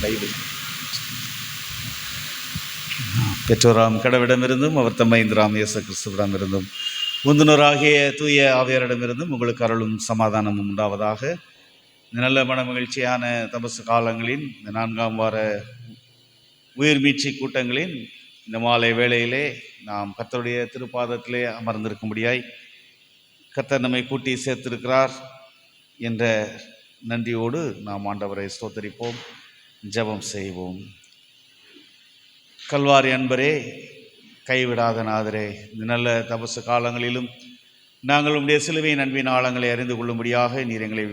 Bible பெற்றோராம் கடவிடமிருந்தும் அவர் தம்மைந்தராம் இயேசு கிறிஸ்துவிடமிருந்தும் முந்தினோராகிய தூய ஆவியாரிடமிருந்தும் உங்களுக்கு அருளும் சமாதானமும் உண்டாவதாக. இந்த நல்ல மன மகிழ்ச்சியான தபசு காலங்களின் இந்த 4ஆம் வார உயிர் மீட்சி கூட்டங்களின் இந்த மாலை வேளையிலே நாம் கர்த்தருடைய திருப்பாதத்திலே அமர்ந்திருக்கும்படியாய் கர்த்தர் நம்மை கூட்டி சேர்த்திருக்கிறார் என்ற நன்றியோடு நாம் ஆண்டவரை ஸ்தோத்தரிப்போம், ஜெபம் செய்வோம். கல்வாரி அன்பரே, கைவிடாத நாதரே, இந்த நல்ல தபசு காலங்களிலும் நாங்கள் உடைய சிலுவையின் அன்பின் ஆழங்களை அறிந்து கொள்ளும்படியாக நீர் எங்களை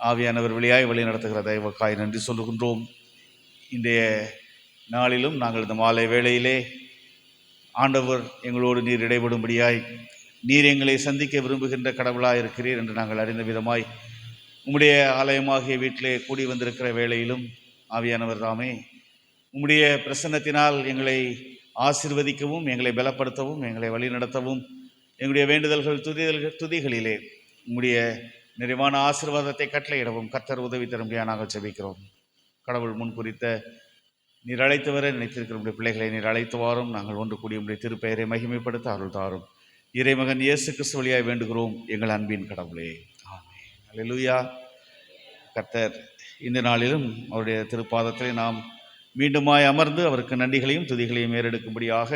ஆவியானவர் வழியாய் வழி நடத்துகிற தயவுக்காய் நன்றி சொல்லுகின்றோம். இன்றைய நாளிலும் நாங்கள் இந்த மாலை வேளையிலே ஆண்டவர் எங்களோடு நீர் இடைபடும்படியாய் நீர் எங்களை சந்திக்க விரும்புகின்ற கடவுளாக இருக்கிறீர் என்று நாங்கள் அறிந்த விதமாய் உம்முடைய ஆலயமாகிய வீட்டிலே கூடி வந்திருக்கிற வேளையிலும் ஆவியானவர் தாமே உம்முடைய பிரசன்னத்தினால் எங்களை ஆசீர்வதிக்கவும், எங்களை பலப்படுத்தவும், எங்களை வழிநடத்தவும், எங்களுடைய வேண்டுதல்கள் துதிகளிலே உம்முடைய நிறைவான ஆசீர்வாதத்தை கட்டளையிடவும் கர்த்தர் உதவி தரும்படியாக நாங்கள் ஜெபிக்கிறோம். கடவுள் முன் குறித்த நீர் அழைத்து வர நினைத்திருக்கிற உடைய பிள்ளைகளை நீர் அழைத்து வாரும். நாங்கள் ஒன்று கூடிய உடைய திருப்பெயரை மகிமைப்படுத்த அருள் தாரும். இறைமகன் இயேசு கிறிஸ்து வழியாய் வேண்டுகிறோம் எங்கள் அன்பின் கடவுளே, ஆமென். அல்லேலூயா. கர்த்தர் இந்த நாளிலும் அவருடைய திருப்பாதத்திலே நாம் மீண்டுமாய் அமர்ந்து அவருக்கு நன்றிகளையும் துதிகளையும் ஏறெடுக்கும்படியாக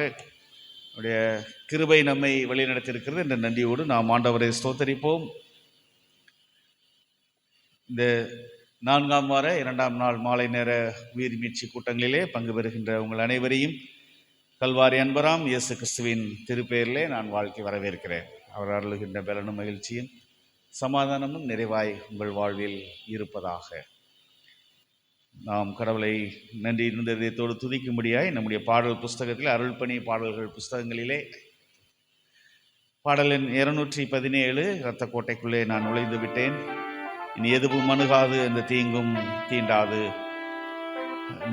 அவருடைய கிருபை நம்மை வழிநடத்தியிருக்கிறது என்ற நன்றியோடு நாம் ஆண்டவரை ஸ்தோத்தரிப்போம். இந்த 4ஆம் வார 2ஆம் நாள் மாலை நேர உயிர் மீட்சி கூட்டங்களிலே பங்கு பெறுகின்ற உங்கள் அனைவரையும் கல்வாரி அன்பராம் இயேசு கிறிஸ்துவின் திருப்பெயரிலே நான் வாழ்க்கை வரவேற்கிறேன். அவர் அருளுகின்ற பலனும் மகிழ்ச்சியும் சமாதானமும் நிறைவாய் உங்கள் வாழ்வில் இருப்பதாக. நாம் கடவுளை நன்றி இருந்ததோடு துதிக்கும்படியாய் நம்முடைய பாடல் புஸ்தகத்தில் அருள்பணி பாடல்கள் புஸ்தகங்களிலே பாடல் எண் 217 இரத்த கோட்டைக்குள்ளே நான் நுழைந்து விட்டேன், இனி எதுவும் அணுகாது, அந்த தீங்கும் தீண்டாது,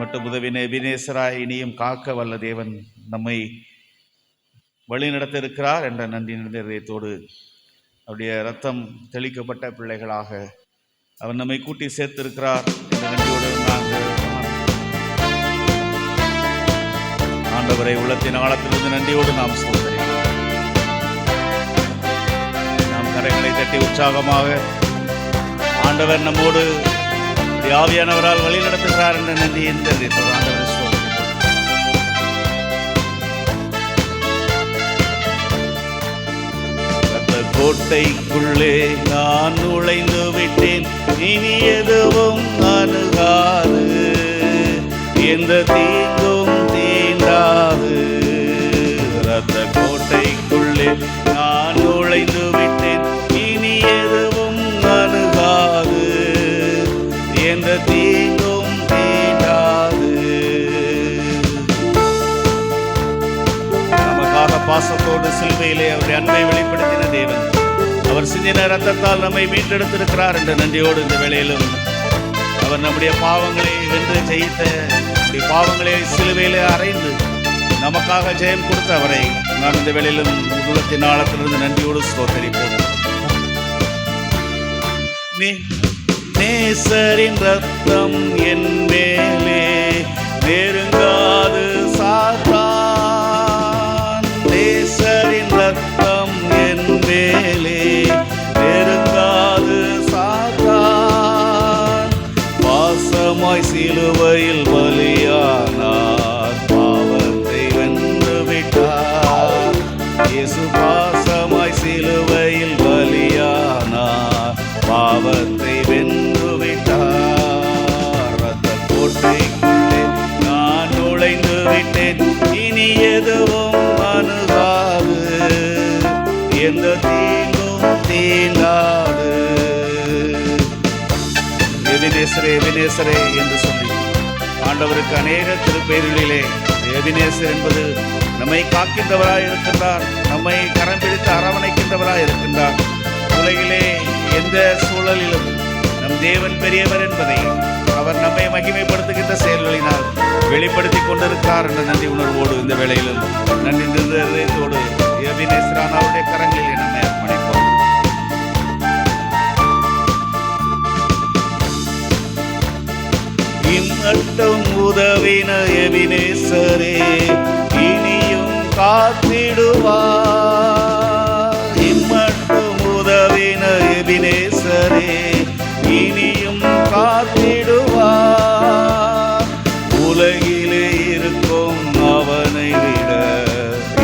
மட்டும் உதவின வினேசராய் இனியும் காக்க வல்ல தேவன் நம்மை வழிநடத்த இருக்கிறார் என்ற நன்றி நிர்ணயத்தோடு அவருடைய இரத்தம் தெளிக்கப்பட்ட பிள்ளைகளாக அவர் நம்மை கூட்டி சேர்த்திருக்கிறார் என்ற நன்றியோடு நாங்கள் ஆண்டவரை உள்ளத்தின் ஆழத்திலிருந்து நன்றியோடு நாம் ஸ்தோத்திரிக்கிறோம். நாம் கரைகளை தட்டி உற்சாகமாக ஆண்டவர் நம்மோடு ஆவியானவரால் வழி நடத்துகிறார் என்ற நன்றி என்ற ஆண்டவரை கோட்டைக்குள்ளே நான் நுழைந்து விட்டேன், இனி எதுவும் அணுகாது, எந்த தீங்கும் தீண்டாது. ரத்த கோட்டைக்குள்ளே நான் நுழைந்து விட்டேன், இனி எதுவும் அணுகாது, எந்த தீங்கும் தீண்டாது. நமக்காக பாசத்தோடு சிலுவையிலே அவருடைய அன்பை வெளிப்படுத்தின தேவன் அவர் சிந்தின ரத்தத்தால் நம்மை மீட்டெடுத்திருக்கிறார் என்ற நன்றியோடு இந்த வேளையிலும் அவர் நம்முடைய பாவங்களை வென்று ஜெயித்த நம்முடைய பாவங்களை சிலுவையிலே அறைந்து நமக்காக ஜெயம் கொடுத்த அவரை நாம் இந்த வேளையிலும் உள்ளத்தின் ஆழத்திலிருந்து நன்றியோடு ஸ்தோத்தரிப்போம். நேசரின் ரத்தம் என் மேலே நெருங்காது சாத்தான், நேசரின் ரத்தம் என் மேலே நெருங்காது சாத்தான், பாசமாய் சிலுவையில் பலியானார், பாவத்தை வென்று விட்டார். இயேசு பாசமாய் சிலுவையில் பலியானார், பாவத்தை வென்று விட்டார். ரத்த கோட்டைக்குள்ளே நான் நுழைந்து விட்டேன், இனி எதுவும் அணுகாது, எந்த தீங்கும் தீண்டாது. எபினேசரே எபினேசரே என்று சொல்லி ஆண்டவருக்கு அநேக திருப்பெயர்களிலே எபினேசர் என்பது நம்மை காக்கின்றவராய் இருக்கின்றார், நம்மை கரம் பிடித்து அரவணைக்கின்றவராய் இருக்கின்றார். உலகிலே எந்த சூழலிலும் நம் தேவன் பெரியவர் என்பதை அவர் நம்மை மகிமைப்படுத்துகின்ற செயல்களினால் வெளிப்படுத்தி கொண்டிருக்கிறார் என்ற நன்றி உணர்வோடு இந்த வேளையிலும் நன்றி நிறுத்தோடு எபினேசரான அவருடைய கரங்களிலே நம்மை அர்ப்பணிப்போம். இம்மட்டும் உதவின எபினேசரே இனியும் காத்திடுவார். இம்மட்டும் உதவின எபினேசரே இனியும் காத்திடுவார். உலகிலே இருக்கும் அவனை விட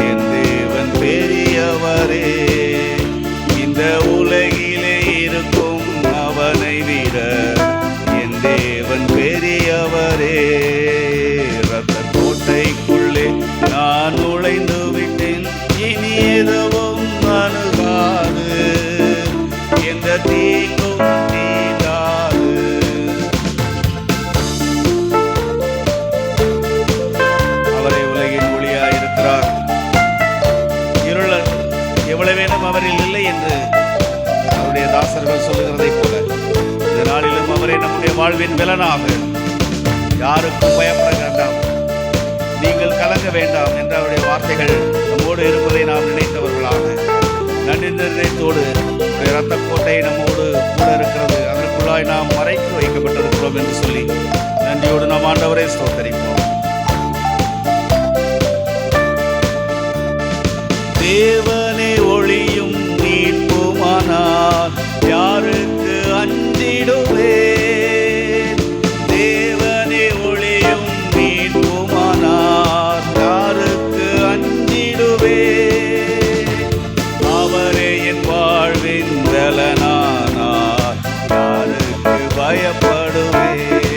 என் தேவன் பெரியவரே. இந்த உலகிலே இருக்கும் அவனை விட என் தேவன் பெரியவரே. இரத்த கோட்டைக்குள்ளே நான் நுழைந்து விட்டேன், இனி எதுவும் அணுகாது, எந்த தீங்கும் தீண்டாது. அவரை உலகின் ஒளியாயிருக்கிறார், இருள் எவ்வளவேனும் அவரில் இல்லை என்று அவருடைய தாசர்கள் சொல்லுகிறதை போல இந்த நாளிலும் அவரை நம்முடைய வாழ்வின் பலனாக, யாருக்கும் பயப்பட வேண்டாம், நீங்கள் கலங்க வேண்டாம் என்ற அவருடைய வார்த்தைகள் நம்மோடு இருப்பதை நாம் நினைத்தவர்களாக, நன்றி நினைத்தோடு இரத்த கோட்டை நம்மோடு கூட இருக்கிறது, அதற்குள்ளாய் நாம் மறைத்து வைக்கப்பட்டிருக்கிறோம் என்று சொல்லி நன்றியோடு நாம் ஆண்டவரை ஸ்தோத்தரிப்போம். தேவனே ஒளியும் மீட்புமானார் யாருக்கு அஞ்சிடுவேன். தேவனே ஒளியும் மீட்புமானார் யாருக்கு அஞ்சிடுவேன். அவரே என் வாழ்வின் பலனானார் யாருக்கு பயப்படுவேன்.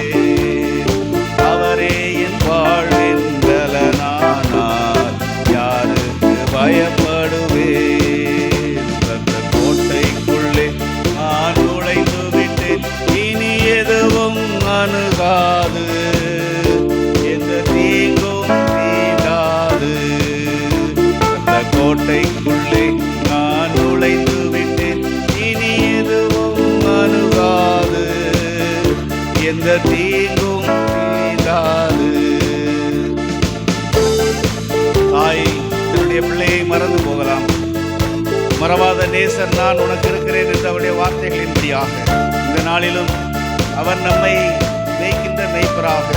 அவரே என் வாழ்வின் பலனானார் யாருக்கு பயப்படுவேன். அந்த கோட்டைக்குள்ளே நான் நுழைந்து விட்டேன், இனி எதுவும் அணுகாது, எந்த தீங்கும் தீண்டாது. அந்த கோட்டைக்குள்ளே நான் நுழைந்து விட்டேன், இனி எதுவும் அணுகாது, எந்த தீங்கும் தீண்டாது. தாய் தன்னுடைய பிள்ளையை மறந்து போகலாம், மறவாத நேசர் நான் உனக்கு இருக்கிறேன் என்ற அவருடைய வார்த்தைகளின்படியாக இந்த நாளிலும் அவர் நம்மை மேய்க்கின்ற மேய்ப்பராக,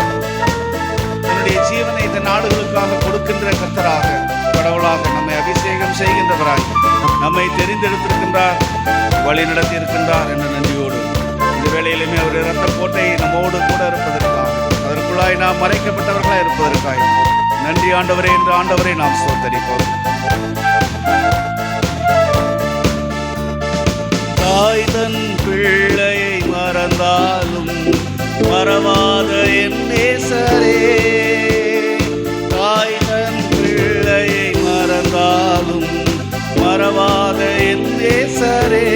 தன்னுடைய ஜீவனை இந்த நாடுகளுக்காக கொடுக்கின்ற கர்த்தராக, கடவுளாக நம்மை அபிஷேகம் செய்கின்றவராய் நம்மை தெரிந்தெடுத்திருக்கின்றார், வழி நடத்தி இருக்கின்றார் என்ற நன்றியோடு இந்த வேளையிலுமே அவருடைய இரத்த கோட்டை நம்மோடு கூட இருப்பதற்காக, அதற்குள்ளாய் நாம் மறைக்கப்பட்டவர்களாய் இருப்பதற்காக நன்றி ஆண்டவரே என்று ஆண்டவரை நாம் ஸ்தோத்தரிப்போம். தாய் தன் பிள்ளையை மறந்தாலும் மறவாத என் நேசரே. தாய் தன் பிள்ளையை மறந்தாலும் மறவாத என் நேசரே.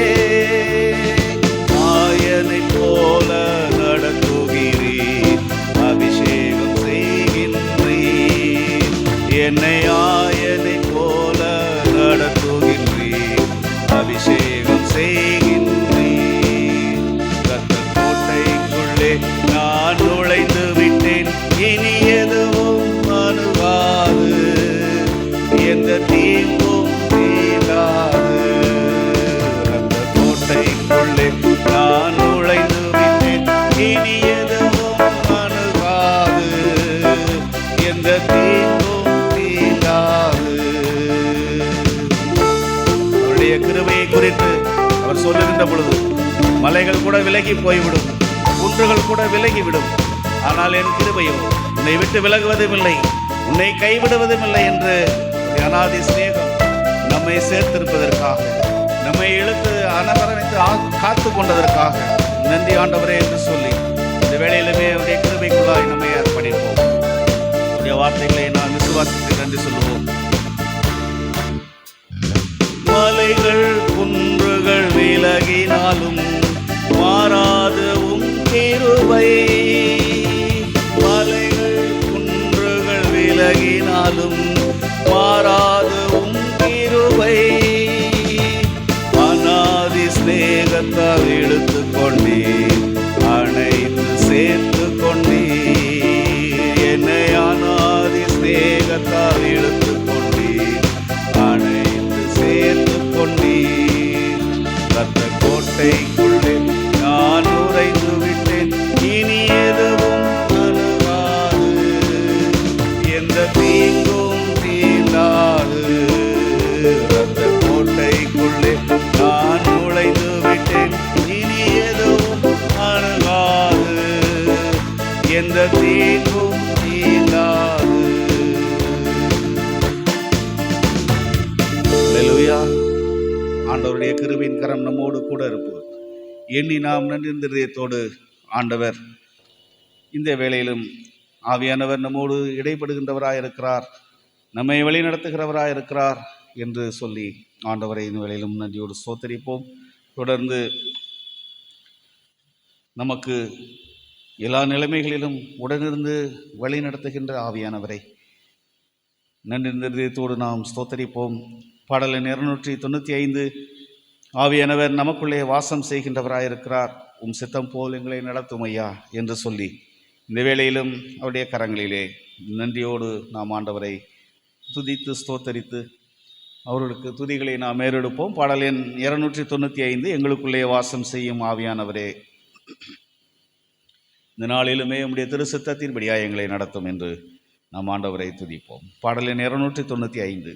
ஆயனை போல நடத்துகிறீர், அபிஷேகம் செய்கின்றீர். என்னை ஆயனை போல நடத்துகின்றீர், அபிஷேகம் செய்கின்றீர். இரத்த கோட்டைக்குள்ளே நான் நுழைந்து விட்டேன், இனி எதுவும் அணுகாது, எந்த தீங்கும் தீண்டாது. இரத்த கோட்டைக்குள்ளே நான் நுழைந்து விட்டேன், இனி எதுவும் அணுகாது, எந்த தீங்கும் தீண்டாது. அவருடைய கிருபையை குறித்து அவர் சொல்லுகின்ற பொழுது மலைகள் கூட விலகி போய்விடும், குன்றுகள் கூட விலகிவிடும், ஆனால் என் கிருபையோ உன்னை விட்டு விலகுவதும் இல்லை, உன்னை கைவிடுவதும் இல்லை என்று அநாதி சிநேகம் நம்மை சேர்த்திருப்பதற்காக, நம்மை இழுத்து அனவரணித்து காத்து கொண்டதற்காக நன்றி ஆண்டவரே என்று சொல்லி இந்த வேளையிலுமே அவருடைய கிருபைக்குள்ளாய் நம்மை அர்ப்பணிப்போம். அவருடைய வார்த்தைகளை நாம் விசுவாசித்து நன்றி சொல்லுவோம். மலைகள் குன்றுகள் விலகினாலும் மாறாது உம் கிருபை. மலைகள் குன்றுகள் விலகினாலும் மாறாது உம் கிருபை. அநாதி ஸ்நேகத்தால் இழுத்து கொண்டீர், அனைத்து சேர்த்து கொண்டீர். என்னை அநாதி ஸ்நேகத்தால் இழுத்து எந்த தீங்கும் தீங்காது. அல்லேலூயா. ஆண்டவருடைய கிருபையின் கரம் நம்மோடு கூட இருப்பது எண்ணி நாம் நன்றிதயத்தோடு ஆண்டவர் இந்த வேளையிலும் ஆவியானவர் நம்மோடு இடைப்படுகின்றவராயிருக்கிறார், நம்மை வழி நடத்துகிறவராயிருக்கிறார் என்று சொல்லி ஆண்டவரை இந்த வேளையிலும் நன்றியோடு ஸ்தோத்தரிப்போம். தொடர்ந்து நமக்கு எல்லா நிலைமைகளிலும் உடனிருந்து வழி நடத்துகின்ற ஆவியானவரை நன்றிதயத்தோடு நாம் ஸ்தோத்தரிப்போம். பாடல் எண் 295. ஆவியானவர் நமக்குள்ளே வாசம் செய்கின்றவராயிருக்கிறார், உம் சித்தம் போல் எங்களை நடத்தும் ஐயா என்று சொல்லி இந்த வேளையிலும் அவருடைய கரங்களிலே நன்றியோடு நாம் ஆண்டவரை துதித்து ஸ்தோத்தரித்து அவர்களுக்கு துதிகளை நாம் மேறெடுப்போம். பாடல் எண் 295. எங்களுக்குள்ளே வாசம் செய்யும் ஆவியானவரே, இந்த நாளிலுமே உம்முடைய திரு சித்தத்தின்படியாக எங்களை நடத்தும் என்று நாம் ஆண்டவரை துதிப்போம். பாடல் எண் 295.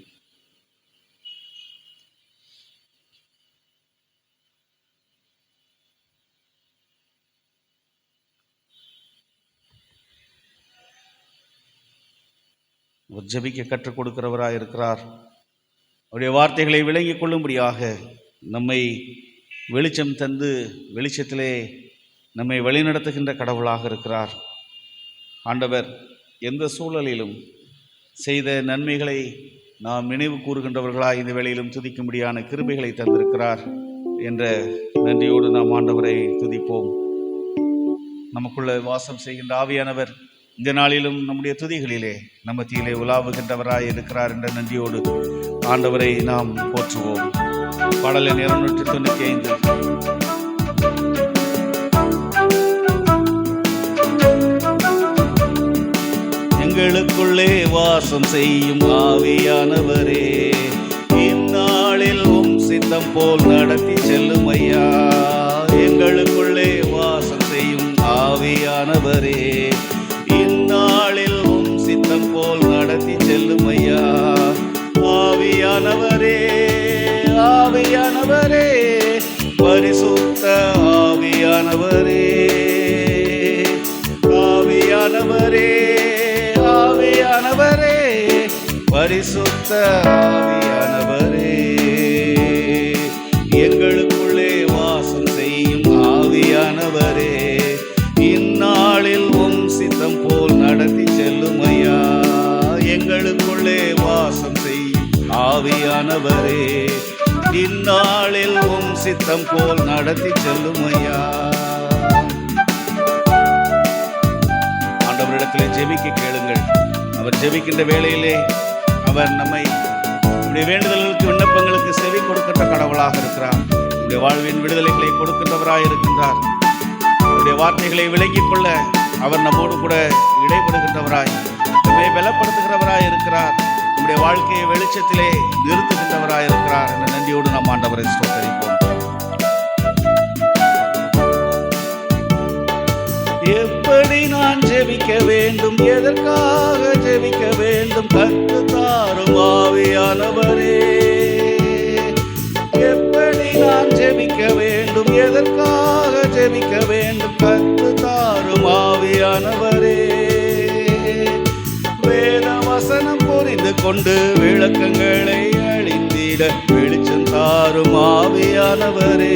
ஜெபிக்க கற்றுக் கொடுக்கிறவராக இருக்கிறார். அவருடைய வார்த்தைகளை விளங்கிக் கொள்ளும்படியாக நம்மை வெளிச்சம் தந்து வெளிச்சத்திலே நம்மை வழிநடத்துகின்ற கடவுளாக இருக்கிறார். ஆண்டவர் எந்த சூழலிலும் செய்த நன்மைகளை நாம் நினைவு கூறுகின்றவர்களாக இந்த வேளையிலும் துதிக்கும்படியான கிருபைகளை தந்திருக்கிறார் என்ற நன்றியோடு நாம் ஆண்டவரை துதிப்போம். நமக்குள்ள வாசம் செய்கின்ற ஆவியானவர் இந்த நாளிலும் நம்முடைய துதிகளிலே நம்மத்திலே உலாவுகின்றவராய் இருக்கிறார் என்ற நன்றியோடு ஆண்டவரை நாம் போற்றுவோம். பாடல் எண் 295. எங்களுக்குள்ளே வாசம் செய்யும் ஆவியானவரே, இந்நாளில் உம் சித்தம் போல் நடத்தி செல்லும் ஐயா. எங்களுக்குள்ளே வாசம் செய்யும் ஆவியானவரே, இந்நாளில் உம் சித்தம் போல் நடத்தி செல்லும் ஐயா. ஆவியானவரே, ஆவியானவரே, பரிசுத்த ஆவியானவரே, ஆவியானவரே, ஆவியானவரே, பரிசுத்த ஆவியானவரே, எங்களுக்குள்ளே வாசம் செய்யும் ஆவியானவரே, இந்நாளில் உம் சித்தம் போல் நடத்தி செல்லும் ஐயா. எங்களுக்குள்ளே வாசம் செய்யும் ஆவியானவரே, இந்நாளில் உம் சித்தம் போல் நடத்தி செல்லும் ஐயா. ஆண்டவரிடத்திலே ஜெபிக்க கேளுங்கள். அவர் ஜெபிக்கின்ற வேளையிலே அவர் நம்மை நம்முடைய வேண்டுதல்களுக்கு விண்ணப்பங்களுக்கு செவி கொடுக்கின்ற கடவுளாக இருக்கிறார். நம்முடைய வாழ்வின் விடுதலைகளை கொடுக்கின்றவராக இருக்கின்றார். அவருடைய வார்த்தைகளை விளங்கிக் கொள்ள அவர் நம்மோடு கூட இடைப்படுகின்றவராய் நம்மை பலப்படுத்துகிறவராய் இருக்கிறார். நம்முடைய வாழ்க்கையை வெளிச்சத்திலே நிறுத்துகின்றவராய் இருக்கிறார் என்ற நன்றியோடு நாம் ஆண்டவரை ஸ்தோத்தரிப்போம். எப்படி நான் ஜெபிக்க வேண்டும், எதற்காக ஜெபிக்க வேண்டும், கற்று தாரும் ஆவியானவரே. எப்படி நான் ஜெபிக்க வேண்டும், எதற்காக ஜெபிக்க வேண்டும், கற்று தாரும் ஆவியானவரே. வேத வசனம் புரிந்து கொண்டு விளக்கங்களை அழிந்திட வெளிச்சம் தாரும் ஆவியானவரே.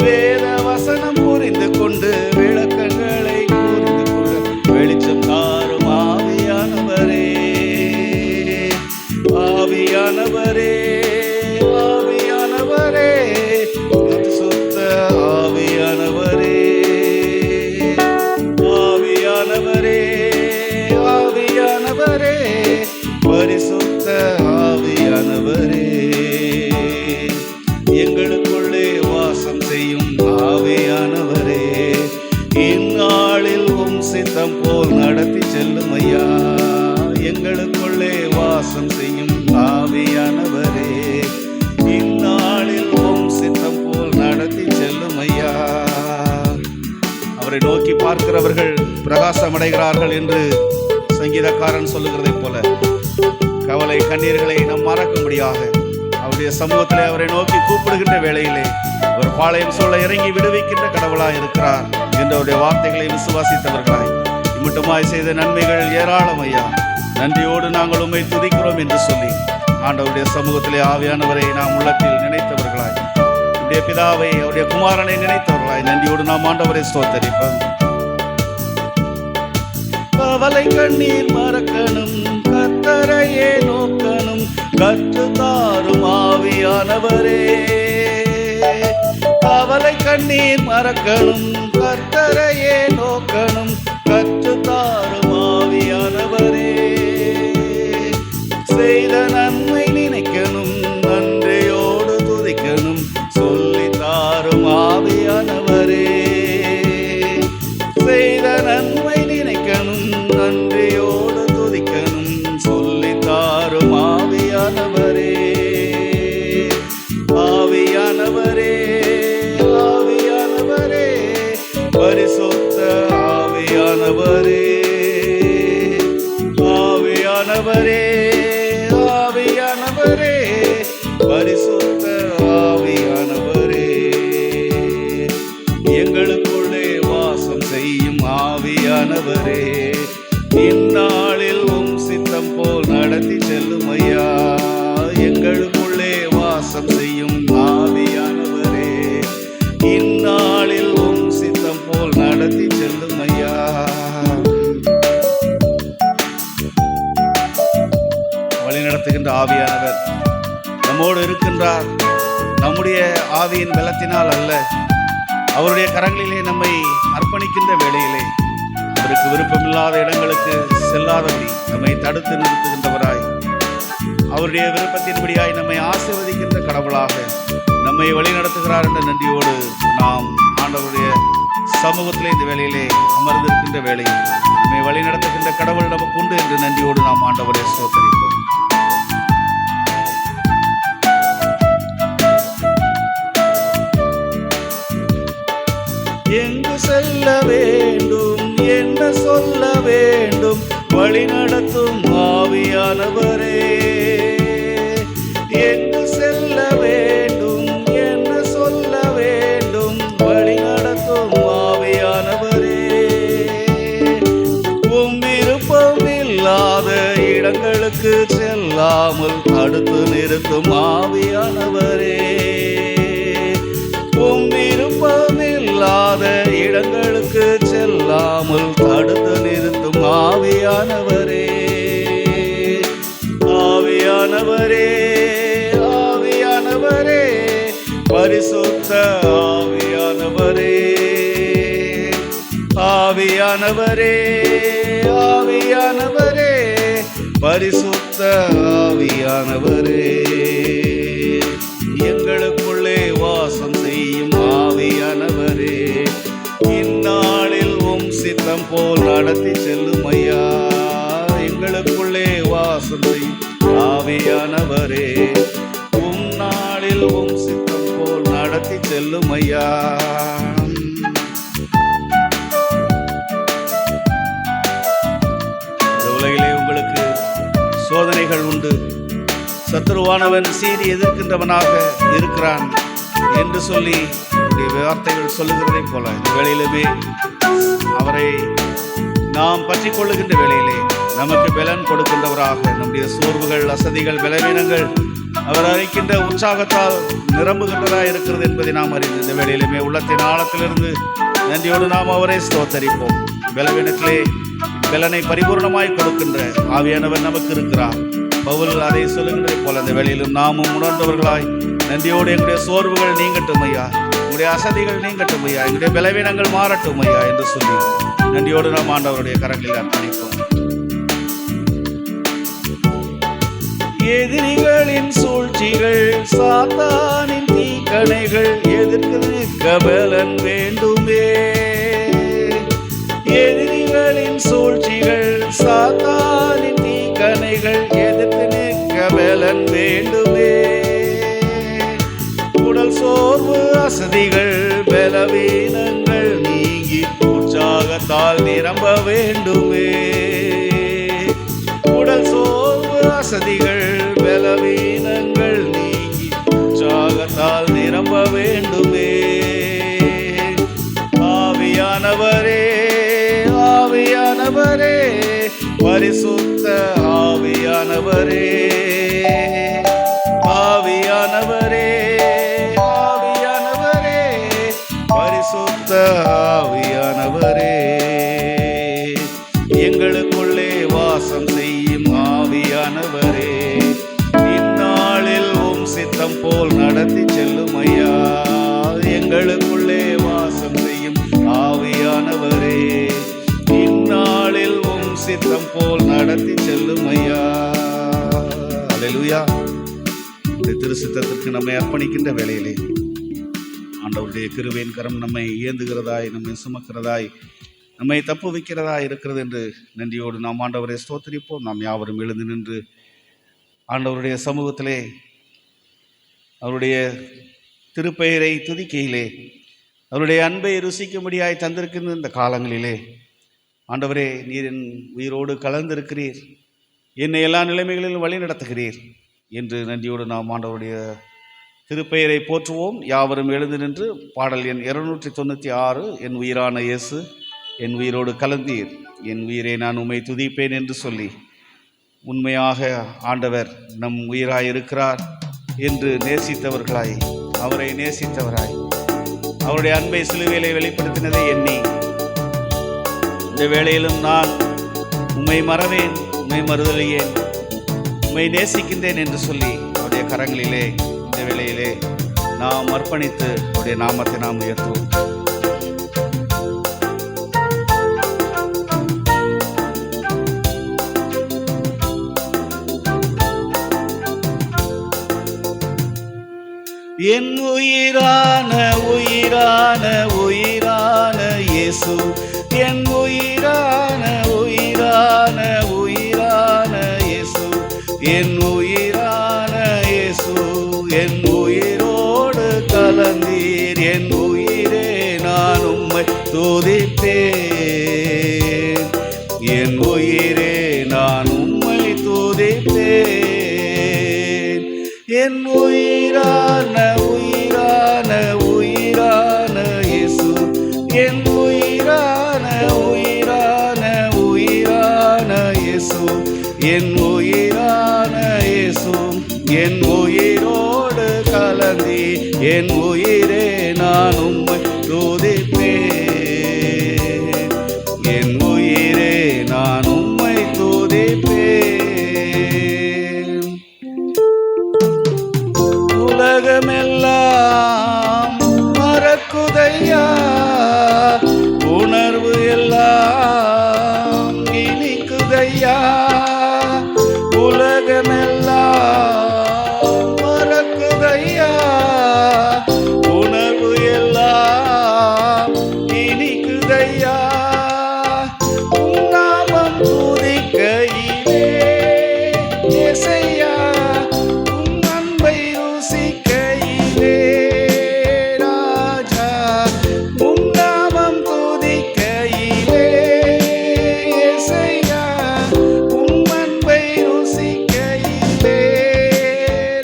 வேத வசனம் புரிந்து கொண்டு விளக்கங்களை புரிந்து கொள்ள வெளிச்சம் தாரும் ஆவியானவரே. ஆவியானவரே, ஆவியானவரே, பரிசுத்த ஆவியானவரே, ஆவியானவரே, ஆவியானவரே, பரிசுத்த ஆவியானவரே, எங்களுக்குள்ளே வாசம் செய்யும் ஆவியானவரே, இந்நாளில் உம் சித்தம் போல் நடத்தி செல்லும் ஐயா. எங்களுக்குள்ளே வாசம் செய்யும் ஆவியானவரே, இந்நாளில் உம் சித்தம் போல் நடத்தி செல்லும் ஐயா. அவரை நோக்கி பார்க்கிறவர்கள் பிரகாசம் அடைகிறார்கள் என்று சங்கீதக்காரன் சொல்லுகிறதைப் போல கவலை கண்ணீர்களை நாம் மறக்கும்படியாக அவருடைய சமூகத்திலே அவரை நோக்கி கூப்பிடுகின்ற வேளையிலே ஒரு பாளையம் சூழ இறங்கி விடுவிக்கின்ற கடவுளாய் இருக்கிறார் என்றவருடைய வார்த்தைகளை விசுவாசித்தவர்களாய் இம்மட்டுமாய் செய்த நன்மைகள் ஏராளம் ஐயா. நன்றியோடு நாங்கள் உம்மை துதிக்கிறோம் என்று சொல்லி ஆண்டவருடைய சமூகத்திலே ஆவியானவரை நாம் உள்ளத்தில் நினைத்தவர்களாய், அவருடைய பிதாவை அவருடைய குமாரனை நினைத்தவர்களாய் நன்றியோடு நாம் ஆண்டவரை ஸ்தோத்தரிப்போம். கவலை கண்ணீர் மறக்கணும், கர்த்தரையே நோக்கணும், கற்றுத்தாரும் ஆவியானவரே. கவலை கண்ணீர் மறக்கணும், கர்த்தரையே நோக்கணும், கற்றுத்தாரும் ஆவியானவரே. செய்த நன்மை நினைக்கணும், நன்றியோடு துதிக்கணும், சொல்லித்தாரும் ஆவியானவரே. செய்த நன்மை நினைக்கணும், நன்றியோடு துதிக்கணும், சொல்லித்தாரும் ஆவியானவரே. ஆவியானவரே ஆவியானவரே பரிசுத்த ஆவியானவரே. ஆவியானவரே ஆவியானவரே பரிசுத்த ஆவியானவரே. எங்களுக்குள்ளே வாசம் செய்யும் ஆவியானவரே, இந்நாளில் உம் சித்தம் போல் நடத்தி செல்லும் ஐயா. எங்களுக்குள்ளே வாசம் செய்யும் ஆவியானவரே, இந்நாளில் உம் சித்தம் போல் நடத்தி செல்லும் ஐயா. வழி நடத்துகின்ற ஆவியானவர் நம்மோடு இருக்கின்றார். நம்முடைய ஆவியின் பலத்தினால் அல்ல, அவருடைய கரங்களிலே நம்மை அர்ப்பணிக்கின்ற வேளையிலே அவருக்கு விருப்பமில்லாத இடங்களுக்கு செல்லாதபடி நம்மை தடுத்து நிறுத்துகின்றவராய், அவருடைய விருப்பத்தின்படியாய் நம்மை ஆசீர்வதிக்கின்ற கடவுளாக நம்மை வழிநடத்துகிறார் என்ற நன்றியோடு நாம் ஆண்டவருடைய சமூகத்திலே இந்த வேளையிலே அமர்ந்திருக்கின்ற வேளையில் நம்மை வழிநடத்துகின்ற கடவுள் நமக்கு உண்டு என்று நன்றியோடு நாம் ஆண்டவரை ஸ்தோத்தரிப்போம். எங்கு செல்ல வேண்டும், என்ன சொல்ல வேண்டும், வழி நடத்தும் ஆவியானவரே. எங்கு செல்ல வேண்டும், என்ன சொல்ல வேண்டும், வழி நடத்தும் ஆவியானவரே. உம் விருப்பம் இல்லாத இடங்களுக்கு செல்லாமல் தடுத்து நிறுத்தும் ஆவியானவரே. உம் விருப்பம் இல்லாத இடங்களுக்கு செல்லாமல் தடுத்து நிறுத்தும் ஆவியானவரே. ஆவியானவரே ஆவியானவரே பரிசுத்த ஆவியானவரே. ஆவியானவரே ஆவியானவரே பரிசுத்த ஆவியானவரே. எங்களுக்குள்ளே வாசம் செய்யும் ஆவியானவரே, இந்நாளில் உம் சித்தம் போல் நடத்தி செல்லும் ஐயா. எங்களுக்குள்ளே வாசம் செய்யும் ஆவியானவரே, உம் நாளில் உம் சித்தம் போல் நடத்தி செல்லும் ஐயா. இந்த உலகிலே உங்களுக்கு சோதனைகள் உண்டு, சத்துருவானவன் சீறி எதிர்க்கின்றவனாக இருக்கிறான் என்று சொல்லி வார்த்தைகள் சொல்லுகிறதை போல இந்த வேளையிலுமே அவரை நாம் பற்றி கொள்ளுகின்ற வேளையிலே நமக்கு பலன் கொடுக்கின்றவராக, நம்முடைய சோர்வுகள், அசதிகள், பலவீனங்கள் அவர் அழைக்கின்ற உற்சாகத்தால் நிரம்புகின்றதாக இருக்கிறது என்பதை நாம் அறிந்து இந்த வேளையிலுமே உள்ளத்தின் ஆழத்திலிருந்து நன்றியோடு நாம் அவரை ஸ்தோத்தரிப்போம். பலவீனத்திலே பலனை பரிபூர்ணமாய் கொடுக்கின்ற ஆவியானவர் நமக்கு இருக்கிறார். பவுல் அதை சொல்லுகின்றதை போல அந்த வேளையிலும் நாமும் உணர்ந்தவர்களாய் நன்றியோடு எங்களுடைய சோர்வுகள் நீங்கட்டும் ஐயா, எங்களுடைய அசதிகள் நீங்கட்டும் ஐயா, எங்களுடைய பலவீனங்கள் மாறட்டும் ஐயா என்று சொல்லி நன்றியோடு நாம் ஆண்டவருடைய கரங்களில் அர்ப்பணிப்போம். எதிரிகளின் சூழ்ச்சிகள், சாத்தானின் தீக்கணைகள் எதிர்த்து நிற்க பலன் வேண்டுமே. எதிரிகளின் சூழ்ச்சிகள், சாத்தானின் தீக்கணைகள் எதிர்த்து நிற்க பலன் வேண்டுமே. உடல் சோர்வு, அசதிகள், பலவீனங்கள் நீங்கி உற்சாகத்தால் நிரம்ப வேண்டுமே. உடல் சோர்வு, அசதிகள், பலவீனங்கள் நீங்கி உற்சாகத்தால் நிரம்ப வேண்டுமே. ஆவியானவர் பரிசுத்த ஆவியானவரே, ஆவியானவரே, ஆவியானவரே, பரிசுத்த ஆவியானவரே, எங்களுக்குள்ளே வாசம் செய்யும் ஆவியானவரே, இந்நாளில் உம் சித்தம் போல் நடத்தி செல்லும் ஐயா. எங்களுக்குள்ளே வாசம் செய்யும் ஆவியானவரே, இந்நாளில் உம் சித்தம் போல் நடத்தி செல்லும் ஐயா. அல்லேலூயா. இந்த திரு சித்தத்திற்கு நம்மை அர்ப்பணிக்கின்ற வேளையிலே ஆண்டவருடைய கிருபையின் கரம் நம்மை ஏந்துகிறதாய், நம்மை சுமக்கிறதாய், நம்மை தப்பு வைக்கிறதா இருக்கிறது என்று நன்றியோடு நாம் ஆண்டவரை ஸ்தோத்திரிப்போம். நாம் யாவரும் எழுந்து நின்று ஆண்டவருடைய சமூகத்திலே அவருடைய திருப்பெயரை துதிக்கையிலே அவருடைய அன்பை ருசிக்கும்படியாய் தந்திருக்கின்ற இந்த காலங்களிலே ஆண்டவரே, நீர் என் உயிரோடு கலந்திருக்கிறீர், என்னை எல்லா நிலைமைகளிலும் வழி நடத்துகிறீர் என்று நன்றியோடு நாம் ஆண்டவருடைய திருப்பெயரை போற்றுவோம். யாவரும் எழுந்து நின்று பாடல் எண் 296, என் உயிரான இயேசு என் உயிரோடு கலந்தீர், என் உயிரை நான் உம்மை துதிப்பேன் என்று சொல்லி, உண்மையாக ஆண்டவர் நம் உயிராய் இருக்கிறார் என்று நேசித்தவர்களாய், அவரை நேசித்தவராய், அவருடைய அன்பை சிலுவையிலே வெளிப்படுத்தினதை எண்ணி இந்த வேளையிலும் நான் உம்மை மறவேன், உம்மை மறுதலியேன், உம்மை நேசிக்கின்றேன் என்று சொல்லி அவருடைய கரங்களிலே இந்த வேளையிலே நாம் அர்ப்பணித்து அவருடைய நாமத்தை நாம் உயர்த்துவோம். என் உயிரான உயிரான உயிரான இயேசு, என் உயிரான உயிரான உயிரான இயேசு, என் உயிரான இயேசு, என் உயிரோடு கலந்தீர், என் உயிரே நான் உம்மை துதிப்பேன், என் உயிரே நான் உம்மை துதிப்பேன், என் உயிரான உயிரான உயிரான இயேசு, என் உயிரான உயிரான உயிரான இயேசு, என் உயிரான இயேசு, என் உயிரோடு கலந்தி, என் உயிரே நான் உம்மை துதிப்பேன், என் உயிரே நான் உம்மை துதிப்பேன். உலகமெல்லாம் மறக்குதையா, உணர்வு எல்லாம் இனிக்குதையா, உலகமெல்லாம் மறக்குதையா, உணர்வு எல்லாம் இனிக்குதையா, உம் நாமம் துதிக்கையிலே இயேசையா, உம் அன்பை ருசிக்கையிலே ராஜா, உம் நாமம் துதிக்கையிலே இயேசையா, உம் அன்பை ருசிக்கையிலே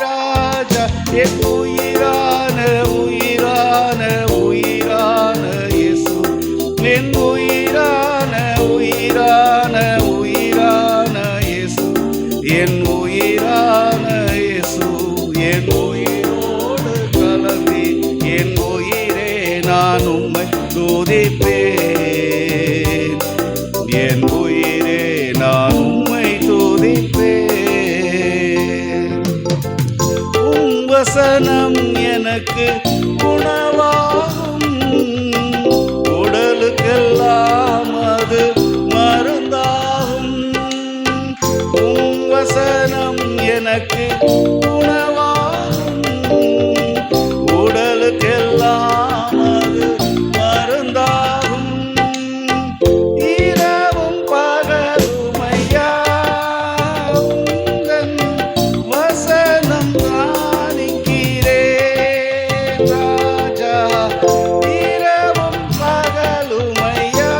ராஜா, என் உயிரான உயிரான உயிரான இயேசு, என் உயிரான உயிரான உயிரான இயேசு, என் உயிரான இயேசு, என் உயிரோடு கலந்தி, என் உயிரே நான் உம்மை துதிப்பேன், என் உயிரே நான் உம்மை துதிப்பேன். உம் வசனம் எனக்கு உணவாகும், உடலுக்கெல்லாம் அது மருந்தாகும், உம் வசனம் எனக்கு உணவாகும், உடலுக்கெல்லாம் அது மருந்தாகும், இரவும் பகலும் ஐயா உந்தன் வசனம் தியானிக்கிறேன் ராஜா, இரவும் பகலும் ஐயா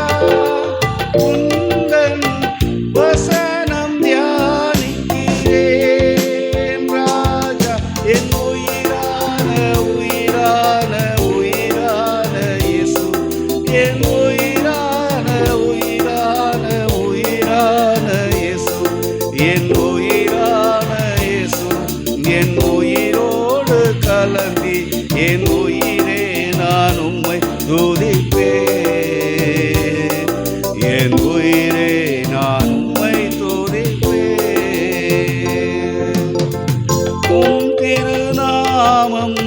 உந்தன் வசனம் தியானிக்கிறேன் ராஜா, என் உயிரான உயிரான உயிரான இயேசு, என் உயிரான உயிரான உயிரான இயேசு, என் உயிரே நான் உம்மை துதிப்பேன். உம் திருநாமம்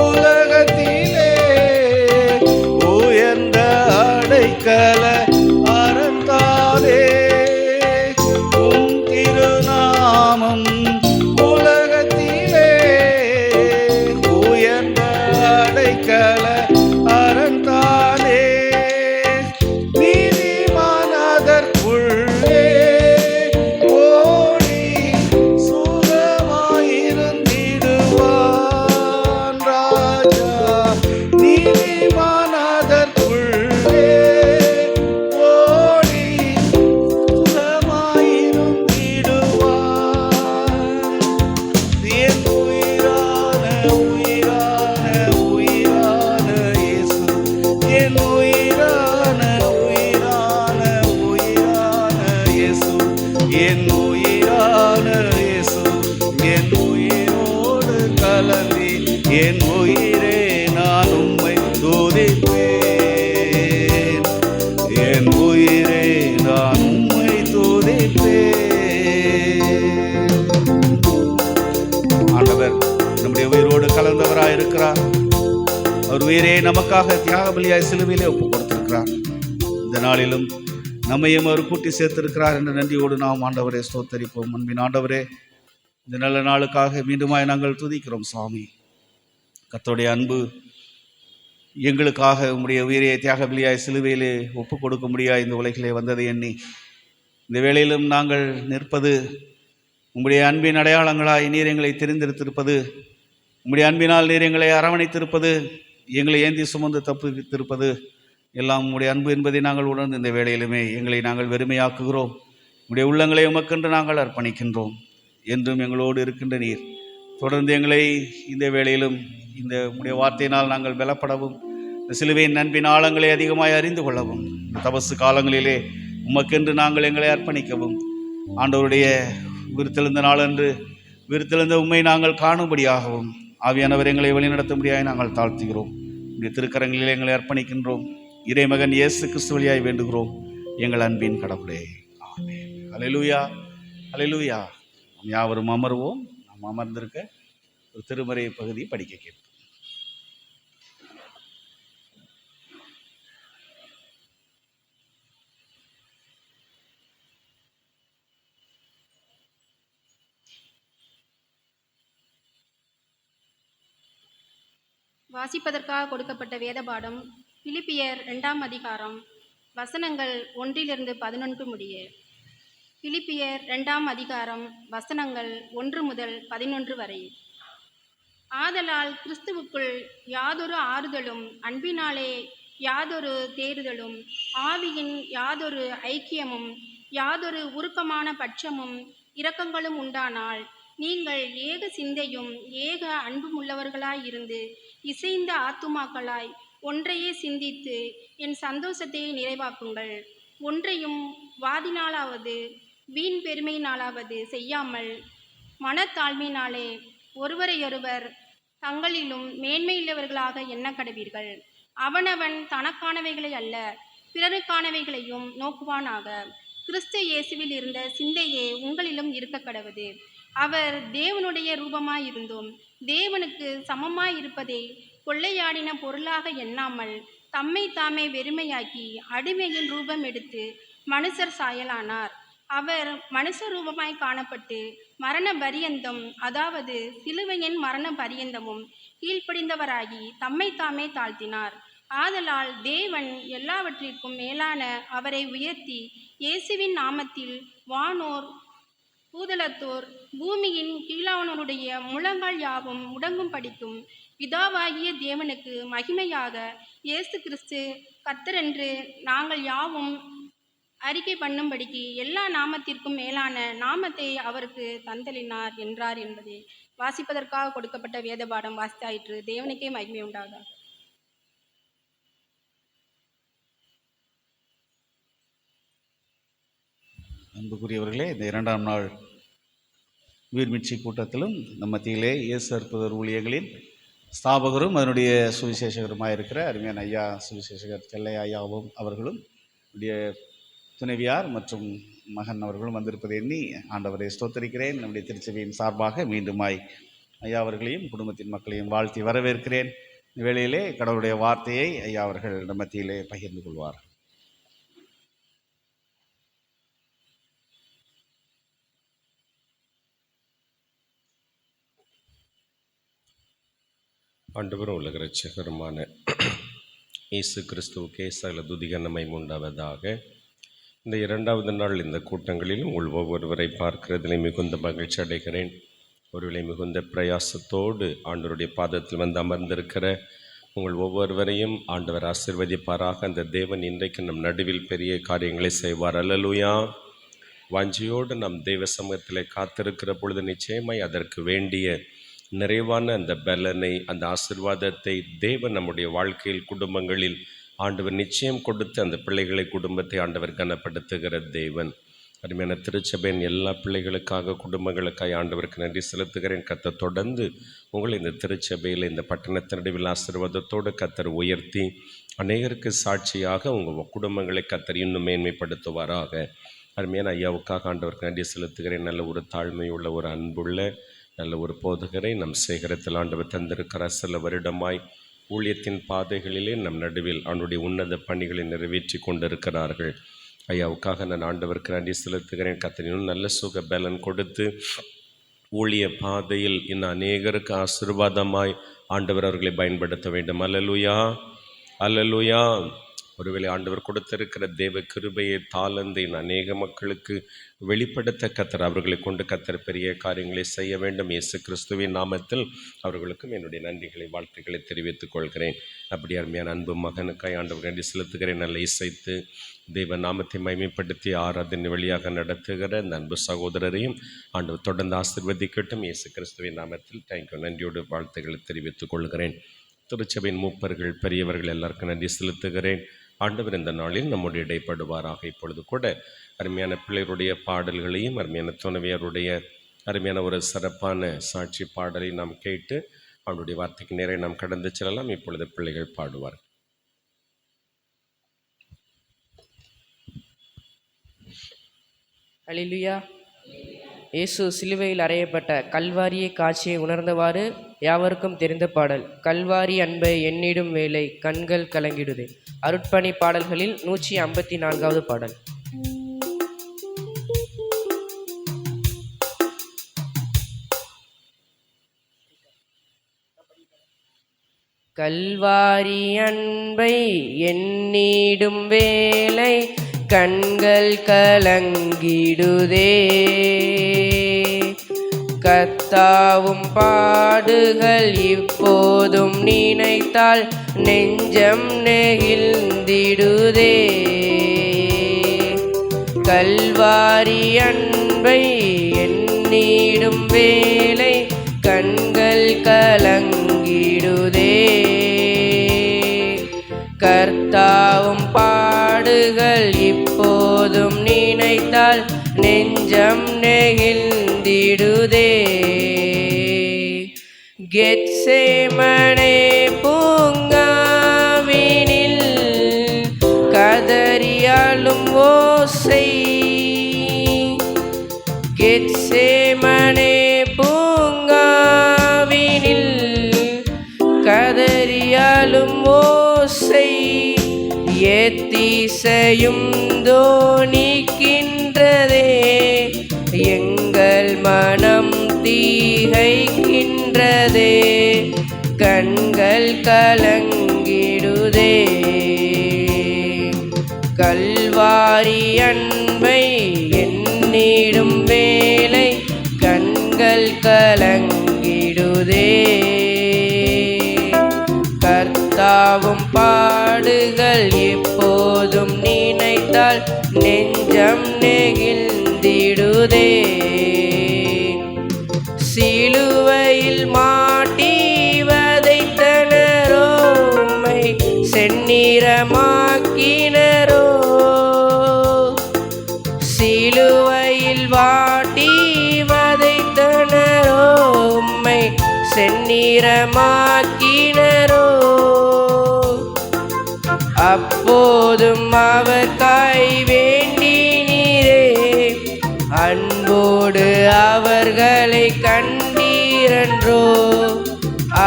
உலகத்திலே உயர்ந்த அடைக்கல அறந்தாலே. உம் திருநாமம் உலகத்திலே உயர்ந்த அடைக்கல அறந்தாலே. நீதிமானதற்குள்ளே ஓடி சுகமாயிருந்திடுவான் ராஜா. நீதிமானதற்குள்ளே ஓடி சுகமாயிருந்திடுவான். என் உயிரான உயிரான உயிரான இயேசு, என் உயிரான உயிரான உயிரான இயேசு, என் உயிரான இயேசு, என் உயிரோடு கலந்தி என் உயிரே நான் உம்மை துதிப்பேன். என் உயிரே நான் உம்மை துதிப்பேன். ஆண்டவர் நம்முடைய உயிரோடு கலந்தவராய் இருக்கிறார். அவர் உயிரே நமக்காக தியாக பலியாய் சிலுவையிலே ஒப்பு கொடுத்திருக்கிறார். இந்த நாளிலும் நம்மையும் அவர் கூட்டி சேர்த்திருக்கிறார் என்ற நன்றியோடு நாம் ஆண்டவரை ஸ்தோத்தரிப்போம். அன்பின் ஆண்டவரே, இந்த நல்ல நாளுக்காக மீண்டுமாய் நாங்கள் துதிக்கிறோம் சுவாமி. கர்த்தருடைய அன்பு எங்களுக்காக உம்முடைய உயிரை தியாக பலியாய் சிலுவையிலே ஒப்பு கொடுக்க முடியாது இந்த உலகிலே வந்ததை எண்ணி இந்த வேளையிலும் நாங்கள் நிற்பது உம்முடைய அன்பின் அடையாளங்களாய் நீர் எங்களை தெரிந்தெடுத்திருப்பது, உம்முடைய அன்பினால் நீர் எங்களை அரவணைத்திருப்பது, எங்களை ஏந்தி சுமந்து தப்புவித்திருப்பது எல்லாம் உம்முடைய அன்பு என்பதை நாங்கள் உணர்ந்து இந்த வேளையிலுமே எங்களை நாங்கள் வெறுமையாக்குகிறோம். உம்முடைய உள்ளங்களை உமக்கென்று நாங்கள் அர்ப்பணிக்கின்றோம். என்றும் எங்களோடு இருக்கின்ற நீர் தொடர்ந்து எங்களை இந்த வேளையிலும் இந்த உம்முடைய வார்த்தையினால் நாங்கள் பலப்படவும், இந்த சிலுவையின் அன்பின் ஆழங்களை அதிகமாய் அறிந்து கொள்ளவும், இந்த தபசு காலங்களிலே உமக்கென்று நாங்கள் எங்களை அர்ப்பணிக்கவும், ஆண்டவருடைய விருத்தெழுந்த நாளன்று விருத்தெழுந்த உண்மை நாங்கள் காணும்படியாகவும் ஆவியானவர் எங்களை வழிநடத்தும்படியாக நாங்கள் தாழ்த்துகிறோம். இந்த திருக்கரங்களிலே எங்களை அர்ப்பணிக்கின்றோம். இறைமகன் இயேசு கிறிஸ்து வழியாய் வேண்டுகிறோம் எங்கள் அன்பின் கடவுளே. ஆமென். அல்லேலூயா, அல்லேலூயா. நாம் யாவரும் அமர்வோம். நாம் அமர்ந்திருக்க ஒரு திருமறை பகுதி படிக்க கேட்போம். வாசிப்பதற்காக கொடுக்கப்பட்ட வேத பாடம் பிலிப்பியர் 2ஆம் அதிகாரம் வசனங்கள் 1-11 முடிய. பிலிப்பியர் 2ஆம் அதிகாரம் வசனங்கள் 1 முதல் 11 வரை. ஆதலால் கிறிஸ்துவுக்குள் யாதொரு ஆறுதலும் அன்பினாலே யாதொரு தேறுதலும் ஆவியின் யாதொரு ஐக்கியமும் யாதொரு உருக்கமான பட்சமும் இரக்கங்களும் உண்டானால் நீங்கள் ஏக சிந்தையும் ஏக அன்புமுள்ளவர்களாயிருந்து இசைந்த ஆத்துமாக்களாய் ஒன்றையே சிந்தித்து என் சந்தோஷத்தை நிறைவாக்குங்கள். ஒன்றையும் வாதினாலாவது வீண் பெருமையினாலாவது செய்யாமல் மனத்தாழ்மையினாலே ஒருவரையொருவர் தங்களிலும் மேன்மையுள்ளவர்களாக எண்ண கடவீர்கள். அவனவன் தனக்கானவைகளை அல்ல பிறருக்கானவைகளையும் நோக்குவானாக. கிறிஸ்து இயேசுவில் இருந்த சிந்தையே உங்களிலும் இருக்க கடவுது. அவர் தேவனுடைய ரூபமாயிருந்தும் தேவனுக்கு சமமாயிருப்பதை கொள்ளையாடின பொருளாக எண்ணாமல் தம்மை தாமே வெறுமையாக்கி அடிமையின் ரூபம் எடுத்து மனுஷர் சாயலானார். அவர் மனுஷ ரூபமாய் காணப்பட்டு மரண பரியந்தம், அதாவது சிலுவையின் மரண பரியந்தமும் கீழ்ப்படிந்தவராகி தம்மை தாமே தாழ்த்தினார். ஆதலால் தேவன் எல்லாவற்றிற்கும் மேலான அவரை உயர்த்தி இயேசுவின் நாமத்தில் வானோர் பூதலத்தோர் பூமியின் கீழானோருடைய முழங்கால் யாவும் முடங்கும் படிக்கும் பிதாவாகிய தேவனுக்கு மகிமையாக இயேசு கிறிஸ்து கர்த்தரென்று நாங்கள் யாவும் அறிக்கை பண்ணும்படிக்கு எல்லா நாமத்திற்கும் மேலான நாமத்தை அவருக்கு தந்தளினார் என்றார் என்பதை வாசிப்பதற்காக கொடுக்கப்பட்ட வேத பாடம் வாசித்தாயிற்று. தேவனுக்கே மகிமை உண்டாக. அன்புக்குரியவர்களே, இந்த 2ஆம் நாள் உயிர்மீட்சி கூட்டத்திலும் நம் மத்தியிலே இயேசு அற்புதர் ஊழியர்களின் ஸ்தாபகரும் அதனுடைய சுவிசேஷகருமாக இருக்கிற அருமையான ஐயா சுவிசேஷகர் செல்லையா ஐயாவும் அவர்களும் உடைய துணைவியார் மற்றும் மகன் அவர்களும் வந்திருப்பதை எண்ணி ஆண்டவரை ஸ்தோத்தரிக்கிறேன். நம்முடைய திருச்சபையின் சார்பாக மீண்டுமாய் ஐயா அவர்களையும் குடும்பத்தின் மக்களையும் வாழ்த்தி வரவேற்கிறேன். வேளையிலே கடவுளுடைய வார்த்தையை ஐயா அவர்கள் மத்தியிலே பகிர்ந்து கொள்வார். ஆண்டவரும் உலக இரட்சகருமான இயேசு கிறிஸ்துவுக்கே சகல துதிகனமை உண்டாவதாக. இந்த இரண்டாவது நாள் இந்த கூட்டங்களில் உங்கள் ஒவ்வொருவரை பார்க்கிறதிலே மிகுந்த மகிழ்ச்சி அடைகிறேன். ஒருவேளை மிகுந்த பிரயாசத்தோடு ஆண்டவருடைய பாதத்தில் வந்து அமர்ந்திருக்கிற உங்கள் ஒவ்வொருவரையும் ஆண்டவர் ஆசீர்வதிப்பாராக. அந்த தேவன் இன்றைக்கு நம் நடுவில் பெரிய காரியங்களை செய்வார். அல்லேலூயா. வாஞ்சியோடு நம் தெய்வ சமூகத்திலே காத்திருக்கிற பொழுது நிச்சயமாய் அதற்கு வேண்டிய நிறைவான அந்த பலனை, அந்த ஆசீர்வாதத்தை தேவன் நம்முடைய வாழ்க்கையில் குடும்பங்களில் ஆண்டவர் நிச்சயம் கொடுத்து அந்த பிள்ளைகளை குடும்பத்தை ஆண்டவர் கனப்படுத்துகிற தேவன். அருமையான திருச்சபையின் எல்லா பிள்ளைகளுக்காக குடும்பங்களுக்காக ஆண்டவருக்கு நன்றி செலுத்துகிறேன். கர்த்தர் தொடர்ந்து உங்களை இந்த திருச்சபையில் இந்த பட்டணத்தினடிவில் ஆசீர்வாதத்தோடு கர்த்தர் உயர்த்தி அநேகருக்கு சாட்சியாக உங்கள் குடும்பங்களை கர்த்தர் இன்னும் மேன்மைப்படுத்துவாராக. அருமையான ஐயாவுக்காக ஆண்டவருக்கு நன்றி செலுத்துகிறேன். நல்ல ஒரு தாழ்மையுள்ள ஒரு அன்புள்ள நல்ல ஒரு போதகரை நம் சேகரத்தில் ஆண்டவர் தந்திருக்கிறார். சில வருடமாய் ஊழியத்தின் பாதைகளிலே நம் நடுவில் அவனுடைய உன்னத பணிகளை நிறைவேற்றி கொண்டிருக்கிறார்கள். ஐயாவுக்காக நான் ஆண்டவருக்கு நன்றி செலுத்துகிறேன். கர்த்தரின் நல்ல சுக பலன் கொடுத்து ஊழிய பாதையில் இன்னும் அநேகருக்கு ஆசீர்வாதமாய் ஆண்டவர் அவர்களை பயன்படுத்த வேண்டும். அல்லேலூயா, அல்லேலூயா. ஒருவேளை ஆண்டவர் கொடுத்திருக்கிற தேவ கிருபையை தாளந்தை அநேக மக்களுக்கு வெளிப்படுத்த கர்த்தர் அவர்களை கொண்டு கர்த்தர் பெரிய காரியங்களை செய்ய வேண்டும். இயேசு கிறிஸ்துவின் நாமத்தில் அவர்களுக்கும் என்னுடைய நன்றிகளை வாழ்த்துக்களை தெரிவித்துக் கொள்கிறேன். அப்படி அருமையான அன்பு மகனுக்காய் ஆண்டவர் நன்றி செலுத்துகிறேன். நல்ல இசைத்து தெய்வ நாமத்தை மகிமைப்படுத்தி ஆராதனை வழியாக நடத்துகிற இந்த அன்பு சகோதரரையும் ஆண்டவர் தொடர்ந்து ஆசீர்வதிக்கட்டும். இயேசு கிறிஸ்துவின் நாமத்தில் தேங்க்யூ, நன்றியோடு வாழ்த்துக்களை தெரிவித்துக் கொள்கிறேன். திருச்சபையின் மூப்பர்கள் பெரியவர்கள் எல்லாருக்கும் நன்றி செலுத்துகிறேன். ஆண்டவர் இந்த நாளில் நம்முடைய இடைப்படுவாராக. இப்பொழுது கூட அருமையான பிள்ளைகளுடைய பாடல்களையும் அருமையான துணைவியருடைய அருமையான ஒரு சிறப்பான சாட்சி பாடலை நாம் கேட்டு அவனுடைய வார்த்தைக்கு நேரே நாம் கடந்து செல்லலாம். இப்பொழுது பிள்ளைகள் பாடுவார். அல்லேலூயா. இயேசு சிலுவையில் அறையப்பட்ட கல்வாரியை காட்சியை உணர்ந்தவாறு யாவருக்கும் தெரிந்த பாடல். கல்வாரி அன்பை எண்ணிடும் வேளை கண்கள் கலங்கிடுதே. அருட்பணி பாடல்களில் 154வது பாடல். கல்வாரி அன்பை எண்ணிடும் வேளை கண்கள் கலங்கிடுதே. கர்த்தாவும் பாடுகள் இப்போதும் நினைத்தால் நெஞ்சம் நெகிழ்ந்திடுதே. கல்வாரி அன்பை எண்ணிடும் வேளை கண்கள் கலங்கிடுதே. கர்த்தாவும் பாடுகள் இப்போதும் நினைத்தால் நெஞ்சம் நெகிழ்ந்திடுதே. கெத்சேமனே பூங்காவினில் கதறியாலும் ஓசை. கெத்சேமனே பூங்காவினில் கதறியாலும் ஓசை. எத்திசையும் தோணிக்கின்றதே. எங்கள் மனம் தீகைக்கின்றதே. கண்கள் கலங்கிடுதே. கல்வாரி அன்பை எண்ணிடும் வேளை கண்கள் கலங்கிடுதே. கர்த்தாவும் பாடுகள் எப்போதும் நினைத்தால் நெஞ்சம் நெகிழ்ந்திடுதே. சிலுவையில் மாட்டி வதைத்தனரோ உம்மை செந்நிறமாக்கினரோ. சிலுவையில் வாட்டி வதைத்தனரோ உம்மை செந்நிறமாக்கி அப்போதும் அவர் காய் வேண்டினீரே, அன்போடு அவர்களை கண்டீரன்றோ,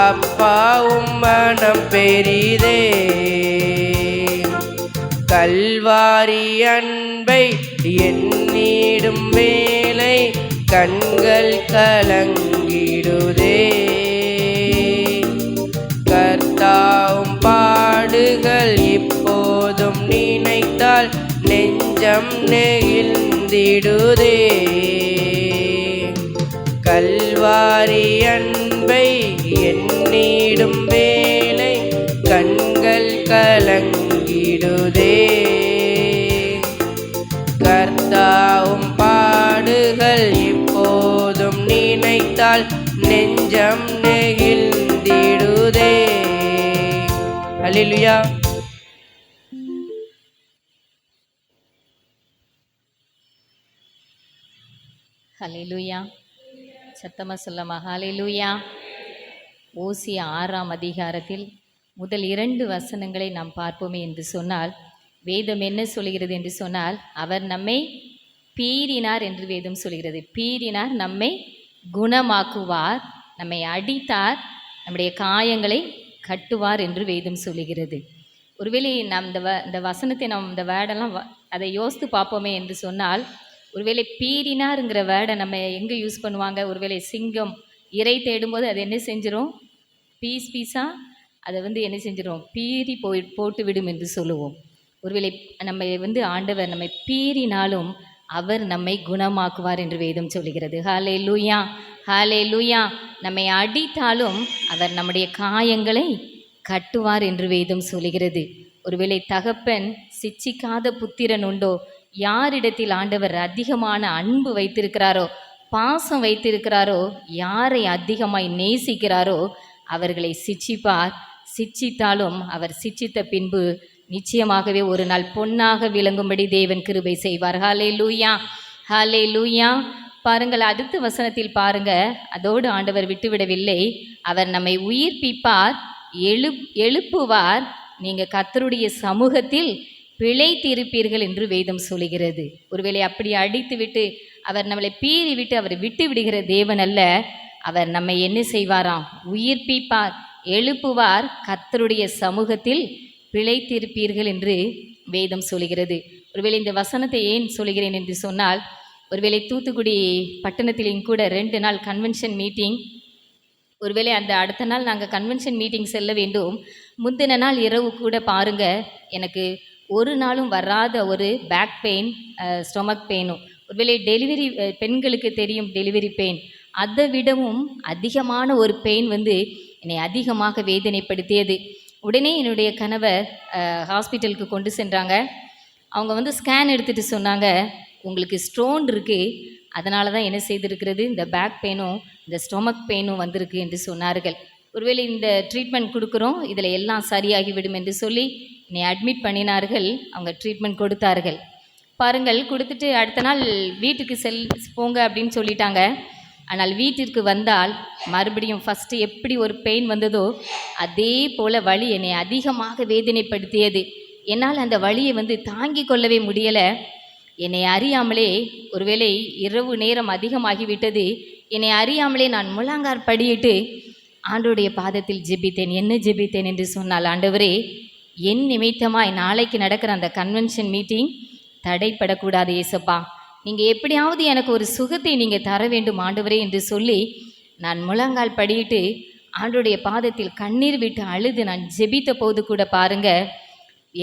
அப்பாவும் மனம் பெரிதே. கல்வாரி அன்பை எண்ணிடும் வேளை கண்கள் கலங்கிடுதே. கர்த்தாவும் பாடுகள் இப்போதும் நினைத்தால் நெஞ்சம் நெகிழ்ந்திடுதே. கல்வாரி அன்பை எண்ணிடும் வேளை கண்கள் கலங்கிடுதே. கர்த்தாவும் பாடுகள் இப்போதும் நினைத்தால் நெஞ்சம் நெகிழ்ந்திடுதே. அல்லேலூயா. ஹல்லேலூயா. சத்தமாக சொல்லமா ஹல்லேலூயா. ஓசியா 6ஆம் அதிகாரத்தில் முதல் 2 வசனங்களை நாம் பார்ப்போமே என்று சொன்னால், வேதம் என்ன சொல்கிறது என்று சொன்னால், அவர் நம்மை பீறினார் என்று வேதம் சொல்கிறது. பீறினார், நம்மை குணமாக்குவார், நம்மை அடித்தார், நம்முடைய காயங்களை கட்டுவார் என்று வேதம் சொல்கிறது. ஒருவேளை நாம் இந்த வசனத்தை நாம் இந்த வேர்டெல்லாம் அதை யோசித்து பார்ப்போமே என்று சொன்னால், ஒருவேளை பீறினாருங்கிற வேர்டை நம்ம எங்கே யூஸ் பண்ணுவாங்க? ஒருவேளை சிங்கம் இறை தேடும்போது அது என்ன செஞ்சிடும்? பீஸாக அதை என்ன செஞ்சிடும்? பீறி போட்டு விடும் என்று சொல்லுவோம். ஒருவேளை நம்ம ஆண்டவர் நம்மை பீறினாலும் அவர் நம்மை குணமாக்குவார் என்று வேதம் சொல்கிறது. ஹல்லேலூயா, ஹல்லேலூயா. நம்மை அடித்தாலும் அவர் நம்முடைய காயங்களை கட்டுவார் என்று வேதம் சொல்கிறது. ஒருவேளை தகப்பன் சிச்சிக்காத புத்திரன் உண்டோ? யாரிடத்தில் ஆண்டவர் அதிகமான அன்பு வைத்திருக்கிறாரோ, பாசம் வைத்திருக்கிறாரோ, யாரை அதிகமாய் நேசிக்கிறாரோ அவர்களை சிச்சிப்பார். சிச்சித்தாலும் அவர் சிச்சித்த பின்பு நிச்சயமாகவே ஒரு நாள் பொன்னாக விளங்கும்படி தேவன் கிருபை செய்வார். ஹல்லேலூயா, ஹல்லேலூயா. பாருங்கள், அடுத்த வசனத்தில் பாருங்க, அதோடு ஆண்டவர் விட்டுவிடவில்லை. அவர் நம்மை உயிர்ப்பிப்பார், எழுப்புவார், நீங்கள் கர்த்தருடைய சமூகத்தில் பிழைத்திருப்பீர்கள் என்று வேதம் சொல்கிறது. ஒருவேளை அப்படி அடித்து விட்டு அவர் நம்மளை பீறி விட்டு அவர் விட்டு விடுகிற தேவன் அல்ல. அவர் நம்மை என்ன செய்வாராம்? உயிர்ப்பிப்பார், எழுப்புவார், கர்த்தருடைய சமூகத்தில் பிழைத்திருப்பீர்கள் என்று வேதம் சொல்கிறது. ஒருவேளை இந்த வசனத்தை ஏன் சொல்கிறேன் என்று சொன்னால், ஒருவேளை தூத்துக்குடி பட்டணத்திலும் கூட 2 நாள் கன்வென்ஷன் மீட்டிங். ஒருவேளை அந்த அடுத்த நாள் நாங்கள் கன்வென்ஷன் மீட்டிங் செல்ல வேண்டும். முந்தின நாள் இரவு கூட பாருங்க, எனக்கு ஒரு நாளும் வராத ஒரு பேக் பெயின், ஸ்டொமக் பெயினும். ஒருவேளை டெலிவரி பெண்களுக்கு தெரியும் டெலிவரி பெயின், அதை விடவும் அதிகமான ஒரு பெயின் என்னை அதிகமாக வேதனைப்படுத்தியது. உடனே என்னுடைய கணவர் ஹாஸ்பிட்டலுக்கு கொண்டு சென்றாங்க. அவங்க ஸ்கேன் எடுத்துகிட்டு சொன்னாங்க, உங்களுக்கு ஸ்டோன் இருக்குது, அதனால தான் என்ன செய்திருக்கிறது, இந்த பேக் பெயினும் இந்த ஸ்டொமக் பெயினும் வந்திருக்கு என்று சொன்னார்கள். ஒருவேளை இந்த ட்ரீட்மெண்ட் கொடுக்குறோம், இதில் எல்லாம் சரியாகிவிடும் என்று சொல்லி என்னை அட்மிட் பண்ணினார்கள். அவங்க ட்ரீட்மெண்ட் கொடுத்தார்கள். பாருங்கள், கொடுத்துட்டு அடுத்த நாள் வீட்டுக்கு போங்க அப்படின்னு சொல்லிட்டாங்க. ஆனால் வீட்டிற்கு வந்தால் மறுபடியும் ஃபஸ்ட்டு எப்படி ஒரு பெயின் வந்ததோ அதே போல் வலி என்னை அதிகமாக வேதனைப்படுத்தியது. என்னால் அந்த வலியை தாங்கி கொள்ளவே முடியலை. என்னை அறியாமலே, ஒருவேளை இரவு நேரம் அதிகமாகிவிட்டது, என்னை அறியாமலே நான் முழங்கார் படியிட்டு ஆண்டவருடைய பாதத்தில் ஜெபித்தேன். என்ன ஜெபித்தேன் என்று சொன்னால், ஆண்டவரே, என் நிமித்தமாய் நாளைக்கு நடக்கிற அந்த கன்வென்ஷன் மீட்டிங் தடைப்படக்கூடாது ஏசப்பா, நீங்கள் எப்படியாவது எனக்கு ஒரு சுகத்தை நீங்கள் தர வேண்டும் ஆண்டவரே என்று சொல்லி நான் முழங்கால் படியிட்டு ஆண்டவருடைய பாதத்தில் கண்ணீர் விட்டு அழுது நான் ஜெபித்த போது கூட பாருங்கள்,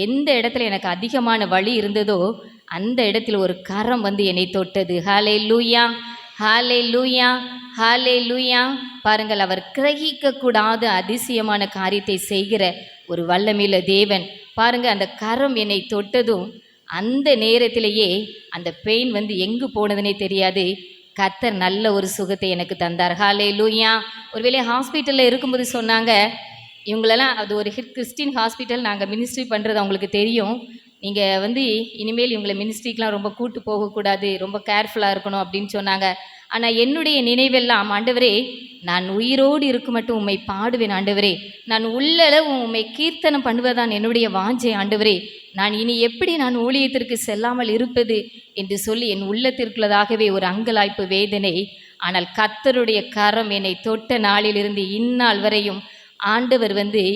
எந்த இடத்துல எனக்கு அதிகமான வலி இருந்ததோ அந்த இடத்துல ஒரு கரம் என்னை தொட்டது. ஹல்லேலூயா, ஹல்லேலூயா, ஹல்லேலூயா. பாருங்கள், அவர் கிரகிக்கக்கூடாத அதிசயமான காரியத்தை செய்கிற ஒரு வல்லமையுள்ள தேவன். பாருங்கள், அந்த கரம் என்னை தொட்டதும் அந்த நேரத்திலேயே அந்த பெயின் எங்கு போனதுனே தெரியாது. கர்த்தர் நல்ல ஒரு சுகத்தை எனக்கு தந்தார். ஹல்லேலூயா. ஒருவேளை ஹாஸ்பிட்டலில் இருக்கும்போது சொன்னாங்க, இவங்களெல்லாம் அது ஒரு கிறிஸ்டின் ஹாஸ்பிட்டல், நாங்கள் மினிஸ்ட்ரி பண்ணுறது அவங்களுக்கு தெரியும், நீங்கள் இனிமேல் இவங்களை மினிஸ்ட்ரிக்கெலாம் ரொம்ப கூட்டு போகக்கூடாது, ரொம்ப கேர்ஃபுல்லாக இருக்கணும் அப்படின்னு சொன்னாங்க. ஆனால் என்னுடைய நினைவெல்லாம், ஆண்டவரே நான் உயிரோடு இருக்க மட்டும் உம்மை பாடுவேன் ஆண்டவரே. நான் உள்ளளவு உம்மை கீர்த்தனம் பண்ணுவதான் என்னுடைய வாஞ்சை ஆண்டவரே. நான் இனி எப்படி நான் ஊழியத்திற்கு செல்லாமல் இருப்பது என்று சொல்லி என் உள்ளத்திற்குள்ளதாகவே ஒரு அங்கலாய்ப்பு வேதனை. ஆனால் கர்த்தருடைய கரம் என்னை தொட்ட நாளிலிருந்து இந்நாள் வரையும் ஆண்டவர்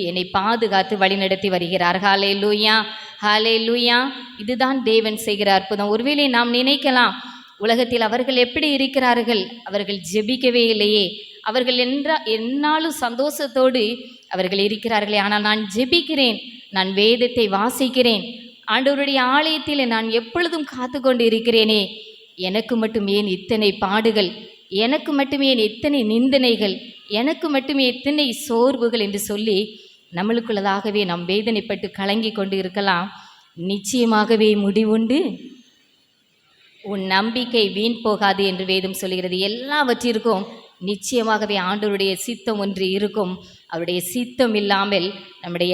என்னை பாதுகாத்து வழிநடத்தி வருகிறார். ஹல்லேலூயா, ஹல்லேலூயா. இதுதான் தேவன் செய்கிற அற்புதம். ஒருவேளை நாம் நினைக்கலாம், உலகத்தில் அவர்கள் எப்படி இருக்கிறார்கள், அவர்கள் ஜெபிக்கவே இல்லையே, அவர்கள் என்னாலும் சந்தோஷத்தோடு அவர்கள் இருக்கிறார்களே. ஆனால் நான் ஜெபிக்கிறேன், நான் வேதத்தை வாசிக்கிறேன், ஆண்டவருடைய ஆலயத்தில் நான் எப்பொழுதும் காத்து கொண்டு இருக்கிறேனே. எனக்கு மட்டும் ஏன் இத்தனை பாடுகள், எனக்கு மட்டுமே ஏன் எத்தனை நிந்தனைகள், எனக்கு மட்டுமே எத்தனை சோர்வுகள் என்று சொல்லி நம்மளுக்குள்ளதாகவே நாம் வேதனைப்பட்டு கலங்கி கொண்டு இருக்கலாம். நிச்சயமாகவே முடிவுண்டு, உன் நம்பிக்கை வீண் போகாது என்று வேதம் சொல்கிறது. எல்லாவற்றிற்கும் நிச்சயமாகவே ஆண்டவருடைய சித்தம் ஒன்று இருக்கும். அவருடைய சித்தம் இல்லாமல் நம்முடைய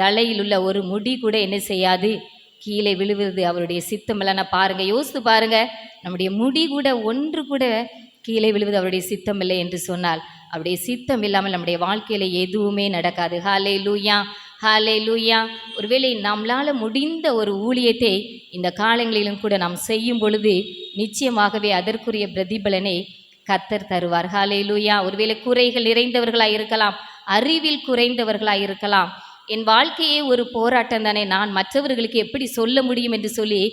தலையில் உள்ள ஒரு முடி கூட என்ன செய்யாது, கீழே விழுவது அவருடைய சித்தம் இல்லைன்னா பாருங்கள், யோசித்து பாருங்கள், நம்முடைய முடி கூட ஒன்று கூட கீழே விழுவது அவருடைய சித்தம் இல்லை என்று சொன்னால், அவருடைய சித்தம் இல்லாமல் நம்முடைய வாழ்க்கையில் எதுவுமே நடக்காது. ஹல்லேலூயா, ஹல்லேலூயா. ஒருவேளை நம்மளால் முடிந்த ஒரு ஊழியத்தை இந்த காலங்களிலும் கூட நாம் செய்யும் பொழுது நிச்சயமாகவே அதற்குரிய பிரதிபலனை கர்த்தர் தருவார். ஹல்லேலூயா. ஒருவேளை குறைகள் நிறைந்தவர்களாக இருக்கலாம், அறிவில் குறைந்தவர்களாக இருக்கலாம். என் வாழ்க்கையே ஒரு போராட்டம் தானே, நான் மற்றவர்களுக்கு எப்படி சொல்ல முடியும் என்று சொல்லி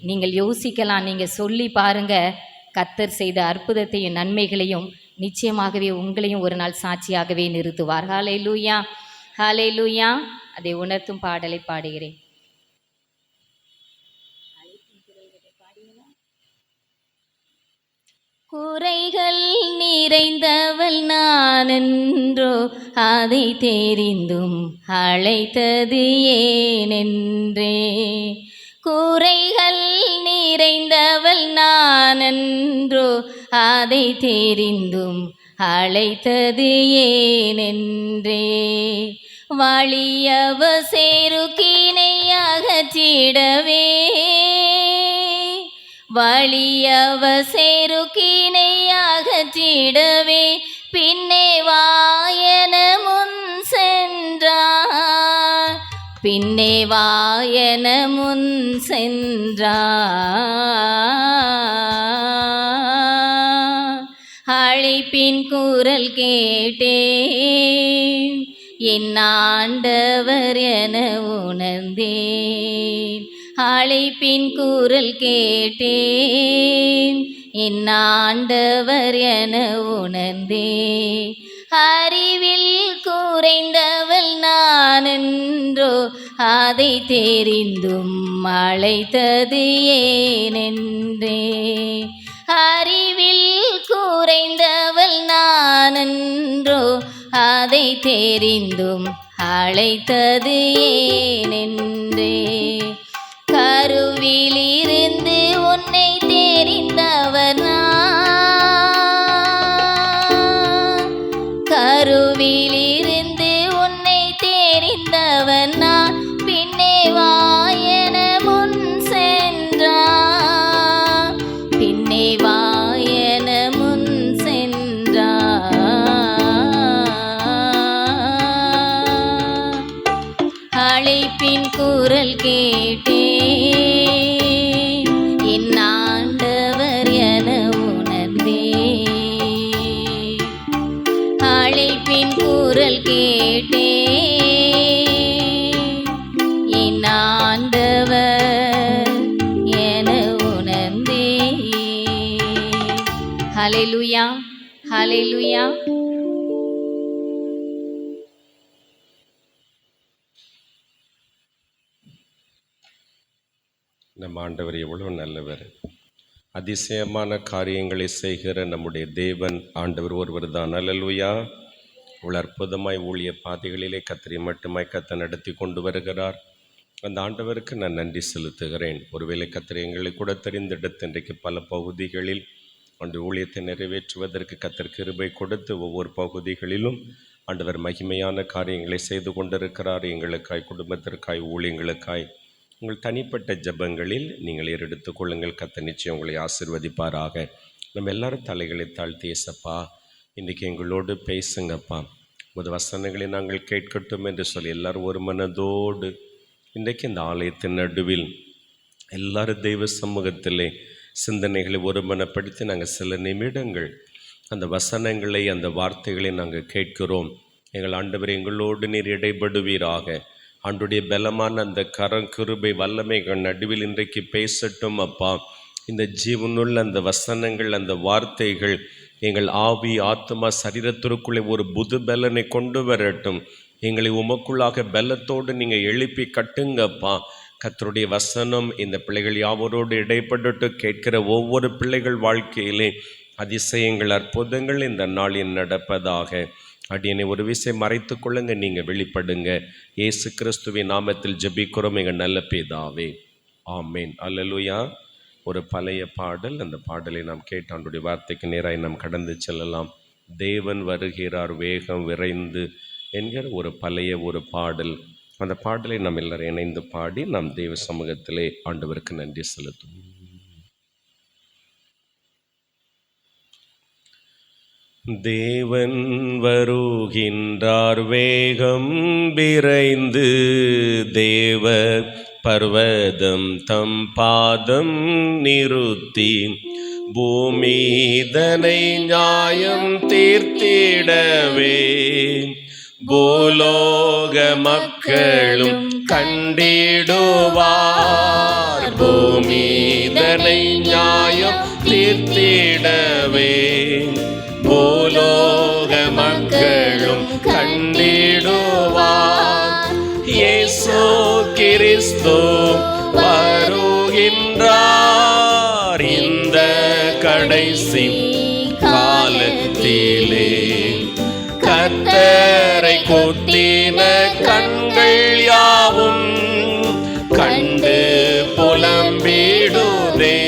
நீங்கள் யோசிக்கலாம். நீங்கள் சொல்லி பாருங்கள், கர்த்தர் செய்த அற்புதத்தையும் நன்மைகளையும் நிச்சயமாகவே உங்களையும் ஒரு நாள் சாட்சியாகவே நிறுத்துவார். ஹல்லேலூயா, ஹல்லேலூயா. அதை உணர்த்தும் பாடலை பாடுகிறேன். குறைகள் நிறைந்தவள் நானென்றோ, அதை தெரிந்தும் அழைத்தது ஏனென்றே. குறைகள் நிறைந்தவள் நானென்றோ, அதை தெரிந்தும் அழைத்தது ஏனென்றே. வழியவ சேருக்கினை அகற்றிடவே, வழியவ சேருக்கினை அகற்றிடவே, பின்னே வாயன முன் சென்றார், பின்னே வாயன முன் சென்றார். அழைப்பின் குரல் கேட்டேன், என் ஆண்டவர் என உணர்ந்தேன். அழைப்பின் குரல் கேட்டேன், என் ஆண்டவர் என உணர்ந்தேன். அறிவில் குறைந்தவள் நானென்றோ, அதை தெரிந்தும் அழைத்தது ஏனென்றே. அறிவில் குறைந்தவள் நானென்றோ, அதை தெரிந்தும் அழைத்தது ஏனென்றே. கருவிலிருந்து உன்னை தெரிந்தவர் நான், கருவிலிருந்து உன்னை தெரிந்தவர் நான், பின்னே வாயன முன் சென்றார், பின்னே வாயன முன் சென்றார். அழைப்பின் குரல் கேட்டேன், என் ஆண்டவர் என உணர்ந்தேன். அழைப்பின் குரல் கேட்டேன், என் ஆண்டவர் என உணர்ந்தேன். ஹல்லேலூயா, ஹல்லேலூயா. நம் ஆண்டவர் எவ்வளோ நல்லவர். அதிசயமான காரியங்களை செய்கிற நம்முடைய தேவன் ஆண்டவர் ஒருவர் தான். அல்லேலூயா. இவ்வளோ அற்புதமாய் ஊழிய பாதைகளிலே கத்தரை மட்டுமாய் கத்த நடத்தி கொண்டு வருகிறார். அந்த ஆண்டவருக்கு நான் நன்றி செலுத்துகிறேன். ஒருவேளை கத்தரை எங்களை கூட தெரிந்தெடுத்து இன்றைக்கு பல பகுதிகளில் அந்த ஊழியத்தை நிறைவேற்றுவதற்கு கத்தர் கிருபை கொடுத்து ஒவ்வொரு பகுதிகளிலும் ஆண்டவர் மகிமையான காரியங்களை செய்து கொண்டிருக்கிறார். எங்களுக்காய், குடும்பத்திற்காய், ஊழியங்களுக்காய், உங்கள் தனிப்பட்ட ஜெபங்களில் நீங்கள் ஏறெடுத்து கொள்ளுங்கள். கர்த்தர் நிச்சயம் உங்களை ஆசீர்வதிப்பாராக. நம்ம எல்லாரும் தலைகளை தாழ்த்தி, ஏசப்பா இன்றைக்கி எங்களோடு பேசுங்கப்பா. உமது வசனங்களை நாங்கள் கேட்கட்டும் என்று சொல்லி எல்லாரும் ஒரு மனதோடு இன்றைக்கு இந்த ஆலயத்தின் நடுவில் எல்லாரும் தெய்வ சமூகத்திலே சிந்தனைகளை ஒருமனப்படுத்தி நாங்கள் சில நிமிடங்கள் அந்த வசனங்களை, அந்த வார்த்தைகளை நாங்கள் கேட்கிறோம். எங்கள் ஆண்டவர் எங்களோடு நீர் இடைபடுவீராக. ஆண்டுடைய பலமான அந்த கிருபை வல்லமைகள் நடுவில் இன்றைக்கு பேசட்டும் அப்பா. இந்த ஜீவனுள்ள அந்த வசனங்கள், அந்த வார்த்தைகள் எங்கள் ஆவி, ஆத்மா, சரீரத்திற்குள்ளே ஒரு புது பலனை கொண்டு வரட்டும். எங்களை உமக்குள்ளாக பலத்தோடு நீங்கள் எழுப்பி கட்டுங்கப்பா. கர்த்தருடைய வசனம் இந்த பிள்ளைகள் யாவரோடு இடைப்பட்டு கேட்கிற ஒவ்வொரு பிள்ளைகள் வாழ்க்கையிலே அதிசயங்கள், அற்புதங்கள் இந்த நாளில் நடப்பதாக. அடியனை ஒரு விஷயம் மறைத்து கொள்ளுங்க, நீங்கள் வெளிப்படுங்க. இயேசு கிறிஸ்துவின் நாமத்தில் ஜெபிக்கிறோம் எங்கள் நல்ல பிதாவே, ஆமேன். அல்லேலூயா. ஒரு பழைய பாடல், அந்த பாடலை நாம் கேட்டாண்டுடைய வார்த்தைக்கு நேராக நாம் கடந்து செல்லலாம். தேவன் வருகிறார் வேகம் விரைந்து என்கிற ஒரு பழைய ஒரு பாடல். அந்த பாடலை நாம் எல்லாரும் இணைந்து பாடி நாம் தெய்வ சமூகத்திலே ஆண்டவருக்கு நன்றி செலுத்துவோம். தேவன் வருகின்றார் வேகம் விரைந்து, தேவ பர்வதம் தம் பாதம் நிறுத்தி, பூமிதனை நியாயம் தீர்த்திடவே, பூலோக மக்களும் கண்டிடுவார். பூமிதனை நியாயம் தீர்த்திடவே, பூலோக மக்களும் கண்டிடுவார். இயேசு கிறிஸ்து வருகின்றார் இந்த கடைசி காலத்திலே. கர்த்தரை குத்தின கண்கள் யாவும் கண்டு புலம்பிடுதே.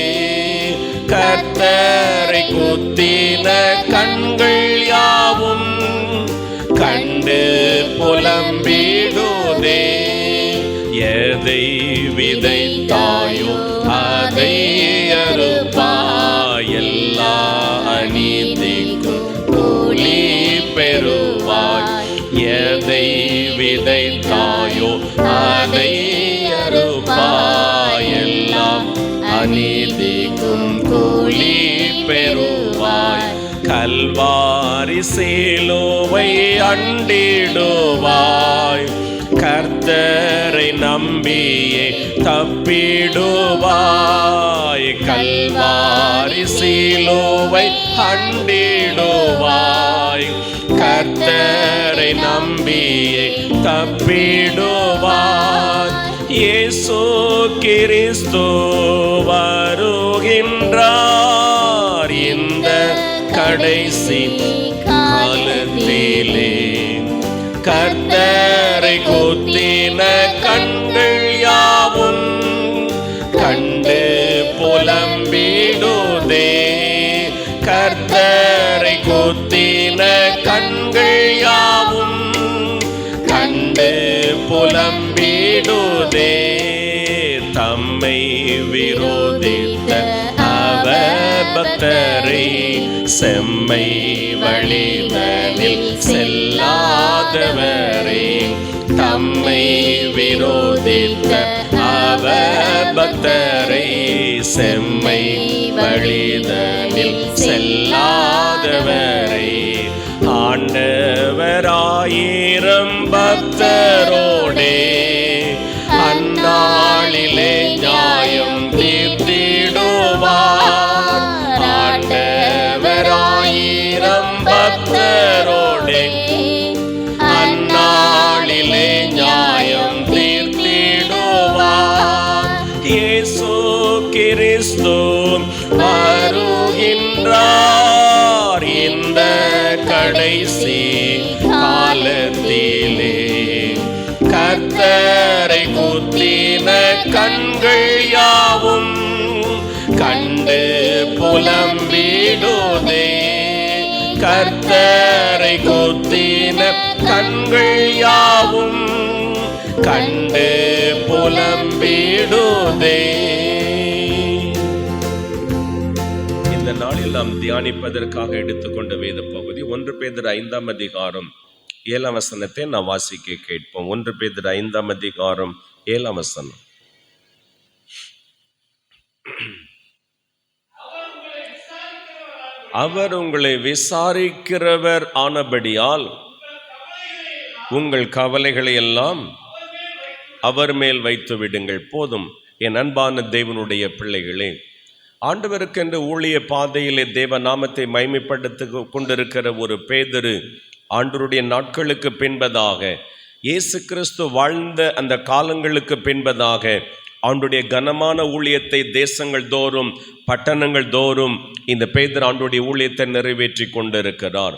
கர்த்தரை குத்தின கண்கள் யாவும் கண்டு புலம்பிடுதே. எதை விதைத்தாயோ அதை அறுப்பாய், எல்லா அநீதிக்கும் கூலி பெறுவாய். எதை விதைத்தாயோ அதை அறுப்பாய், எல்லாம் அநீதிக்கும் கூலி பெறுவாய். கல்வாரி சிலுவை அண்டிடுவாய், கர்த்தரை நம்பியே தப்பிடுவாய். கல்வாரி சிலுவை அண்டிடுவாய், கர்த்தரை நம்பியே தப்பிடுவாய். இயேசு கிறிஸ்து வருகின்றார் இந்த கடைசி காலத்திலே. கர்த்தரை குத்தின கண்கள் யாவும் கண்டு புலம்பிடுதே. கர்த்தரை குத்தின கண்கள் யாவும் கண்டு புலம்பிடுதே. தம்மை விரோதித்த அவபக்தரை செம்மை வழிதனில் செல்லாதவரே. தம்மை விரோதித்த அவபக்தரை செம்மை வழிதனில் செல்லாதவரை. ஆண்டவராயிரம் பக்தரோடே அந்நாளிலே நியாயம் தீர்த்திடுவார். ஆண்டவராயிரம் பக்தரோடே அந்நாளிலே நியாயம் தீர்த்திடுவார். இயேசு கிறிஸ்து வருகின்றார் இந்த கடைசி காலத்திலே. கர்த்தரை குத்தின கண்கள் யாவும் கண்டு புலம்பிடுதே. கர்த்தரை குத்தின கண்கள் யாவும் கண்டு புலம்பிடுதே. இந்த நாளில் நாளில் நாம் தியானிப்பதற்காக எடுத்துக்கொண்ட வேத பகுதி 1 பேதுரு 5ஆம் அதிகாரம் 7ஆம் வசனத்தை நாம் வாசிக்க கேட்போம். 1 பேதுரு 5ஆம் அதிகாரம் 7ஆம் வசனம். அவர் உங்களை விசாரிக்கிறவர் ஆனபடியால் உங்கள் கவலைகளை எல்லாம் அவர் மேல் வைத்து விடுங்கள். போதும். என் அன்பான தேவனுடைய பிள்ளைகளே, ஆண்டவருக்கென்று ஊழிய பாதையிலே தேவ நாமத்தை மகிமைப்படுத்தி கொண்டிருக்கிற ஒரு பேதுரு ஆண்டவருடைய நாட்களுக்கு பின்பதாக, இயேசு கிறிஸ்து வாழ்ந்த அந்த காலங்களுக்கு பின்பதாக ஆண்டுடைய கனமான ஊழியத்தை தேசங்கள் தோறும் பட்டணங்கள் தோறும் இந்த பேதுரு ஆண்டுடைய ஊழியத்தை நிறைவேற்றி கொண்டிருக்கிறார்.